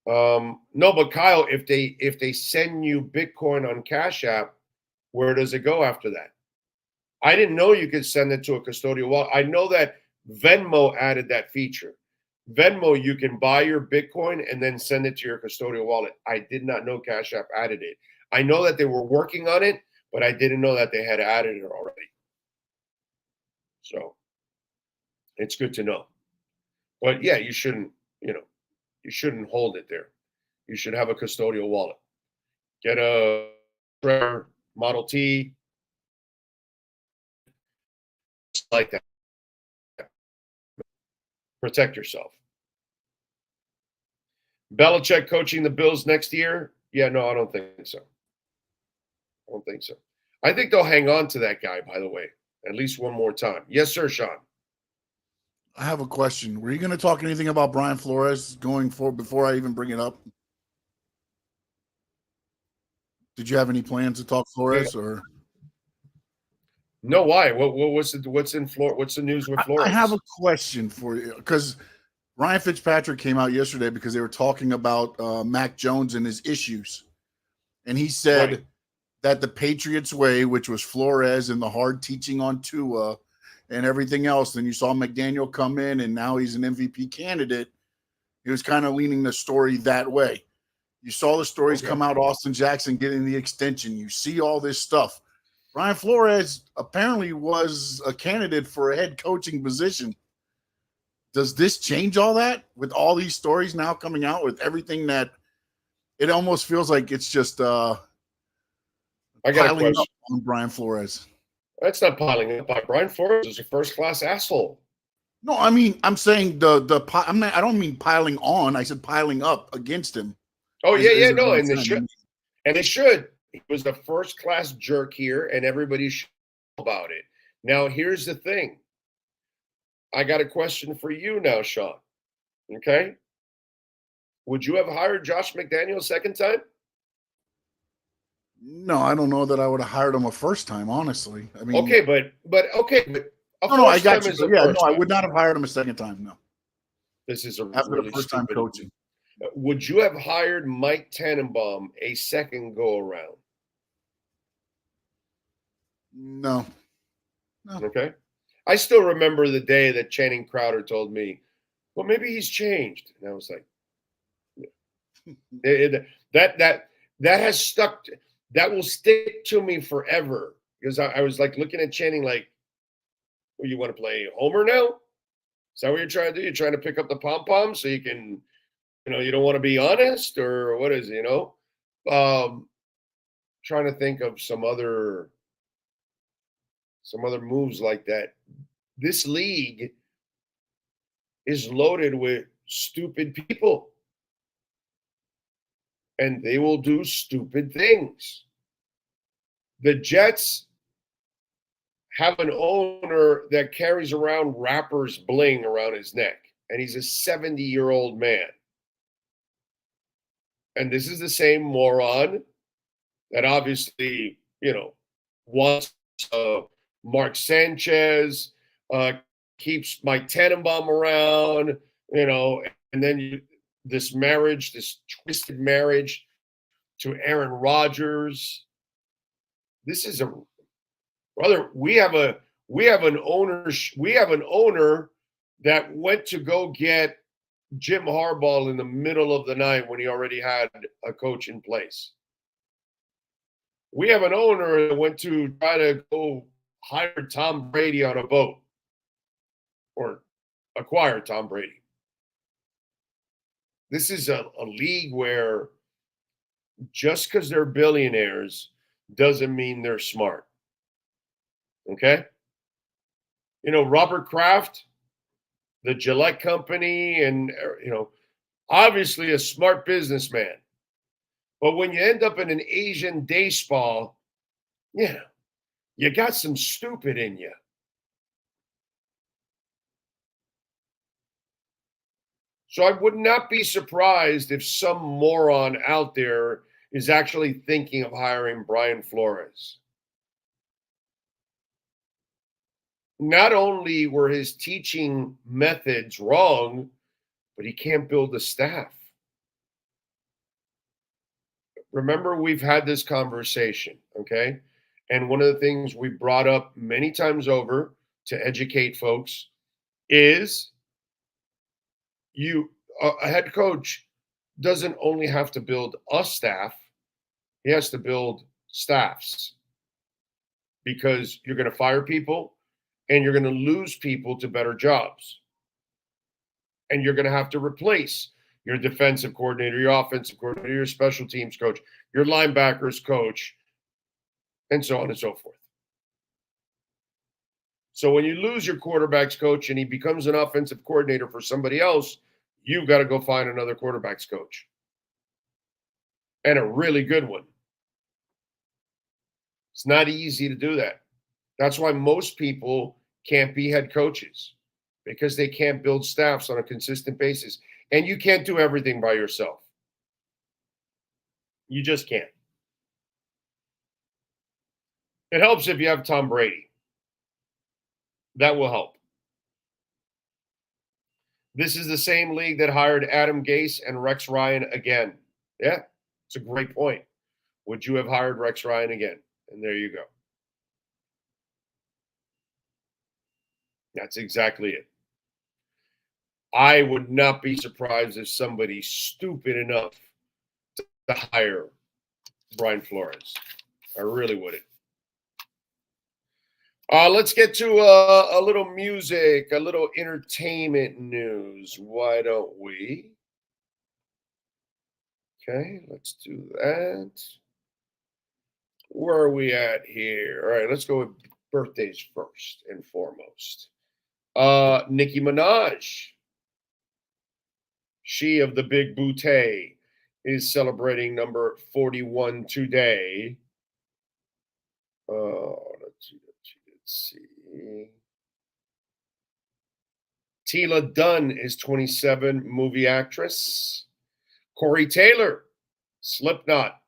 No, but Kyle, if they send you Bitcoin on Cash App, where does it go after that? I didn't know you could send it to a custodial wallet. I know that Venmo added that feature. Venmo, you can buy your Bitcoin and then send it to your custodial wallet. I did not know Cash App added it. I know that they were working on it, but I didn't know that they had added it already. So it's good to know. But yeah, you shouldn't hold it there. you should have a custodial wallet. Get a Model T, like that. Protect yourself. Belichick coaching the Bills next year? Yeah, no, I don't think so. I don't think so. I think they'll hang on to that guy, by the way, at least one more time. Yes, sir, Sean. I have a question. Were you going to talk anything about Brian Flores going forward before I even bring it up? Did you have any plans to talk Flores or? No, why? What's the news with Flores? I have a question for you because Ryan Fitzpatrick came out yesterday because they were talking about Mac Jones and his issues, and he said that the Patriots way, which was Flores and the hard teaching on Tua and everything else, then you saw McDaniel come in and now he's an MVP candidate. He was kind of leaning the story that way. You saw the stories come out, Austin Jackson getting the extension. You see all this stuff. Brian Flores apparently was a candidate for a head coaching position. Does this change all that with all these stories now coming out with everything that it almost feels like it's just I got a question on Brian Flores? That's not piling up. Brian Flores is a first-class asshole. No, I mean, I'm saying I don't mean piling on. I said piling up against him. Oh, no, and they should. And they should. He was a first-class jerk here, and everybody should know about it. Now, here's the thing. I got a question for you now, Sean. Okay? Would you have hired Josh McDaniel a second time? No, I don't know that I would have hired him a first time, honestly. I mean, but I got you. Yeah, no, I would not have hired him a second time. No. This is after really the first time coaching. Would you have hired Mike Tannenbaum a second go around? No. Okay. I still remember the day that Channing Crowder told me, well, maybe he's changed. And I was like, that has stuck. That will stick to me forever because I was like looking at Channing like, well, you want to play Homer now? Is that what you're trying to do? You're trying to pick up the pom-pom so you can, you don't want to be honest or what is it, trying to think of some other moves like that. This league is loaded with stupid people. And they will do stupid things. The Jets have an owner that carries around rapper's bling around his neck. And he's a 70-year-old man. And this is the same moron that obviously, wants Mark Sanchez, keeps Mike Tannenbaum around, and then this twisted marriage to Aaron Rodgers. This is we have an owner that went to go get Jim Harbaugh in the middle of the night when he already had a coach in place. We have an owner that went to try to go hire Tom Brady on a boat or acquire Tom Brady. This is a league where just because they're billionaires doesn't mean they're smart. Okay? Robert Kraft, the Gillette Company, and, obviously a smart businessman. But when you end up in an Asian day spa, you got some stupid in you. So I would not be surprised if some moron out there is actually thinking of hiring Brian Flores. Not only were his teaching methods wrong, but he can't build a staff. Remember, we've had this conversation, okay? And one of the things we brought up many times over to educate folks is a head coach doesn't only have to build a staff, he has to build staffs because you're going to fire people and you're going to lose people to better jobs. And you're going to have to replace your defensive coordinator, your offensive coordinator, your special teams coach, your linebackers coach, and so on and so forth. So when you lose your quarterback's coach and he becomes an offensive coordinator for somebody else, you've got to go find another quarterback's coach. And a really good one. It's not easy to do that. That's why most people can't be head coaches, because they can't build staffs on a consistent basis. And you can't do everything by yourself. You just can't. It helps if you have Tom Brady. That will help. This is the same league that hired Adam Gase and Rex Ryan again. Yeah, it's a great point. Would you have hired Rex Ryan again? And there you go. That's exactly it. I would not be surprised if somebody's stupid enough to hire Brian Flores. I really wouldn't. Let's get to a little music, a little entertainment news. Why don't we? Okay, let's do that. Where are we at here? All right, let's go with birthdays first and foremost. Nicki Minaj, she of the Big Booty, is celebrating number 41 today. Let's see. Tila Dunn is 27, movie actress. Corey Taylor, Slipknot,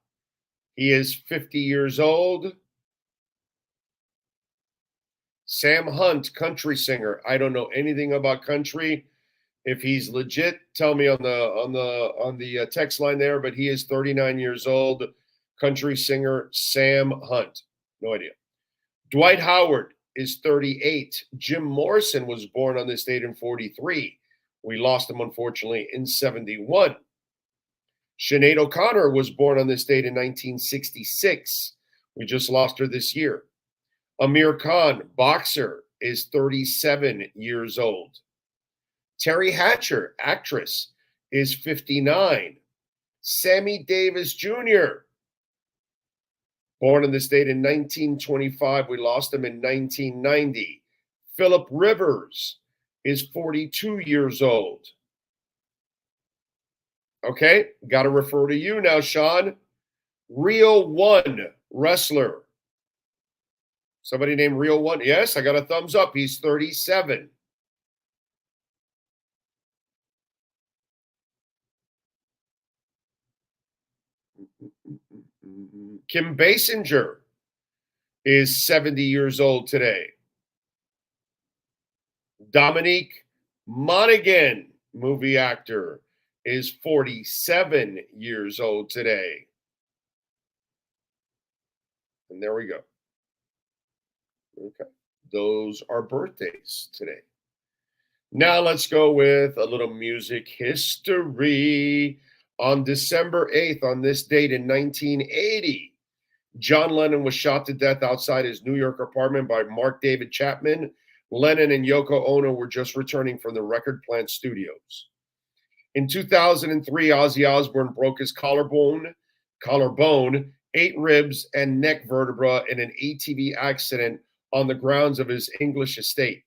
he is 50 years old. Sam Hunt, country singer. I don't know anything about country. If he's legit, tell me on the text line there. But he is 39 years old. Country singer Sam Hunt. No idea. Dwight Howard is 38. Jim Morrison was born on this date in 43. We lost him, unfortunately, in 71. Sinead O'Connor was born on this date in 1966. We just lost her this year. Amir Khan, boxer, is 37 years old. Terry Hatcher, actress, is 59. Sammy Davis Jr., born on this date in 1925. We lost him in 1990. Philip Rivers is 42 years old. Okay, got to refer to you now, Sean. Real One wrestler. Somebody named Real One? Yes, I got a thumbs up. He's 37. Kim Basinger is 70 years old today. Dominique Monaghan, movie actor, is 47 years old today. And there we go. Okay. Those are birthdays today. Now let's go with a little music history. On December 8th, on this date in 1980, John Lennon was shot to death outside his New York apartment by Mark David Chapman. Lennon and Yoko Ono were just returning from the Record Plant Studios. In 2003, Ozzy Osbourne broke his collarbone, 8 ribs, and neck vertebra in an ATV accident on the grounds of his English estate.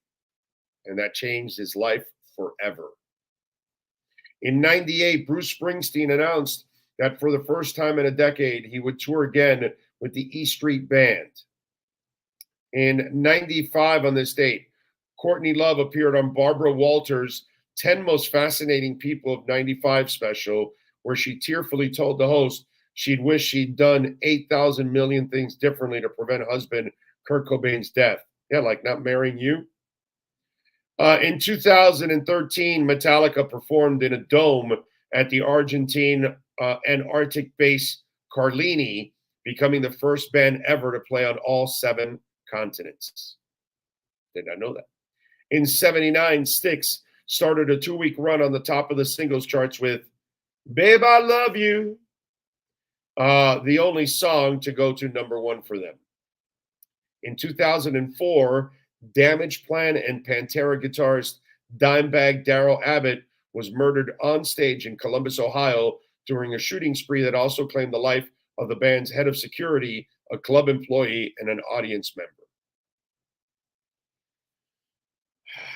And that changed his life forever. In 98, Bruce Springsteen announced that for the first time in a decade, he would tour again with the E Street Band. In 95, on this date, Courtney Love appeared on Barbara Walters' 10 Most Fascinating People of 95 special, where she tearfully told the host she'd wish she'd done 8,000 million things differently to prevent husband Kurt Cobain's death. Yeah, like not marrying you. In 2013, Metallica performed in a dome at the Argentine and Arctic base Carlini, becoming the first band ever to play on all 7 continents. Did not know that. In 79, Styx started a 2-week run on the top of the singles charts with Babe, I Love You, the only song to go to number 1 for them. In 2004, Damage Plan and Pantera guitarist Dimebag Darrell Abbott was murdered on stage in Columbus, Ohio, during a shooting spree that also claimed the life of the band's head of security, a club employee, and an audience member.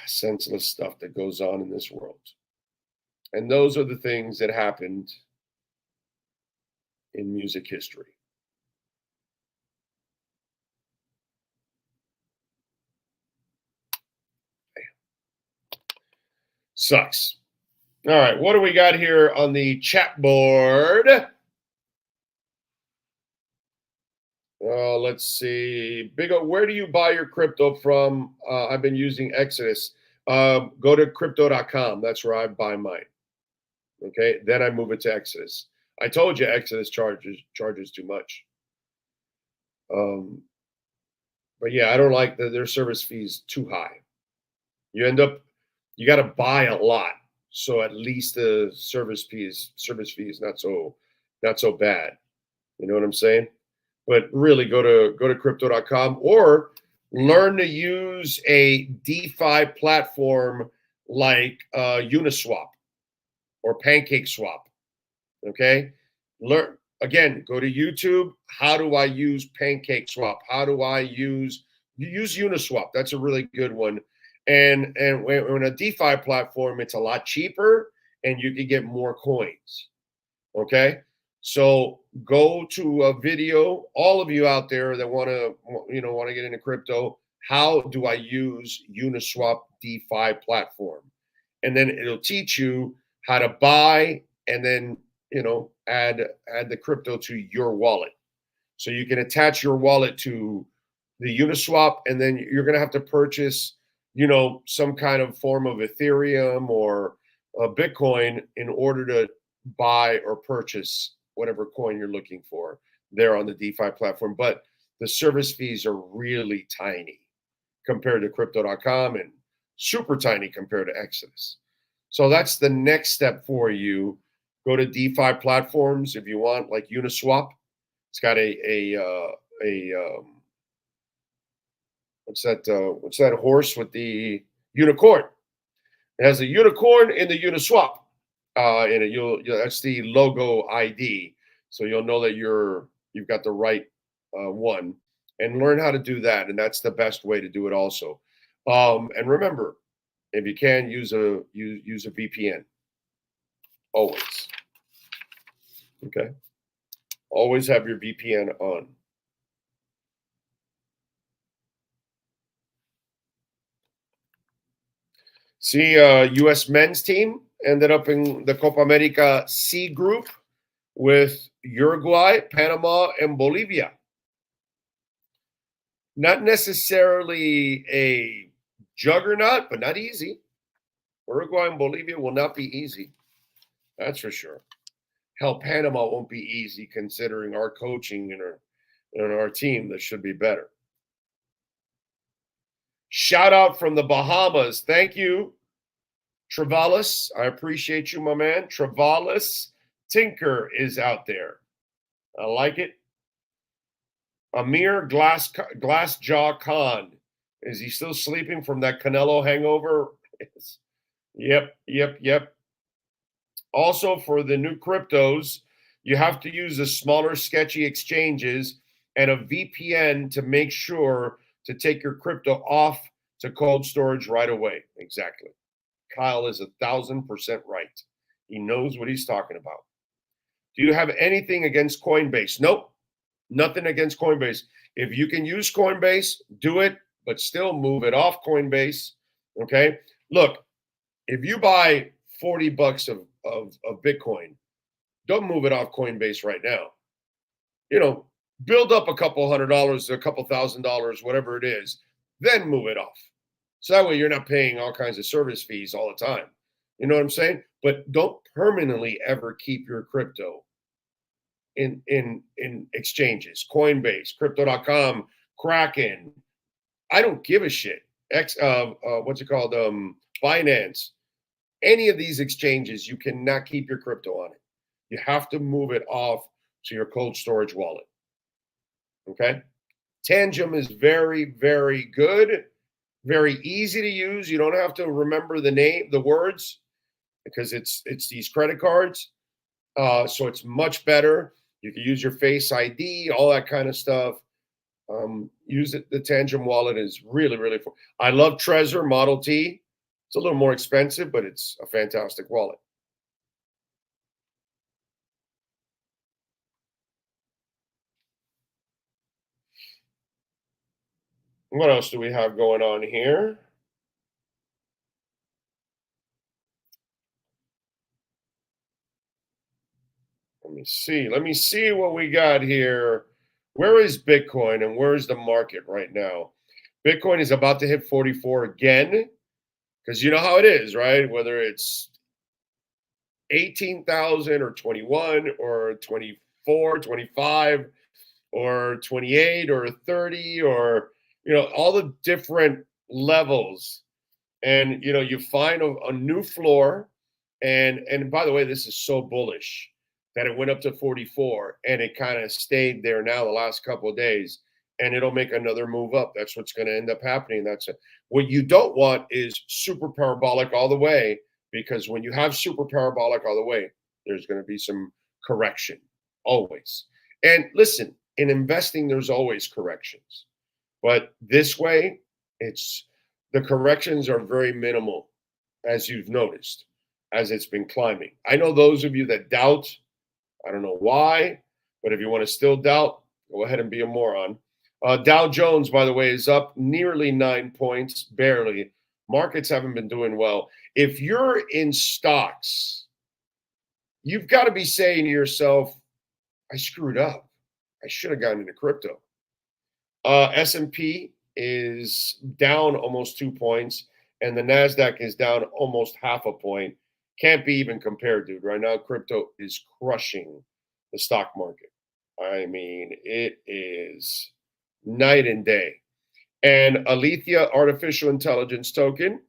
Senseless stuff that goes on in this world. And those are the things that happened in music history. Sucks. All right, what do we got here on the chat board? Let's see. Big O, where do you buy your crypto from? I've been using Exodus. Go to crypto.com. That's where I buy mine. Okay, then I move it to Exodus. I told you Exodus charges too much. But yeah, I don't like their service fees too high. You got to buy a lot, so at least the service fee is not so bad. You know what I'm saying? But really, go to crypto.com or learn to use a DeFi platform like Uniswap or PancakeSwap. Okay, go to YouTube. How do I use PancakeSwap? How do I use Uniswap? That's a really good one. And when a DeFi platform, it's a lot cheaper and you can get more coins. Okay, so go to a video. All of you out there that want to get into crypto, how do I use Uniswap DeFi platform? And then it'll teach you how to buy and then add the crypto to your wallet. So you can attach your wallet to the Uniswap, and then you're going to have to purchase some kind of form of Ethereum or Bitcoin in order to buy or purchase whatever coin you're looking for there on the DeFi platform. But the service fees are really tiny compared to crypto.com and super tiny compared to Exodus. So that's the next step for you. Go to DeFi platforms if you want, like Uniswap. It's got what's that horse with the unicorn? It has a unicorn in the Uniswap. And that's the logo ID. So you'll know that you've got the right one, and learn how to do that. And that's the best way to do it also. And remember, if you can, use a VPN. Always. Okay. Always have your VPN on. See, U.S. men's team ended up in the Copa America C group with Uruguay, Panama, and Bolivia. Not necessarily a juggernaut, but not easy. Uruguay and Bolivia will not be easy. That's for sure. Hell, Panama won't be easy considering our coaching and our team that should be better. Shout out from the Bahamas. Thank you, Travalis. I appreciate you, my man. Travalis Tinker is out there. I like it. Amir Glassjaw Khan. Is he still sleeping from that Canelo hangover? Yep. Also, for the new cryptos, you have to use the smaller, sketchy exchanges and a VPN to make sure to take your crypto off to cold storage right away. Exactly. Kyle is 1,000% right. He knows what he's talking about. Do you have anything against Coinbase? Nope. Nothing against Coinbase. If you can use Coinbase, do it, but still move it off Coinbase. Okay? Look, if you buy $40 of Bitcoin, don't move it off Coinbase right now. Build up a couple $100, a couple $1,000, whatever it is, then move it off. So that way you're not paying all kinds of service fees all the time. You know what I'm saying? But don't permanently ever keep your crypto in exchanges. Coinbase, crypto.com, Kraken. I don't give a shit. Binance. Any of these exchanges, you cannot keep your crypto on it. You have to move it off to your cold storage wallet. Okay? Tangem is very, very good. Very easy to use. You don't have to remember the words. because it's these credit cards. So it's much better. You can use your Face ID, all that kind of stuff. Use it. The Tangent wallet is really, really fun. I love Trezor Model T. It's a little more expensive, but it's a fantastic wallet. What else do we have going on here? Let me see what we got here. Where is Bitcoin and where is the market right now? Bitcoin is about to hit 44 again, because you know how it is, right? Whether it's 18,000 or 21 or 24, 25 or 28 or 30 or, all the different levels. And, you find a new floor. And by the way, this is so bullish that it went up to 44 and it kind of stayed there now the last couple of days, and it'll make another move up. That's what's going to end up happening. That's it. What you don't want is super parabolic all the way, because when you have super parabolic all the way, there's going to be some correction always. And listen, in investing, there's always corrections, but this way, the corrections are very minimal, as you've noticed, as it's been climbing. I know those of you that doubt, I don't know why, but if you want to still doubt, go ahead and be a moron. Dow Jones, by the way, is up nearly 9 points, barely. Markets haven't been doing well. If you're in stocks, you've got to be saying to yourself, I screwed up. I should have gotten into crypto. S&P is down almost 2 points, and the NASDAQ is down almost half a point. Can't be even compared, dude. Right now, crypto is crushing the stock market. I mean, it is night and day. And Alethea Artificial Intelligence token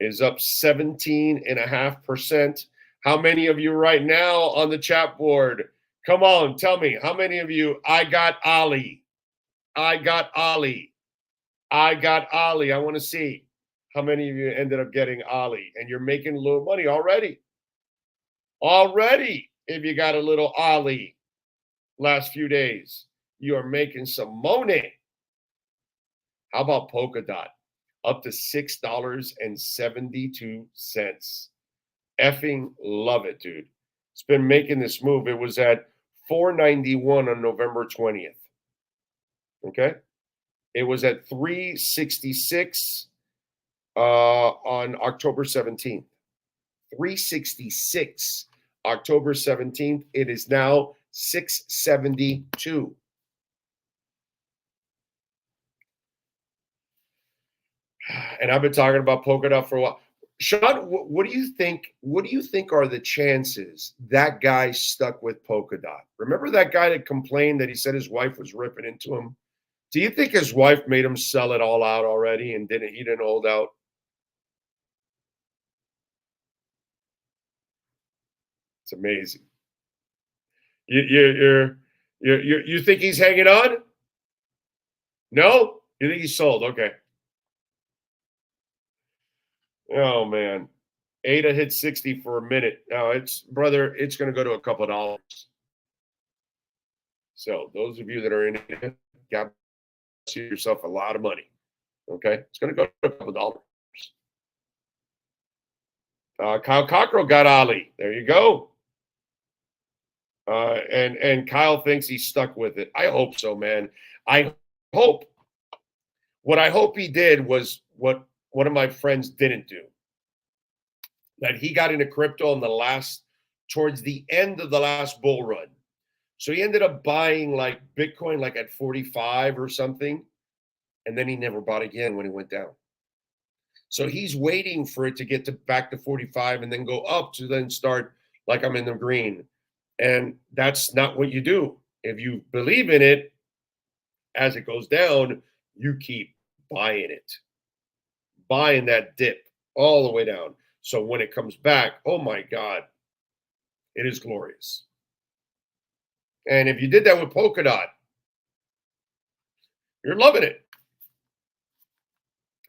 is up 17.5%. How many of you right now on the chat board? Come on, tell me. How many of you, I got Ali? I got Ali. I got Ali. I want to see how many of you ended up getting Ali, and you're making a little money already. Already, if you got a little Ali last few days, you are making some money. How about Polkadot? Up to $6.72. Effing love it, dude. It's been making this move. It was at $4.91 on November 20th. Okay? It was at $3.66 on October 17th. $3.66 October 17th. It is now $6.72. And I've been talking about Polkadot for a while. Sean, what do you think? What do you think are the chances that guy stuck with Polkadot? Remember that guy that complained that he said his wife was ripping into him? Do you think his wife made him sell it all out already and he didn't hold out? It's amazing. You think he's hanging on? No? You think he's sold? Okay. Oh, man. Ada hit 60 for a minute. Now, it's going to go to a couple of dollars. So those of you that are in it, got yourself a lot of money. Okay? It's going to go to a couple of dollars. Kyle Cockrell got Ali. There you go. And Kyle thinks he's stuck with it. I hope so, man. What I hope he did was what one of my friends didn't do. That he got into crypto towards the end of the last bull run. So he ended up buying like Bitcoin like at 45 or something. And then he never bought again when it went down. So he's waiting for it to get back to 45 and then go up to then start like I'm in the green. And that's not what you do. If you believe in it, as it goes down, you keep buying it. Buying that dip all the way down. So when it comes back, oh my God, it is glorious. And if you did that with Polkadot, you're loving it.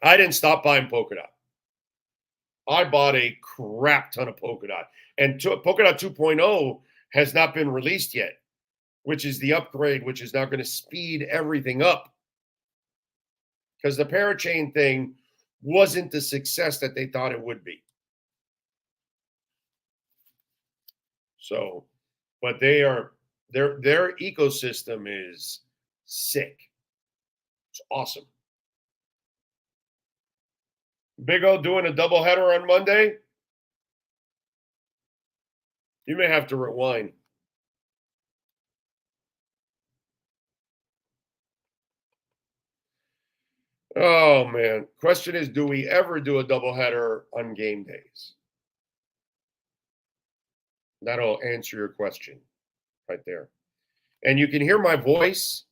I didn't stop buying Polkadot. I bought a crap ton of polka dot. And polka dot 2.0 has not been released yet, which is the upgrade, which is now going to speed everything up. Because the parachain thing wasn't the success that they thought it would be. So, but their ecosystem is sick. It's awesome. Big O doing a doubleheader on Monday? You may have to rewind. Oh, man. Question is, do we ever do a doubleheader on game days? That'll answer your question right there. And you can hear my voice.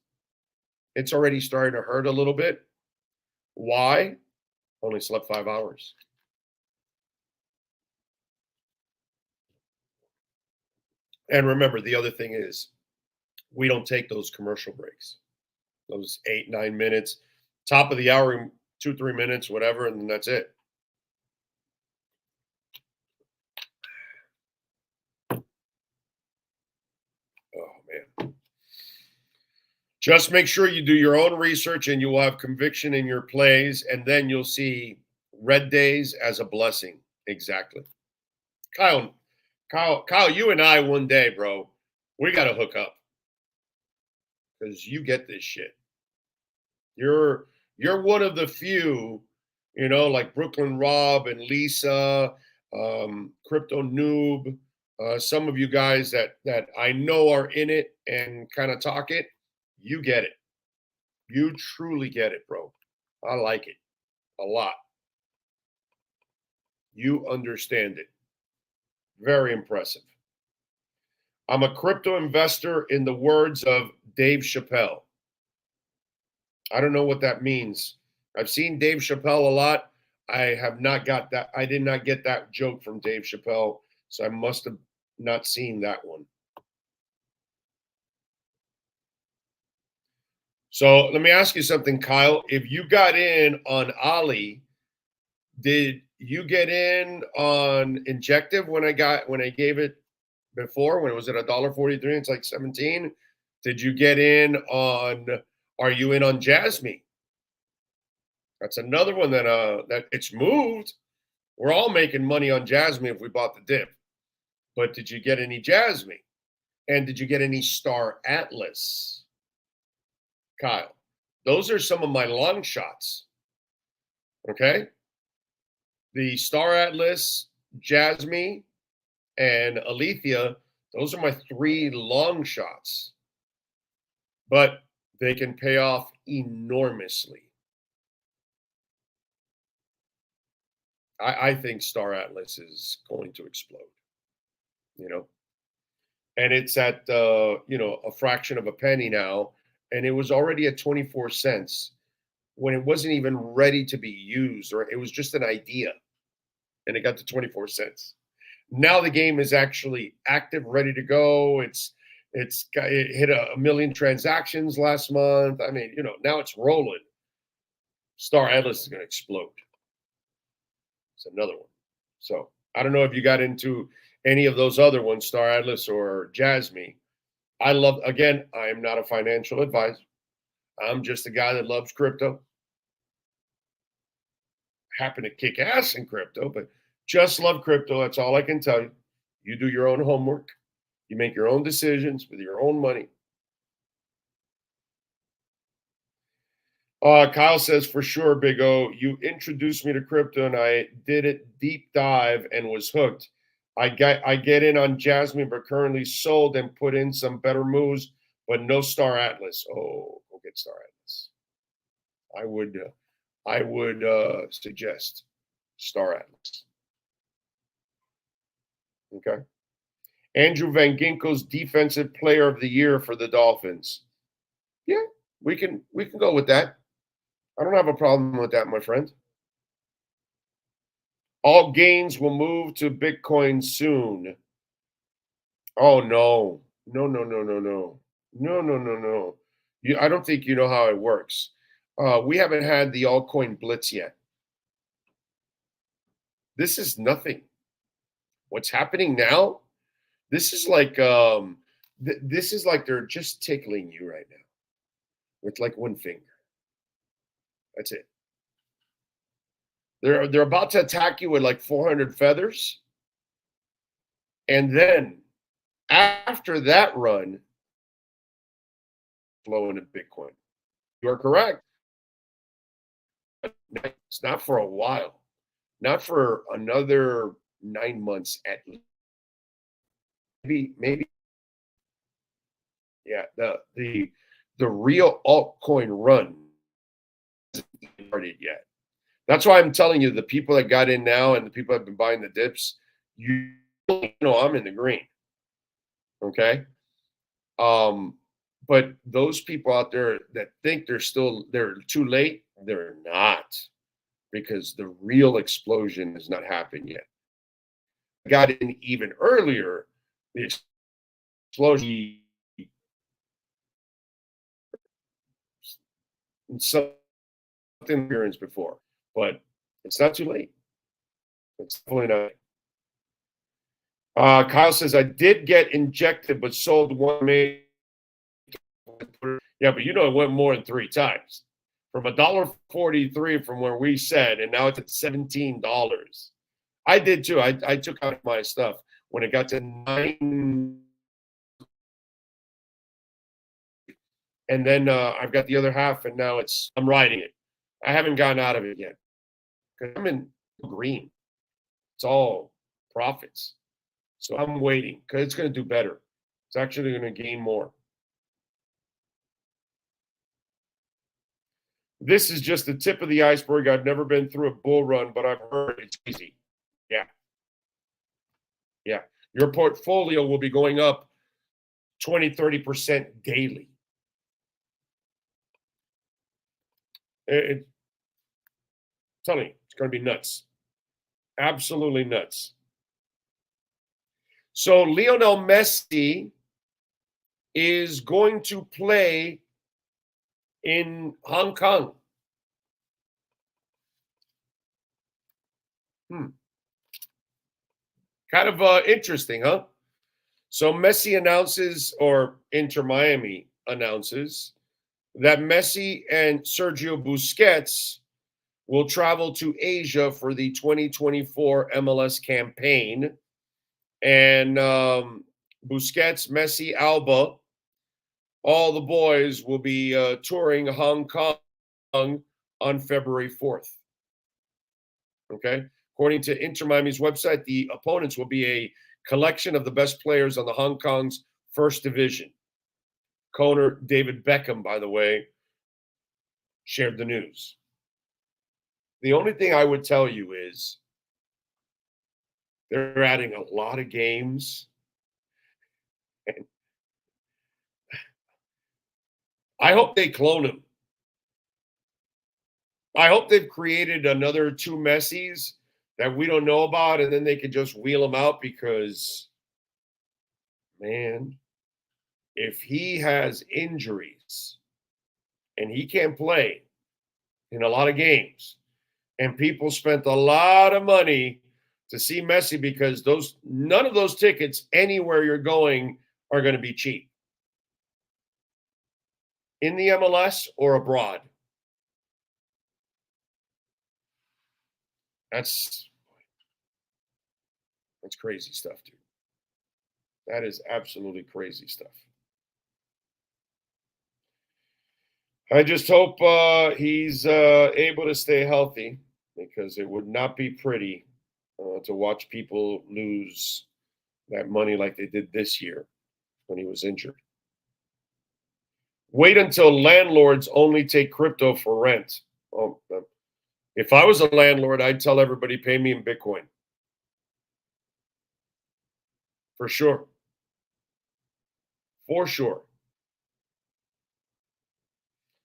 It's already starting to hurt a little bit. Why? Only slept 5 hours. And remember, the other thing is we don't take those commercial breaks. Those 8-9 minutes, top of the hour, 2-3 minutes, whatever, and then that's it. Oh, man. Just make sure you do your own research and you will have conviction in your plays, and then you'll see red days as a blessing. Exactly. Kyle, you and I one day, bro, we got to hook up because you get this shit. You're one of the few, like Brooklyn Rob and Lisa, Crypto Noob, some of you guys that I know are in it and kind of talk it. You get it. You truly get it, bro. I like it a lot. You understand it. Very impressive. I'm a crypto investor in the words of Dave Chappelle. I don't know what that means. I've seen Dave Chappelle a lot. I have not got that. I did not get that joke from Dave Chappelle, so I must have not seen that one. So let me ask you something, Kyle. If you got in on Ali, did you get in on Injective when I gave it before? When it was at $1.43, it's like 17. Did you get in on? Are you in on Jasmine? That's another one that it's moved. We're all making money on Jasmine if we bought the dip. But did you get any Jasmine? And did you get any Star Atlas? Kyle, those are some of my long shots. Okay? The Star Atlas, Jasmine, and Alethea, those are my 3 long shots. But they can pay off enormously. I think Star Atlas is going to explode. And it's at a fraction of a penny now. And it was already at 24 cents when it wasn't even ready to be used, or it was just an idea. And it got to 24 cents. Now the game is actually active, ready to go. It hit a million transactions last month. I mean, now it's rolling. Star Atlas is going to explode. It's another one. So I don't know if you got into any of those other ones, Star Atlas or Jasmine. I am not a financial advisor. I'm just a guy that loves crypto. Happen to kick ass in crypto, but just love crypto. That's all I can tell you. You do your own homework. You make your own decisions with your own money. Kyle says, for sure, Big O, you introduced me to crypto and I did it deep dive and was hooked. I get in on Jasmine, but currently sold and put in some better moves, but no Star Atlas. Oh, go get Star Atlas. I would suggest Star Atlas. Okay. Andrew Van Ginkel's Defensive Player of the Year for the Dolphins. Yeah, we can go with that. I don't have a problem with that, my friend. All gains will move to Bitcoin soon. Oh, no. No. I don't think you know how it works. We haven't had the altcoin blitz yet. This is nothing. What's happening now? This is like this is like they're just tickling you right now with like one finger. That's it. They're about to attack you with like 400 feathers. And then after that run, flowing in Bitcoin. You are correct. It's not for a while. Not for another 9 months at least. Maybe. Yeah, the real altcoin run hasn't started yet. That's why I'm telling you, the people that got in now and the people that have been buying the dips, you know I'm in the green. Okay? But those people out there that think they're too late, they're not, because the real explosion has not happened yet. Got in even earlier, the explosion something appearance before, but it's not too late. It's definitely not. Kyle says, I did get injected, but sold one. Yeah, but it went more than 3 times. From $1.43 from where we said, and now it's at $17. I did too. I took out my stuff when it got to 9. And then I've got the other half, and now I'm riding it. I haven't gotten out of it yet because I'm in green. It's all profits. So I'm waiting because it's going to do better. It's actually going to gain more. This is just the tip of the iceberg. I've never been through a bull run, but I've heard it's easy. Yeah. Yeah. Your portfolio will be going up 20, 30% daily. I'm telling you, it's going to be nuts. Absolutely nuts. So Lionel Messi is going to play in Hong Kong. Kind of interesting, huh? So Messi announces, or Inter Miami announces, that Messi and Sergio Busquets will travel to Asia for the 2024 MLS campaign. And Busquets, Messi, Alba, all the boys will be touring Hong Kong on February 4th. Okay? According to Inter Miami's website, the opponents will be a collection of the best players on the Hong Kong's first division. Owner David Beckham, by the way, shared the news. The only thing I would tell you is they're adding a lot of games. And I hope they clone him. I hope they've created another 2 Messis that we don't know about, and then they can just wheel them out because, man, if he has injuries and he can't play in a lot of games, and people spent a lot of money to see Messi because none of those tickets anywhere you're going are going to be cheap. In the MLS or abroad. That's crazy stuff, dude. That is absolutely crazy stuff. I just hope he's able to stay healthy, because it would not be pretty to watch people lose that money like they did this year when he was injured. Wait until landlords only take crypto for rent. Oh, if I was a landlord, I'd tell everybody, pay me in Bitcoin. For sure. For sure.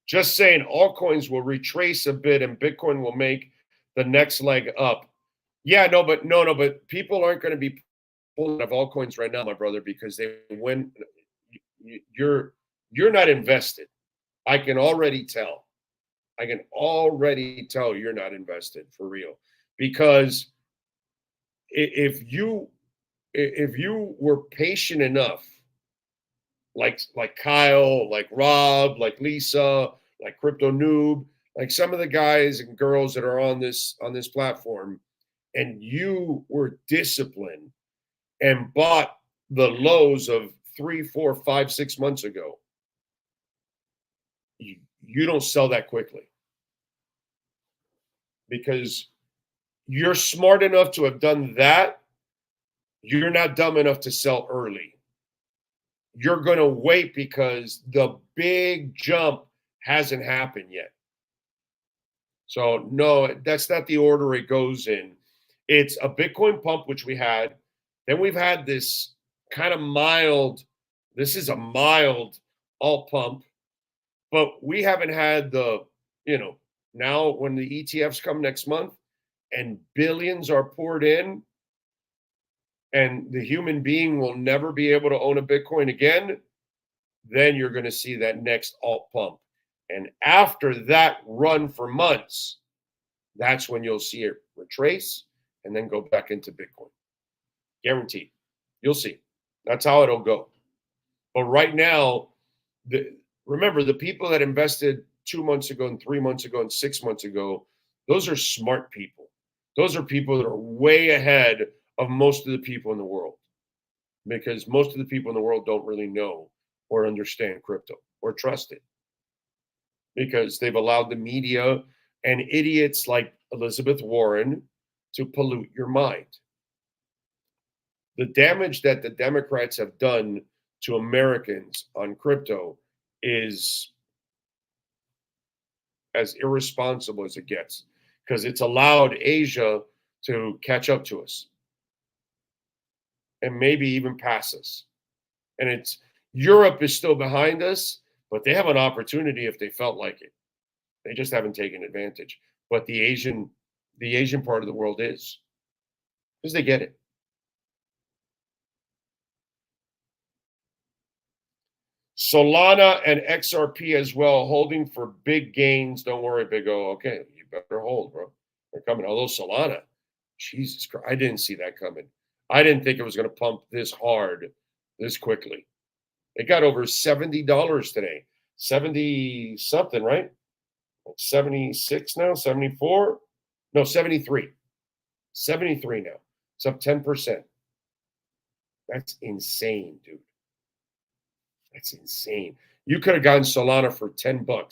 Just saying, altcoins will retrace a bit and Bitcoin will make the next leg up. Yeah, but people aren't going to be pulling out of altcoins right now, my brother, because you're not invested. I can already tell. You're not invested for real, because if you were patient enough, like Kyle, like Rob, like Lisa, like Crypto Noob, like some of the guys and girls that are on this platform, and you were disciplined and bought the lows of 3, 4, 5, 6 months ago, you don't sell that quickly because you're smart enough to have done that. You're not dumb enough to sell early. You're going to wait because the big jump hasn't happened yet. So, no, that's not the order it goes in. It's a Bitcoin pump, which we had. Then we've had this kind of mild, this is a mild alt pump, but we haven't had the, now when the ETFs come next month and billions are poured in, and the human being will never be able to own a Bitcoin again, then you're going to see that next alt pump. And after that run for months, that's when you'll see it retrace and then go back into Bitcoin. Guaranteed. You'll see. That's how it'll go. But right now, remember, the people that invested 2 months ago and 3 months ago and 6 months ago, those are smart people. Those are people that are way ahead of most of the people in the world, because most of the people in the world don't really know or understand crypto or trust it, because they've allowed the media and idiots like Elizabeth Warren to pollute your mind. The damage that the Democrats have done to Americans on crypto is as irresponsible as it gets, because it's allowed Asia to catch up to us and maybe even pass us. And Europe is still behind us, but they have an opportunity if they felt like it. They just haven't taken advantage. But the Asian part of the world is, because they get it. Solana and XRP as well, holding for big gains. Don't worry, Big O. Okay, you better hold, bro. They're coming. Although Solana, Jesus Christ, I didn't see that coming. I didn't think it was going to pump this hard, this quickly. It got over $70 today. 70 something, right? 76 now, 74? No, 73. 73 now. It's up 10%. That's insane, dude. That's insane. You could have gotten Solana for $10 a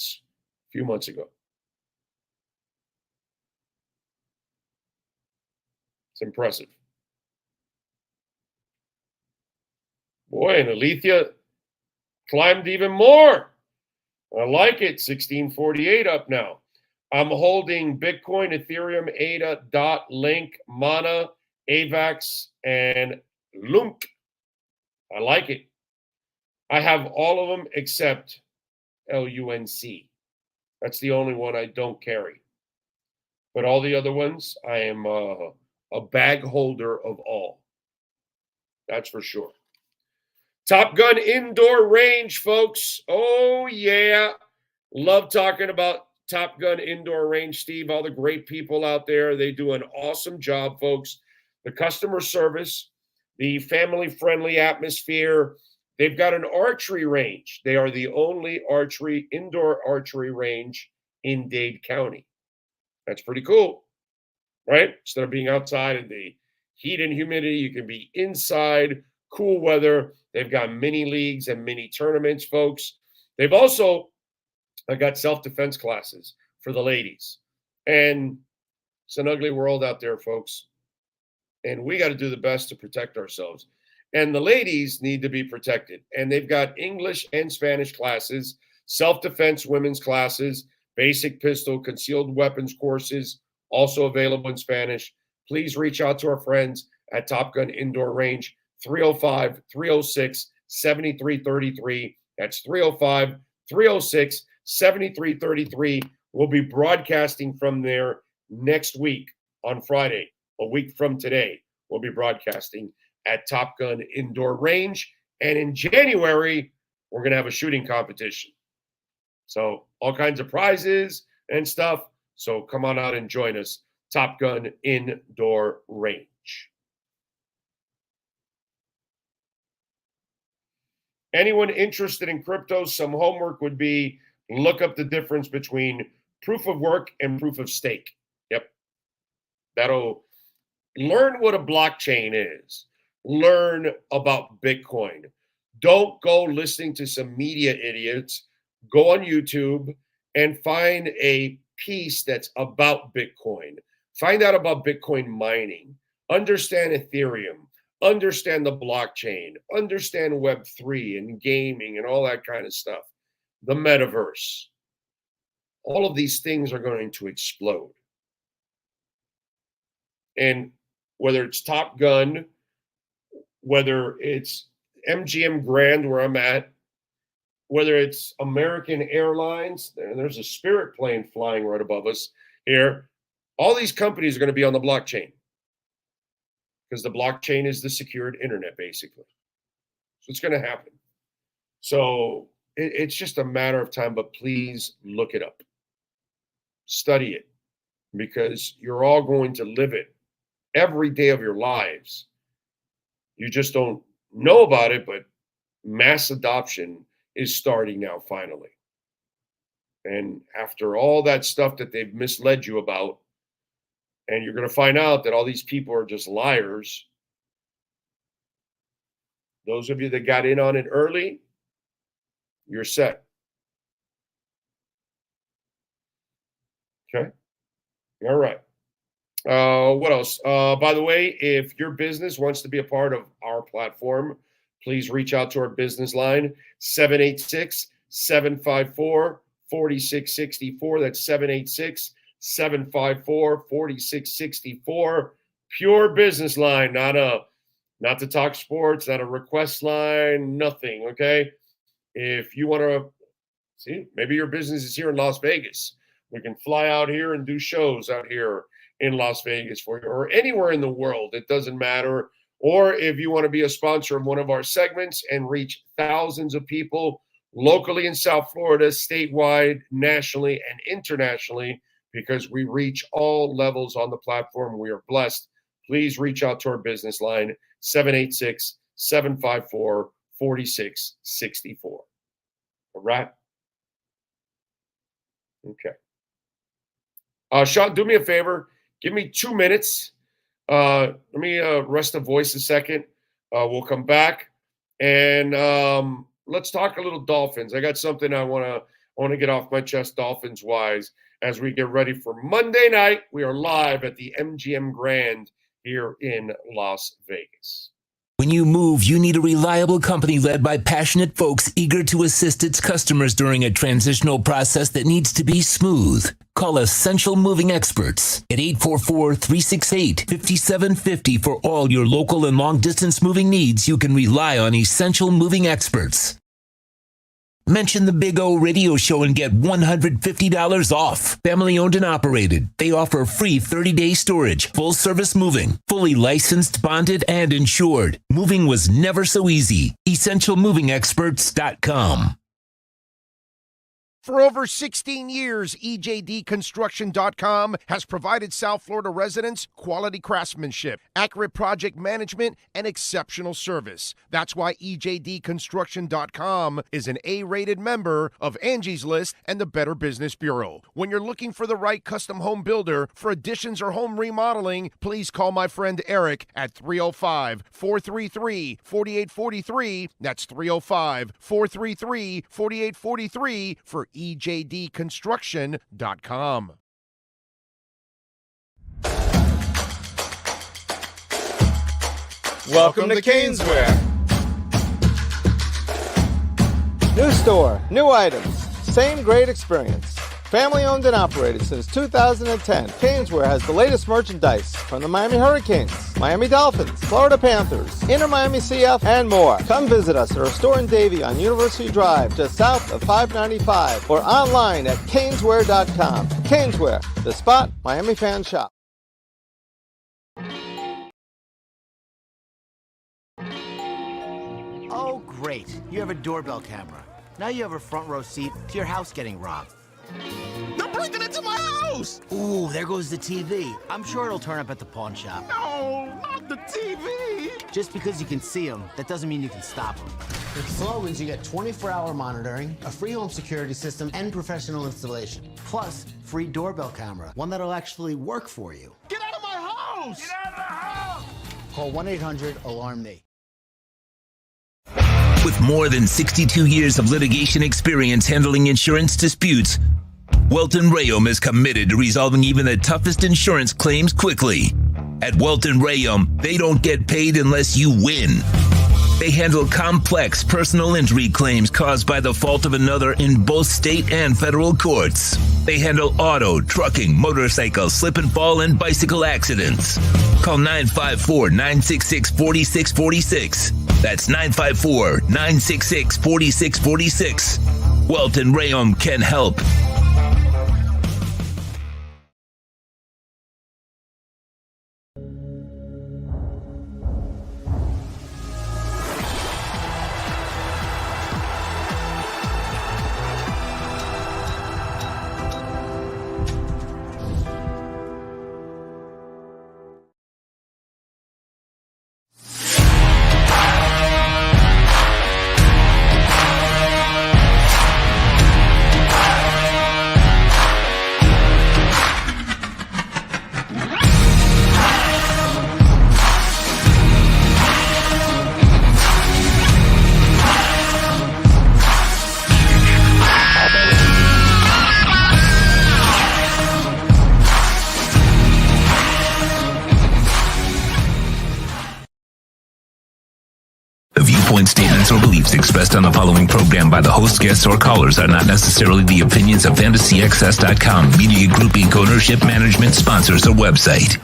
few months ago. It's impressive. Boy, and Alethea climbed even more. I like it. 1648 up now. I'm holding Bitcoin, Ethereum, ADA, DOT, Link, Mana, AVAX, and Lunk. I like it. I have all of them except LUNC. That's the only one I don't carry. But all the other ones, I am a bag holder of all. That's for sure. Top Gun indoor range, folks. Oh, yeah. Love talking about Top Gun indoor range, Steve. All the great people out there. They do an awesome job, folks. The customer service, the family-friendly atmosphere. They've got an archery range. They are the only indoor archery range in Dade County. That's pretty cool, right? Instead of being outside in the heat and humidity, you can be inside, cool weather. They've got mini leagues and mini tournaments, folks. They've also got self-defense classes for the ladies. And it's an ugly world out there, folks. And we got to do the best to protect ourselves. And the ladies need to be protected. And they've got English and Spanish classes, self-defense women's classes, basic pistol, concealed weapons courses, also available in Spanish. Please reach out to our friends at Top Gun Indoor Range, 305-306-7333. That's 305-306-7333. We'll be broadcasting from there next week on Friday, a week from today. We'll be broadcasting at Top Gun Indoor Range. And in January, we're going to have a shooting competition. So all kinds of prizes and stuff. So come on out and join us. Top Gun Indoor Range. anyone interested in crypto, some homework would be look up the difference between proof of work and proof of stake. Yep. That'll learn what a blockchain is. Learn about Bitcoin. Don't go listening to some media idiots. Go on YouTube and find a piece that's about Bitcoin. Find out about Bitcoin mining. Understand Ethereum. Understand the blockchain. Understand Web3 and gaming and all that kind of stuff. The metaverse. All of these things are going to explode. And whether it's Top Gun, whether it's MGM Grand where I'm at, whether it's American Airlines, there's a Spirit plane flying right above us here. All these companies are going to be on the blockchain because the blockchain is the secured internet, basically. So it's going to happen. So it's just a matter of time, but please look it up. Study it because you're all going to live it every day of your lives. You just don't know about it, but mass adoption is starting now, finally. And after all that stuff that they've misled you about, and you're going to find out that all these people are just liars. Those of you that got in on it early, you're set. Okay. All right. What else? By the way, if your business wants to be a part of our platform, please reach out to our business line, 786-754-4664. That's 786-754-4664. Pure business line, not to talk sports, not a request line, nothing, okay? If you want to see, maybe your business is here in Las Vegas. We can fly out here and do shows out here in Las Vegas for you, or anywhere in the world. It doesn't matter. Or if you want to be a sponsor of one of our segments and reach thousands of people locally in South Florida, statewide, nationally, and internationally, because we reach all levels on the platform. We are blessed. Please reach out to our business line, 786-754-4664. All right? Okay. Sean, do me a favor. Give me 2 minutes. Let me rest the voice a second. We'll come back and let's talk a little Dolphins. I got something I want to get off my chest, Dolphins wise, as we get ready for Monday night. We are live at the MGM Grand here in Las Vegas. When you move, you need a reliable company led by passionate folks eager to assist its customers during a transitional process that needs to be smooth. Call Essential Moving Experts at 844-368-5750 for all your local and long-distance moving needs. You can rely on Essential Moving Experts. Mention the Big O Radio Show and get $150 off. Family owned and operated. They offer free 30-day storage, full service moving, fully licensed, bonded, and insured. Moving was never so easy. EssentialMovingExperts.com. For over 16 years, EJDConstruction.com has provided South Florida residents quality craftsmanship, accurate project management, and exceptional service. That's why EJDConstruction.com is an A-rated member of Angie's List and the Better Business Bureau. When you're looking for the right custom home builder for additions or home remodeling, please call my friend Eric at 305-433-4843. That's 305-433-4843 for EJDConstruction.com. Welcome to Caneswear. New store, new items, same great experience. Family owned and operated since 2010, Caneswear has the latest merchandise from the Miami Hurricanes, Miami Dolphins, Florida Panthers, Inter Miami CF, and more. Come visit us at our store in Davie on University Drive, just south of 595, or online at caneswear.com. Caneswear, the spot Miami fans shop. Oh, great. You have a doorbell camera. Now you have a front row seat to your house getting robbed. They're breaking into my house! Ooh, there goes the TV. I'm sure it'll turn up at the pawn shop. No, not the TV! Just because you can see them, that doesn't mean you can stop them. With Slogans, you get 24-hour monitoring, a free home security system, and professional installation. Plus, free doorbell camera, one that'll actually work for you. Get out of my house! Get out of the house! Call 1-800-ALARM-ME. With more than 62 years of litigation experience handling insurance disputes, Welton Rayom is committed to resolving even the toughest insurance claims quickly. At Welton Rayom, they don't get paid unless you win. They handle complex personal injury claims caused by the fault of another in both state and federal courts. They handle auto, trucking, motorcycle, slip and fall, and bicycle accidents. Call 954-966-4646. That's 954-966-4646. Welton Rayom can help. Statements or beliefs expressed on the following program by the host, guests, or callers are not necessarily the opinions of FantasyXS.com, Media Group Inc. ownership, management, sponsors, or website.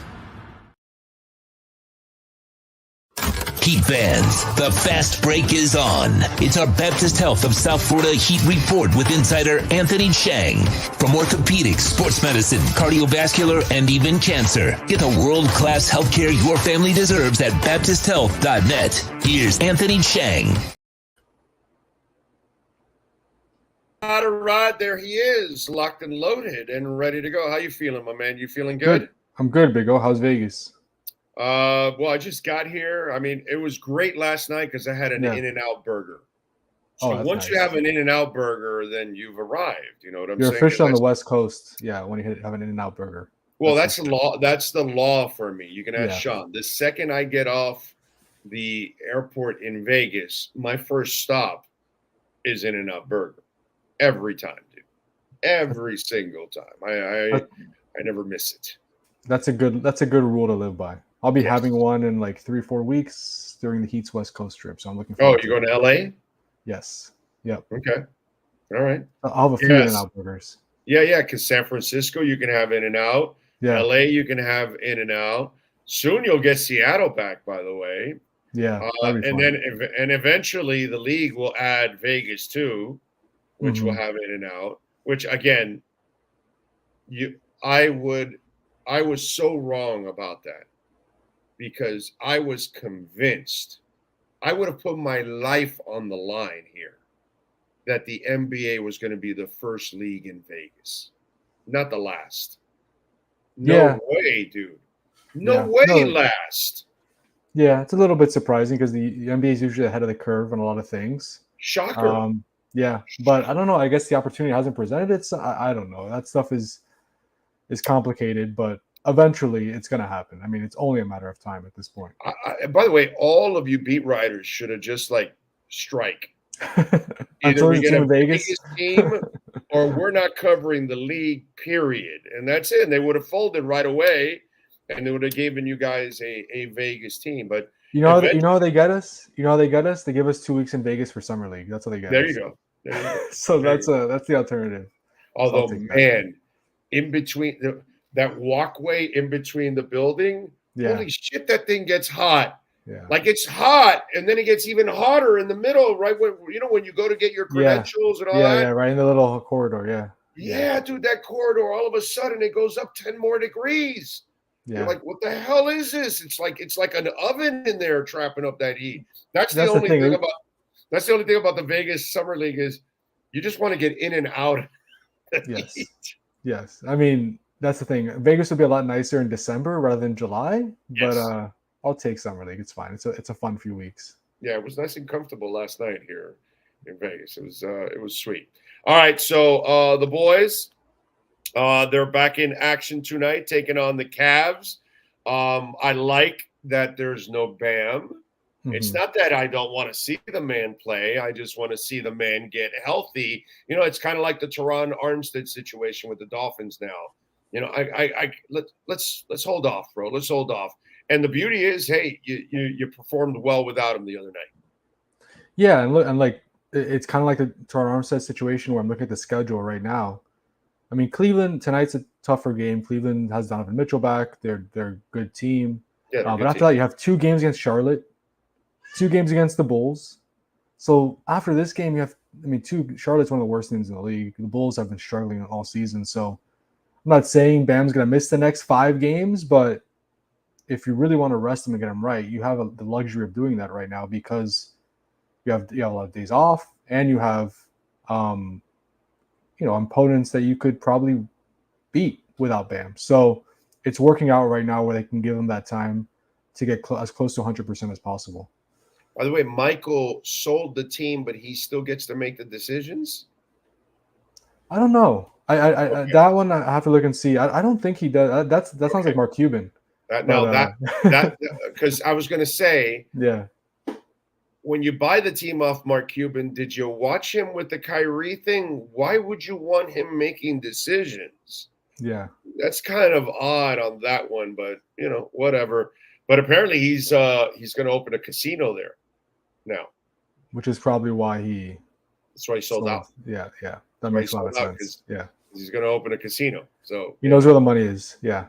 Heat fans, the fast break is on. It's our Baptist Health of South Florida Heat Report with insider Anthony Chang. From orthopedics, sports medicine, cardiovascular, and even cancer. Get the world-class healthcare your family deserves at BaptistHealth.net. Here's Anthony Chang. All right, there he is, locked and loaded and ready to go. How you feeling, my man? You feeling good? I'm good, Big O. How's Vegas? Well, I just got here. I mean, it was great last night because I had an In-N-Out burger. So once you have an In-N-Out burger, then you've arrived. You know what I'm saying? You're officially on the West Coast. Yeah, when you have an In-N-Out burger. Well, that's the law. That's the law for me. You can ask Sean. The second I get off the airport in Vegas, my first stop is In-N-Out burger. Every time, dude. Every single time. I never miss it. That's a good rule to live by. I'll be having one in like 3-4 weeks during the Heat's West Coast trip. So I'm looking forward to it. You're going to LA? Yes. Yep. Okay. All right. I'll have a few In-N-Out burgers. Yeah, because San Francisco, you can have In-N-Out. Yeah. LA, you can have In-N-Out. Soon you'll get Seattle back, by the way. Yeah. And eventually the league will add Vegas too, which will have In-N-Out, which again, I was so wrong about that because I was convinced I would have put my life on the line here that the NBA was going to be the first league in Vegas, not the last. No way, dude. No way last. Yeah, it's a little bit surprising because the NBA is usually ahead of the curve on a lot of things. Shocker. Yeah, but I don't know. I guess the opportunity hasn't presented itself. I don't know. That stuff is complicated, but eventually it's going to happen. I mean, it's only a matter of time at this point. By the way, all of you beat writers should have just strike. Either we get a Vegas team or we're not covering the league, period. And that's it. And they would have folded right away and they would have given you guys a Vegas team. But you know how they get us? You know how they get us? They give us 2 weeks in Vegas for Summer League. That's how they get us. There you go. So that's the alternative. Although, man, in between that walkway in between the building, holy shit, that thing gets hot. Yeah. Like it's hot, and then it gets even hotter in the middle, right? When you go to get your credentials and all that. Yeah, right in the little corridor, Yeah, dude, that corridor, all of a sudden it goes up 10 more degrees. Yeah. You're like, what the hell is this? It's like an oven in there trapping up that heat. That's the only thing about the Vegas Summer League is you just want to get in and out Yes. Yes. I mean, that's the thing. Vegas would be a lot nicer in December rather than July, but Yes. I'll take summer league. It's fine. It's a fun few weeks. Yeah, it was nice and comfortable last night here in Vegas. It was sweet. All right, so the boys, they're back in action tonight, taking on the Cavs. I like that there's no Bam. It's Mhm. not that I don't want to see the man play. I just want to see the man get healthy. You know, it's kind of like the Teron Armstead situation with the Dolphins now. You know, let's hold off, bro. Let's hold off. And the beauty is, hey, you performed well without him the other night. Yeah, and look, and like it's kind of like the Toronto Armstead situation where I'm looking at the schedule right now. I mean, Cleveland tonight's a tougher game. Cleveland has Donovan Mitchell back. They're a good team. Yeah, they're a but good after team. that, you have 2 games against Charlotte, 2 games against the Bulls. So after this game, you have, I mean, Charlotte's one of the worst teams in the league. The Bulls have been struggling all season. So I'm not saying Bam's going to miss the next 5 games, but if you really want to rest him and get him right, you have the luxury of doing that right now because you have a lot of days off and you have, opponents that you could probably beat without Bam. So it's working out right now where they can give him that time to get as close to 100% as possible. By the way, Michael sold the team, but he still gets to make the decisions. I don't know. I that one I have to look and see. I don't think he does. That sounds like Mark Cuban. That because I was going to say, yeah. When you buy the team off Mark Cuban, did you watch him with the Kyrie thing? Why would you want him making decisions? Yeah. That's kind of odd on that one, but whatever. But apparently he's going to open a casino there now. Which is probably why that's why he sold out. Yeah. That makes a lot of sense. Yeah. He's going to open a casino. So he knows where the money is. Yeah.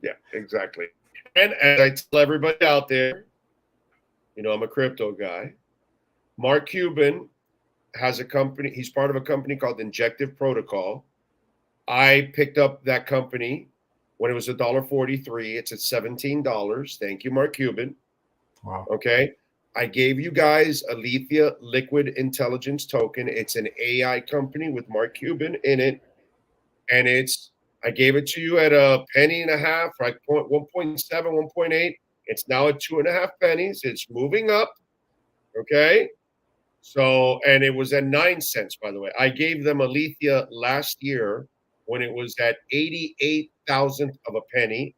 Yeah, exactly. And as I tell everybody out there, I'm a crypto guy. Mark Cuban has a company. He's part of a company called Injective Protocol. I picked up that company when it was $1.43. It's at $17. Thank you, Mark Cuban. Wow. Okay. I gave you guys Alethea Liquid Intelligence Token. It's an AI company with Mark Cuban in it. And I gave it to you at a penny and a half, like 1.7, 1.8. It's now at 2.5 pennies. It's moving up. Okay. So, and it was at 9 cents, by the way. I gave them Alethea last year when it was at 88 thousandth of a penny,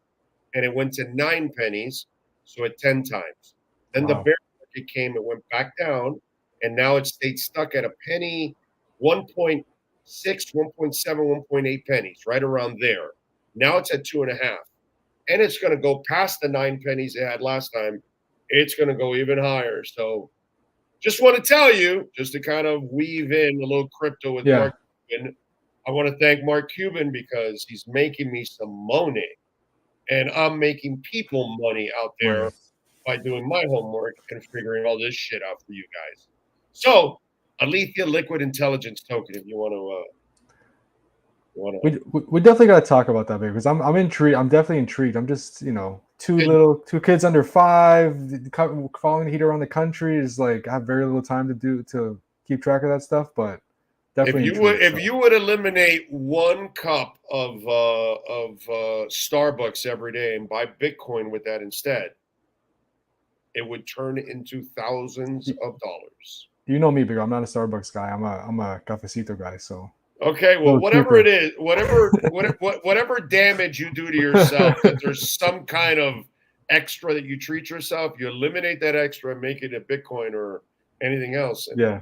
and it went to 9 pennies. So at 10 times. Then the bear market came, it went back down, and now it stayed stuck at a penny, 1.6, 1.7, 1.8 pennies, right around there. Now it's at 2.5. And it's going to go past the 9 pennies it had last time. It's going to go even higher. So just want to tell you, just to kind of weave in a little crypto with Mark Cuban, I want to thank Mark Cuban because he's making me some money. And I'm making people money out there by doing my homework and figuring all this shit out for you guys. So, Alethea Liquid Intelligence Token, if you want to we definitely got to talk about that, baby, because I'm intrigued. I'm definitely intrigued. I'm just, two kids under 5 following the heat around the country is like I have very little time to keep track of that stuff, but definitely if you would eliminate 1 cup of Starbucks every day and buy Bitcoin with that instead, it would turn into thousands of dollars. You know me, big. I'm not a Starbucks guy. I'm a cafecito guy. So okay, well, whatever it is, whatever damage you do to yourself, that there's some kind of extra that you treat yourself, you eliminate that extra and make it a Bitcoin or anything else. And, yeah.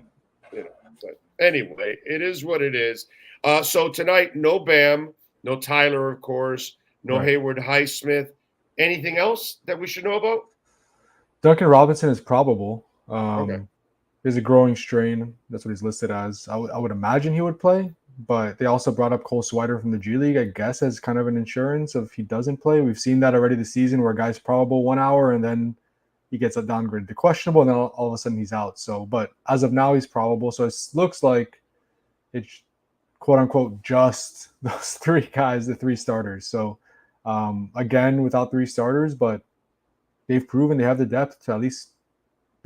But anyway, it is what it is. So tonight, no Bam, no Tyler, of course, no Hayward Highsmith. Anything else that we should know about? Duncan Robinson is probable. Okay. There's a growing strain. That's what he's listed as. I would imagine he would play, but they also brought up Cole Swider from the G League, I guess, as kind of an insurance if he doesn't play. We've seen that already this season where a guy's probable 1 hour and then he gets a downgraded to questionable, and then all of a sudden he's out. So, but as of now, he's probable. So it looks like it's quote unquote just those 3 guys, the 3 starters. So again, without 3 starters, but they've proven they have the depth to at least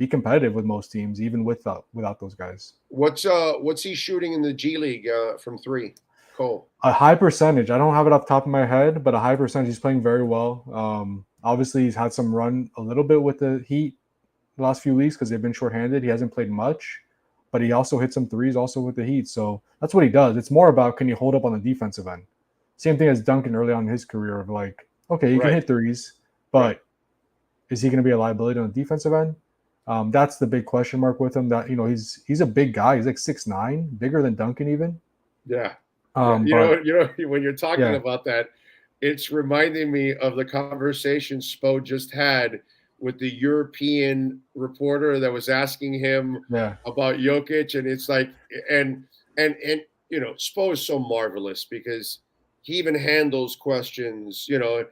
be competitive with most teams, even without those guys. What's he shooting in the G League from three? Cole. A high percentage. I don't have it off the top of my head, but a high percentage. He's playing very well. Obviously, he's had some run a little bit with the Heat the last few weeks because they've been shorthanded. He hasn't played much, but he also hit some threes also with the Heat. So that's what he does. It's more about can he hold up on the defensive end. Same thing as Duncan early on in his career of like, okay, he can hit threes, but is he going to be a liability on the defensive end? That's the big question mark with him. That he's a big guy. He's like 6'9", bigger than Duncan even. Yeah. You know, when you're talking about that, it's reminding me of the conversation Spo just had with the European reporter that was asking him about Jokic, and it's like, and you know, Spo is so marvelous because he even handles questions. You know,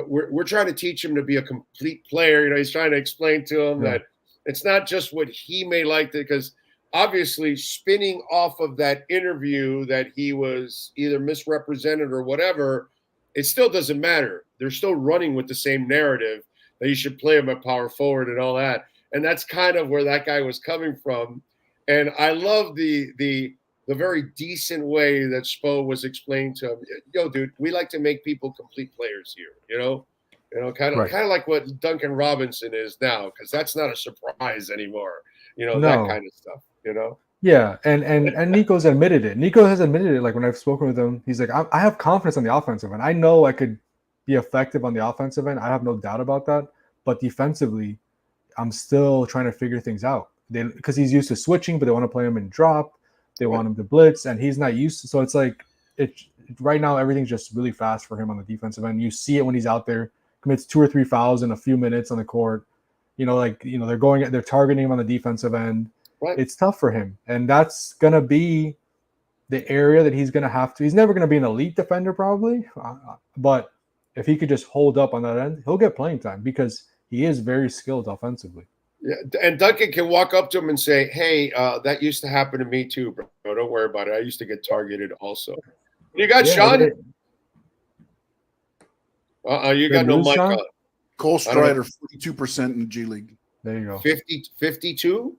we're trying to teach him to be a complete player. You know, he's trying to explain to him that it's not just what he may like, because obviously spinning off of that interview that he was either misrepresented or whatever, it still doesn't matter. They're still running with the same narrative that you should play him at power forward and all that. And that's kind of where that guy was coming from. And I love the very decent way that Spo was explaining to him, yo, dude, we like to make people complete players here, you know, kind of like what Duncan Robinson is now, because that's not a surprise anymore, you know, that kind of stuff, you know? Yeah, and Nico's admitted it. Nico has admitted it. Like when I've spoken with him, he's like, I have confidence on the offensive end. I know I could be effective on the offensive end. I have no doubt about that. But defensively, I'm still trying to figure things out. Because he's used to switching, but they want to play him in drop. They want him to blitz, and he's not used to. So it's like right now everything's just really fast for him on the defensive end. You see it when he's out there, commits 2 or 3 fouls in a few minutes on the court. You know, they're targeting him on the defensive end. Right. It's tough for him, and that's gonna be the area that he's gonna have to. He's never gonna be an elite defender, probably, but if he could just hold up on that end, he'll get playing time because he is very skilled offensively. Yeah, and Duncan can walk up to him and say, "Hey, that used to happen to me too, bro. Don't worry about it. I used to get targeted also." You got Sean? You got no mic on. Cole Strider, 42% in the G League. There you go. 52?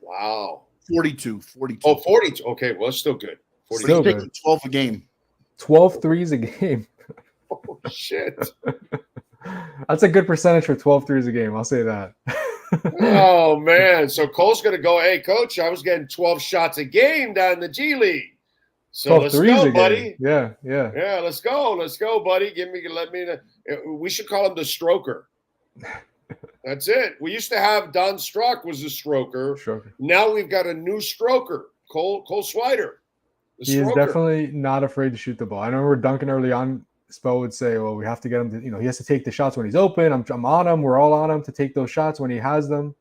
Wow. 42. Oh, 42. Okay, well, it's still good. 42. Still good. 12 a game. 12 threes a game. Oh, shit. That's a good percentage for 12 threes a game. I'll say that. Oh, man. So Cole's going to go, hey, coach, I was getting 12 shots a game down in the G League. So let's go, buddy. Yeah. Yeah, let's go. Let's go, buddy. We should call him the stroker. That's it. We used to have Don Strock was a stroker. Now we've got a new stroker, Cole Swider. He is definitely not afraid to shoot the ball. I remember Duncan early on, Spo would say, well, we have to get him to, he has to take the shots when he's open. I'm on him. We're all on him to take those shots when he has them.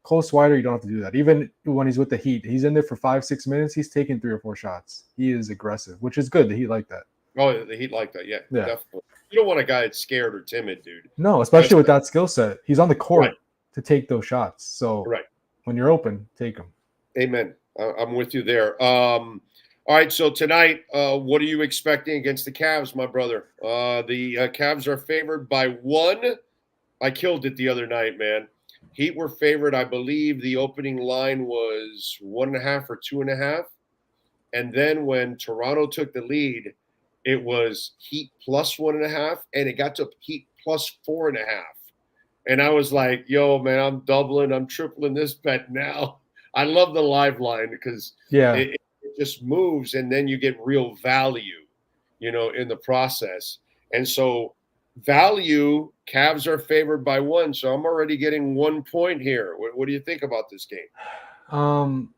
Cole Swider, you don't have to do that. Even when he's with the Heat, he's in there for 5-6 minutes. He's taking 3 or 4 shots. He is aggressive, which is good. The Heat like that. Oh, the Heat like that. Yeah, definitely. You don't want a guy that's scared or timid, dude. No, especially with that skill set. He's on the court to take those shots. So when you're open, take them. Amen. I'm with you there. All right, so tonight, what are you expecting against the Cavs, my brother? The Cavs are favored by 1. I killed it the other night, man. Heat were favored. I believe the opening line was 1.5 or 2.5. And then when Toronto took the lead, it was Heat plus 1.5, and it got to Heat plus 4.5. And I was like, yo, man, I'm doubling, I'm tripling this bet now. I love the live line because it just moves, and then you get real value, in the process. And so value, Cavs are favored by 1, so I'm already getting 1 point here. What do you think about this game?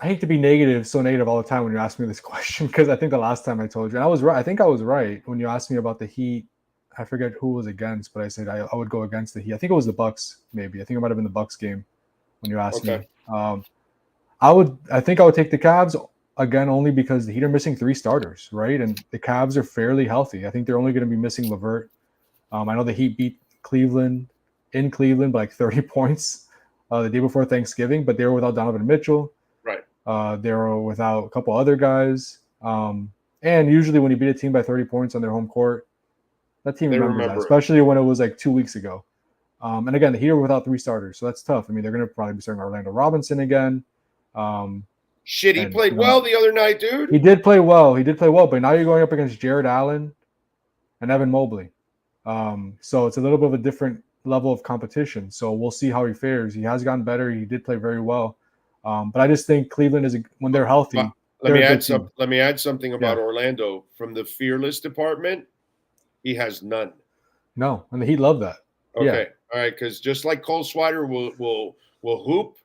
I hate to be so negative all the time when you ask me this question, because I think the last time I told you, and I was right. I think I was right when you asked me about the Heat. I forget who was against, but I said I would go against the Heat. I think it was the Bucks, maybe. I think it might have been the Bucks game when you asked me. I think I would take the Cavs again, only because the Heat are missing 3 starters, right? And the Cavs are fairly healthy. I think they're only going to be missing LeVert. I know the Heat beat Cleveland by like 30 points the day before Thanksgiving, but they were without Donovan Mitchell. Right. They were without a couple other guys. And usually when you beat a team by 30 points on their home court, that team remembers that, especially when it was like 2 weeks ago. And again, the Heat are without 3 starters, so that's tough. I mean, they're going to probably be starting Orlando Robinson again. Shit, he played well the other night, dude. He did play well. But now you're going up against Jared Allen and Evan Mobley. So it's a little bit of a different level of competition. So we'll see how he fares. He has gotten better. He did play very well. But I just think Cleveland is when they're healthy. Let me add something about Orlando. From the fearless department, he has none. No, and the Heat love that. Okay, all right, because just like Cole Swider will hoop,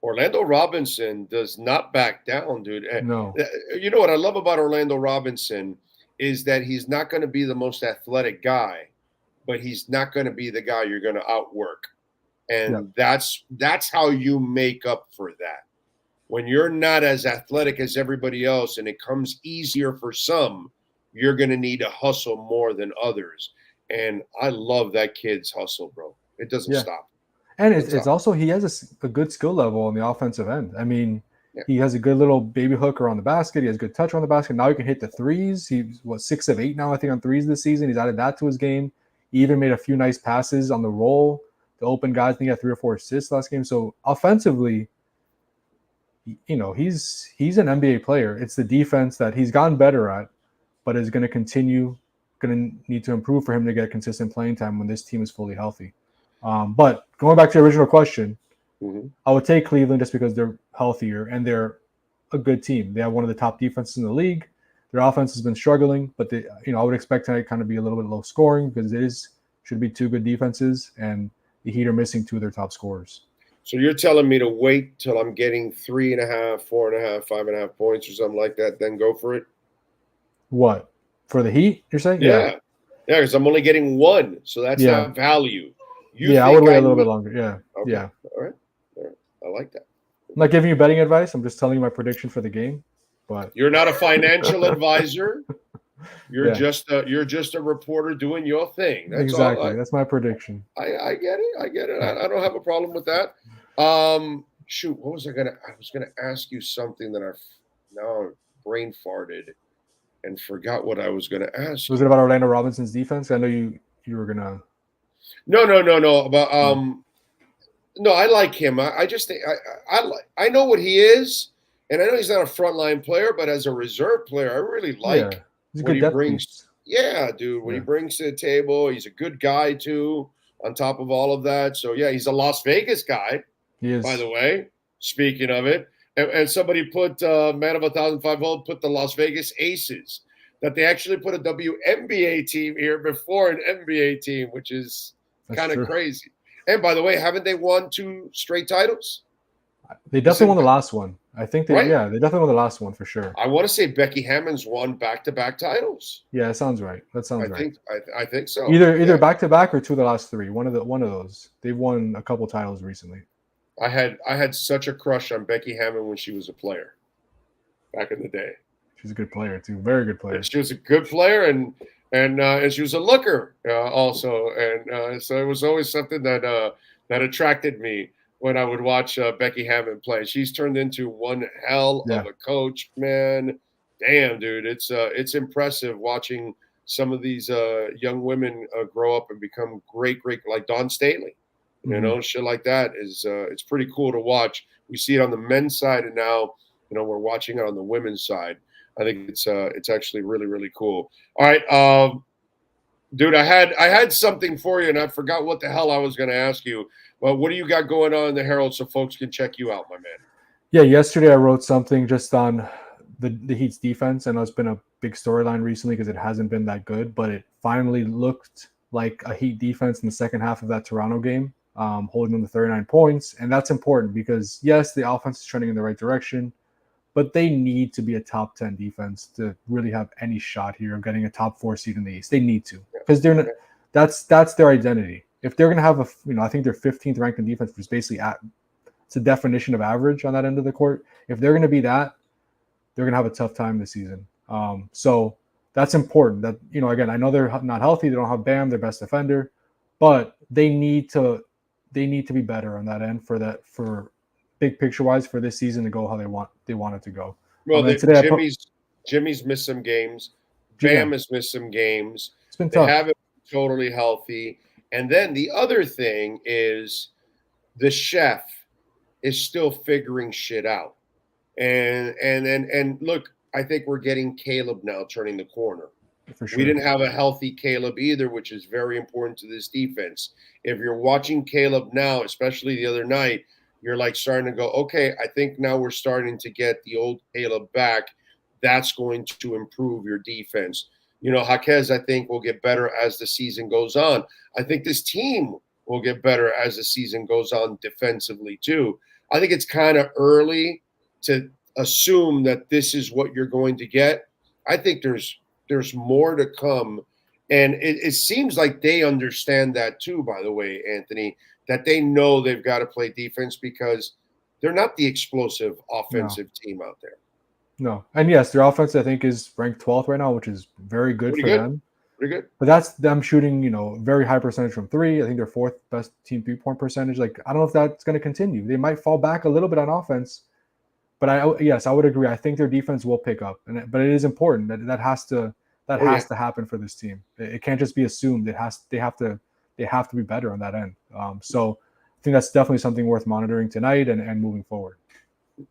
Orlando Robinson does not back down, dude. No. You know what I love about Orlando Robinson is that he's not going to be the most athletic guy, but he's not going to be the guy you're going to outwork. And that's how you make up for that. When you're not as athletic as everybody else and it comes easier for some, you're going to need to hustle more than others. And I love that kid's hustle, bro. It doesn't stop. And it's also he has a good skill level on the offensive end. I mean, he has a good little baby hook around the basket. He has good touch on the basket. Now he can hit the threes. He's 6 of 8 now, I think, on threes this season. He's added that to his game. He even made a few nice passes on the roll. The open guys, I think he had 3 or 4 assists last game. So offensively, you know, he's an NBA player. It's the defense that he's gotten better at, but is going to need to improve for him to get consistent playing time when this team is fully healthy. But going back to the original question, I would take Cleveland just because they're healthier and they're a good team. They have one of the top defenses in the league. Their offense has been struggling, but I would expect tonight kind of be a little bit low scoring because should be 2 good defenses, and the Heat are missing 2 of their top scorers. So you're telling me to wait till I'm getting 3.5, 4.5, 5.5 points or something like that, then go for it? What? For the Heat, you're saying? Yeah, because I'm only getting 1, so that's not value. I would wait a little bit longer. Yeah. Okay. Yeah. All right. I like that. I'm not giving you betting advice. I'm just telling you my prediction for the game. But you're not a financial advisor. You're just a reporter doing your thing. That's exactly. all. That's my prediction. I get it. I don't have a problem with that. Shoot, what was I was gonna ask you something that I've now brain farted and forgot what I was gonna ask. Was it about Orlando Robinson's defense? I know you were gonna. No. But no, I like him. I just think I know what he is, and I know he's not a frontline player, but as a reserve player, I really like what he brings. Yeah, dude, what he brings to the table. He's a good guy too. On top of all of that, so he's a Las Vegas guy. He is, by the way. Speaking of it, and somebody put Man of 1,005 put the Las Vegas Aces. That they actually put a WNBA team here before an NBA team, which is kind of crazy. And by the way, haven't they won 2 straight titles? They definitely won the last one. I think they definitely won the last one for sure. I want to say Becky Hammond's won back-to-back titles. Yeah, that sounds right. I think so. Either back-to-back or 2 of the last 3. One of those. They've won a couple titles recently. I had such a crush on Becky Hammond when she was a player back in the day. She's a good player too. Very good player. She was a good player and she was a looker also, and so it was always something that attracted me when I would watch Becky Hammond play. She's turned into one hell of a coach, man. Damn, dude, it's impressive watching some of these young women grow up and become great, like Dawn Staley. You know, shit like that is it's pretty cool to watch. We see it on the men's side, and now we're watching it on the women's side. I think it's actually really, really cool. All right, dude, I had something for you, and I forgot what the hell I was going to ask you. Well, what do you got going on in the Herald so folks can check you out, my man? Yeah, yesterday I wrote something just on the Heat's defense. I know it's been a big storyline recently because it hasn't been that good, but it finally looked like a Heat defense in the second half of that Toronto game, holding them to 39 points. And that's important because, yes, the offense is trending in the right direction, but they need to be a top 10 defense to really have any shot here of getting a top 4 seed in the East. They need to, because that's their identity. If they're going to have I think they're 15th ranked in defense, which is basically it's a definition of average on that end of the court. If they're going to be that, they're going to have a tough time this season. So that's important. That again, I know they're not healthy. They don't have Bam, their best defender, but they need to be better on that end for big picture wise for this season to go how they want it to go. Well, Jimmy's missed some games. Bam has missed some games. It's been tough. They haven't been totally healthy, And then the other thing is the chef is still figuring shit out. And look, I think we're getting Caleb now turning the corner. For sure. We didn't have a healthy Caleb either, which is very important to this defense. If you're watching Caleb now, especially the other night, you're like starting to go, okay, I think now we're starting to get the old Caleb back. That's going to improve your defense. You know, Jaquez, I think, will get better as the season goes on. I think this team will get better as the season goes on defensively too. I think it's kind of early to assume that this is what you're going to get. I think there's more to come. And it seems like they understand that too, by the way, Anthony, that they know they've got to play defense because they're not the explosive offensive team out there. No. And yes, their offense, I think, is ranked 12th right now, which is very good for them. Pretty good. But that's them shooting, very high percentage from three. I think they're fourth best team 3-point percentage. Like, I don't know if that's going to continue. They might fall back a little bit on offense. But I would agree. I think their defense will pick up. But it is important that has to happen for this team. It can't just be assumed. They have to be better on that end. So I think that's definitely something worth monitoring tonight and moving forward.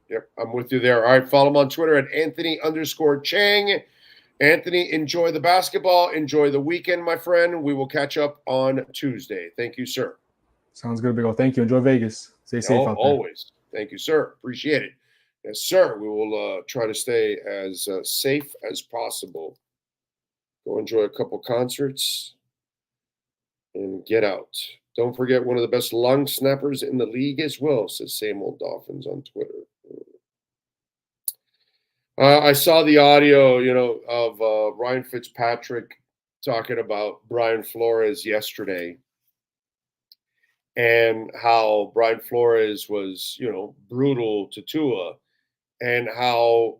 Yep, I'm with you there. All right, follow him on Twitter at Anthony_Chang. Anthony, enjoy the basketball. Enjoy the weekend, my friend. We will catch up on Tuesday. Thank you, sir. Sounds good, Big O. Thank you. Enjoy Vegas. Stay safe out there. Always. Thank you, sir. Appreciate it. Yes, sir. We will try to stay as safe as possible. Go enjoy a couple concerts and get out. Don't forget one of the best long snappers in the league as well, says Same Old Dolphins on Twitter. I saw the audio, of Ryan Fitzpatrick talking about Brian Flores yesterday and how Brian Flores was, brutal to Tua and how,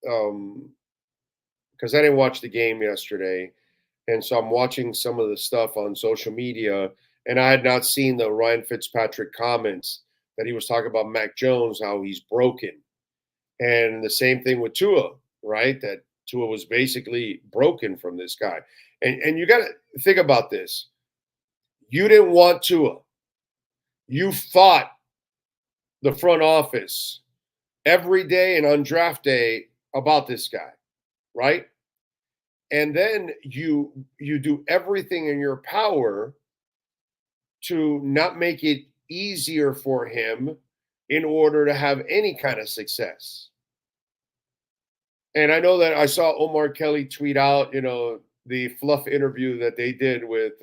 because I didn't watch the game yesterday, and so I'm watching some of the stuff on social media, and I had not seen the Ryan Fitzpatrick comments that he was talking about Mac Jones, how he's broken. And the same thing with Tua, right? That Tua was basically broken from this guy. And you got to think about this. You didn't want Tua. You fought the front office every day and on draft day about this guy, right? And then you do everything in your power to not make it easier for him in order to have any kind of success. And I know that I saw Omar Kelly tweet out, the fluff interview that they did with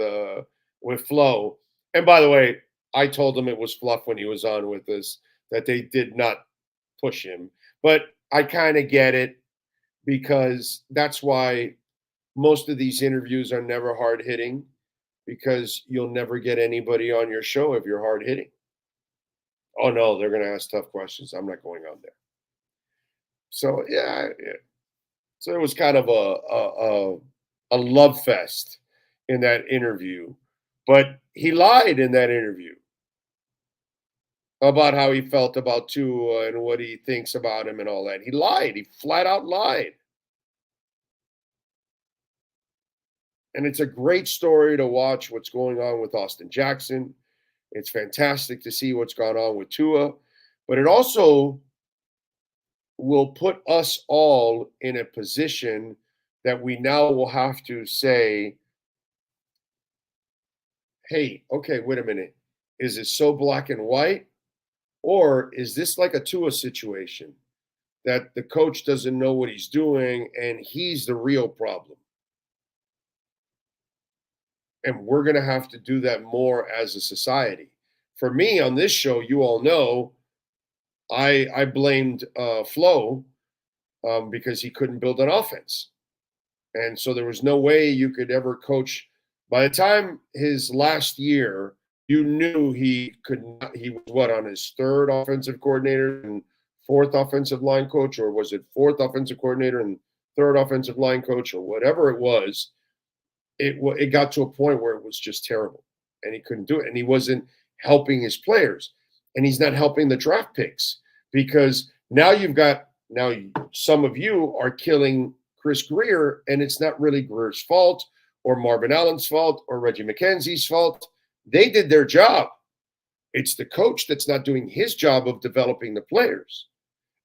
Flo. And by the way, I told him it was fluff when he was on with us, that they did not push him. But I kind of get it, because that's why most of these interviews are never hard hitting, because you'll never get anybody on your show if you're hard hitting. Oh no, they're going to ask tough questions. I'm not going on there. So yeah. So it was kind of a love fest in that interview, but he lied in that interview about how he felt about Tua and what he thinks about him and all that. He lied. He flat out lied. And it's a great story to watch what's going on with Austin Jackson. It's fantastic to see what's gone on with Tua, but it also will put us all in a position that we now will have to say, hey, okay, wait a minute. Is it so black and white? Or is this like a Tua situation that the coach doesn't know what he's doing and he's the real problem? And we're going to have to do that more as a society. For me on this show, you all know, I blamed Flo because he couldn't build an offense. And so there was no way you could ever coach. By the time his last year, you knew he could not. He was what, on his third offensive coordinator and fourth offensive line coach, or was it fourth offensive coordinator and third offensive line coach, or whatever it was? It got to a point where it was just terrible, and he couldn't do it, and he wasn't helping his players, and he's not helping the draft picks, because now some of you are killing Chris Greer, and it's not really Greer's fault or Marvin Allen's fault or Reggie McKenzie's fault. They did their job. It's the coach that's not doing his job of developing the players.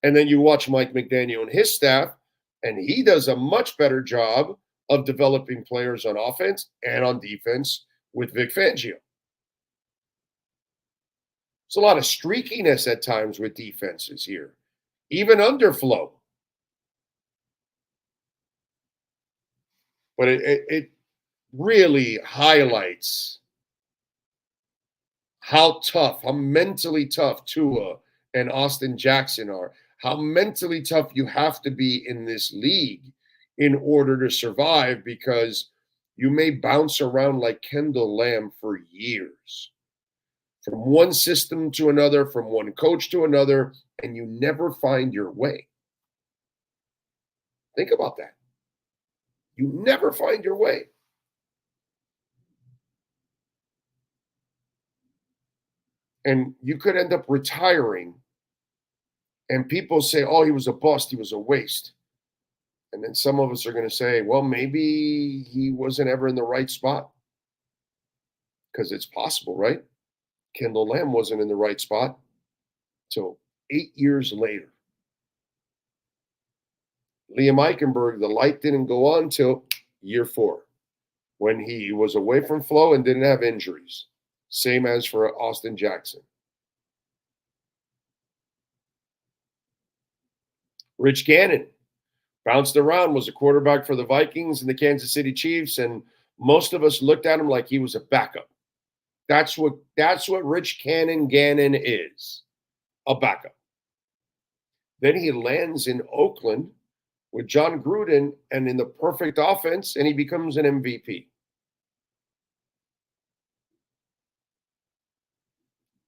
And then you watch Mike McDaniel and his staff, and he does a much better job of developing players on offense and on defense with Vic Fangio. There's a lot of streakiness at times with defenses here, even under flow. But it really highlights how tough, how mentally tough Tua and Austin Jackson are, how mentally tough you have to be in this league in order to survive, because you may bounce around like Kendall Lamb for years, from one system to another, from one coach to another, and you never find your way. Think about that. You never find your way. And you could end up retiring, and people say, oh, he was a bust, he was a waste. And then some of us are going to say, well, maybe he wasn't ever in the right spot. Because it's possible, right? Kendall Lamb wasn't in the right spot till 8 years later. Liam Eichenberg, the light didn't go on till year 4, when he was away from flow and didn't have injuries. Same as for Austin Jackson. Rich Gannon bounced around, was a quarterback for the Vikings and the Kansas City Chiefs, and most of us looked at him like he was a backup. That's what Rich Gannon is, a backup. Then he lands in Oakland with John Gruden and in the perfect offense, and he becomes an MVP.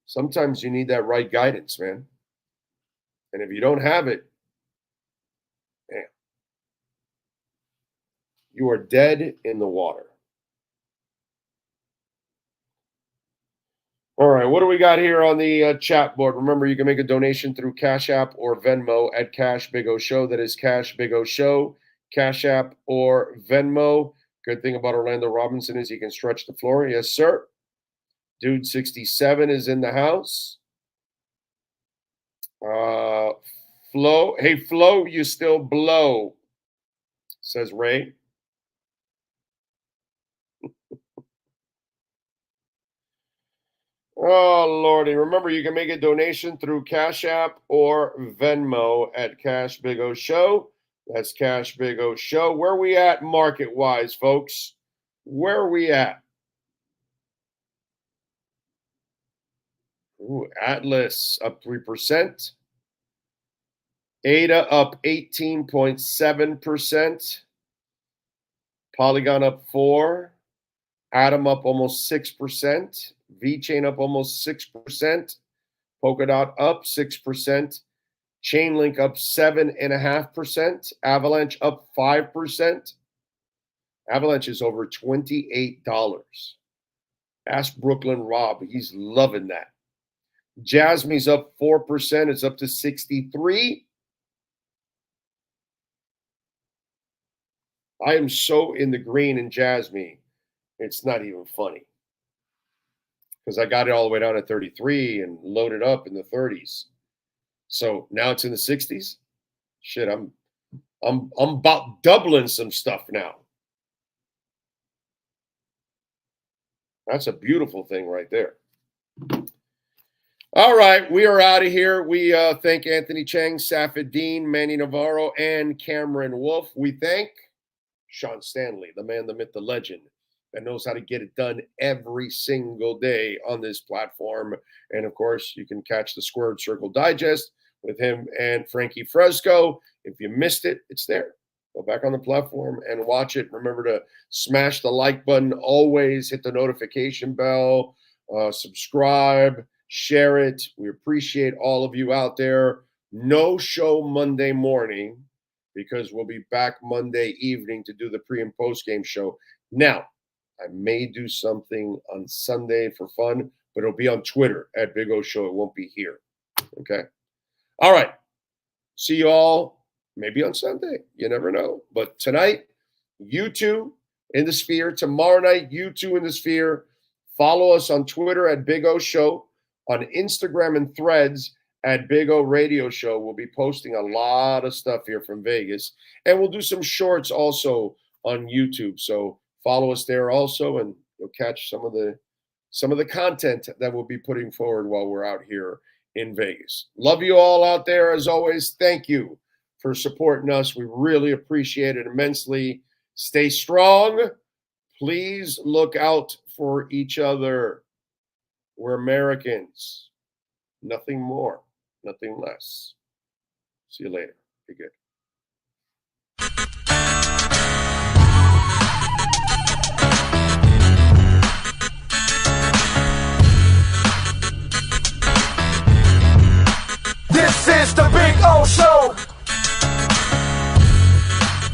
Sometimes you need that right guidance, man. And if you don't have it, man, you are dead in the water. All right, what do we got here on the chat board? Remember, you can make a donation through Cash App or Venmo at Cash Big O Show. That is Cash Big O Show, Cash App or Venmo. Good thing about Orlando Robinson is he can stretch the floor. Yes, sir. Dude 67 is in the house. Flo, hey, Flo, you still blow, says Ray. Oh, Lordy. Remember, you can make a donation through Cash App or Venmo at Cash Big O Show. That's Cash Big O Show. Where are we at market-wise, folks? Where are we at? Ooh, Atlas up 3%. ADA up 18.7%. Polygon up 4%. Atom up almost 6%. VeChain up almost 6%. Polkadot up 6%. Chainlink up 7.5%. Avalanche up 5%. Avalanche is over $28. Ask Brooklyn Rob. He's loving that. Jasmy's up 4%. It's up to 63. I am so in the green in Jasmy. It's not even funny. Because I got it all the way down to 33 and loaded up in the 30s. So now it's in the 60s. Shit, I'm about doubling some stuff now. That's a beautiful thing right there. All right, we are out of here. We thank Anthony Chang, Safid Dean, Manny Navarro, and Cameron Wolf. We thank Sean Stanley, the man, the myth, the legend, that knows how to get it done every single day on this platform. And, of course, you can catch the Squared Circle Digest with him and Frankie Fresco. If you missed it, it's there. Go back on the platform and watch it. Remember to smash the like button. Always hit the notification bell. Subscribe. Share it. We appreciate all of you out there. No show Monday morning because we'll be back Monday evening to do the pre and post game show. Now, I may do something on Sunday for fun, but it'll be on Twitter at Big O Show. It won't be here. Okay. All right. See you all maybe on Sunday. You never know. But tonight, you two in the Sphere. Tomorrow night, you two in the Sphere. Follow us on Twitter at Big O Show, on Instagram and Threads at Big O Radio Show. We'll be posting a lot of stuff here from Vegas, and we'll do some shorts also on YouTube. So follow us there also, and you'll catch some of the content that we'll be putting forward while we're out here in Vegas. Love you all out there. As always, thank you for supporting us. We really appreciate it immensely. Stay strong. Please look out for each other. We're Americans. Nothing more, nothing less. See you later. Be good.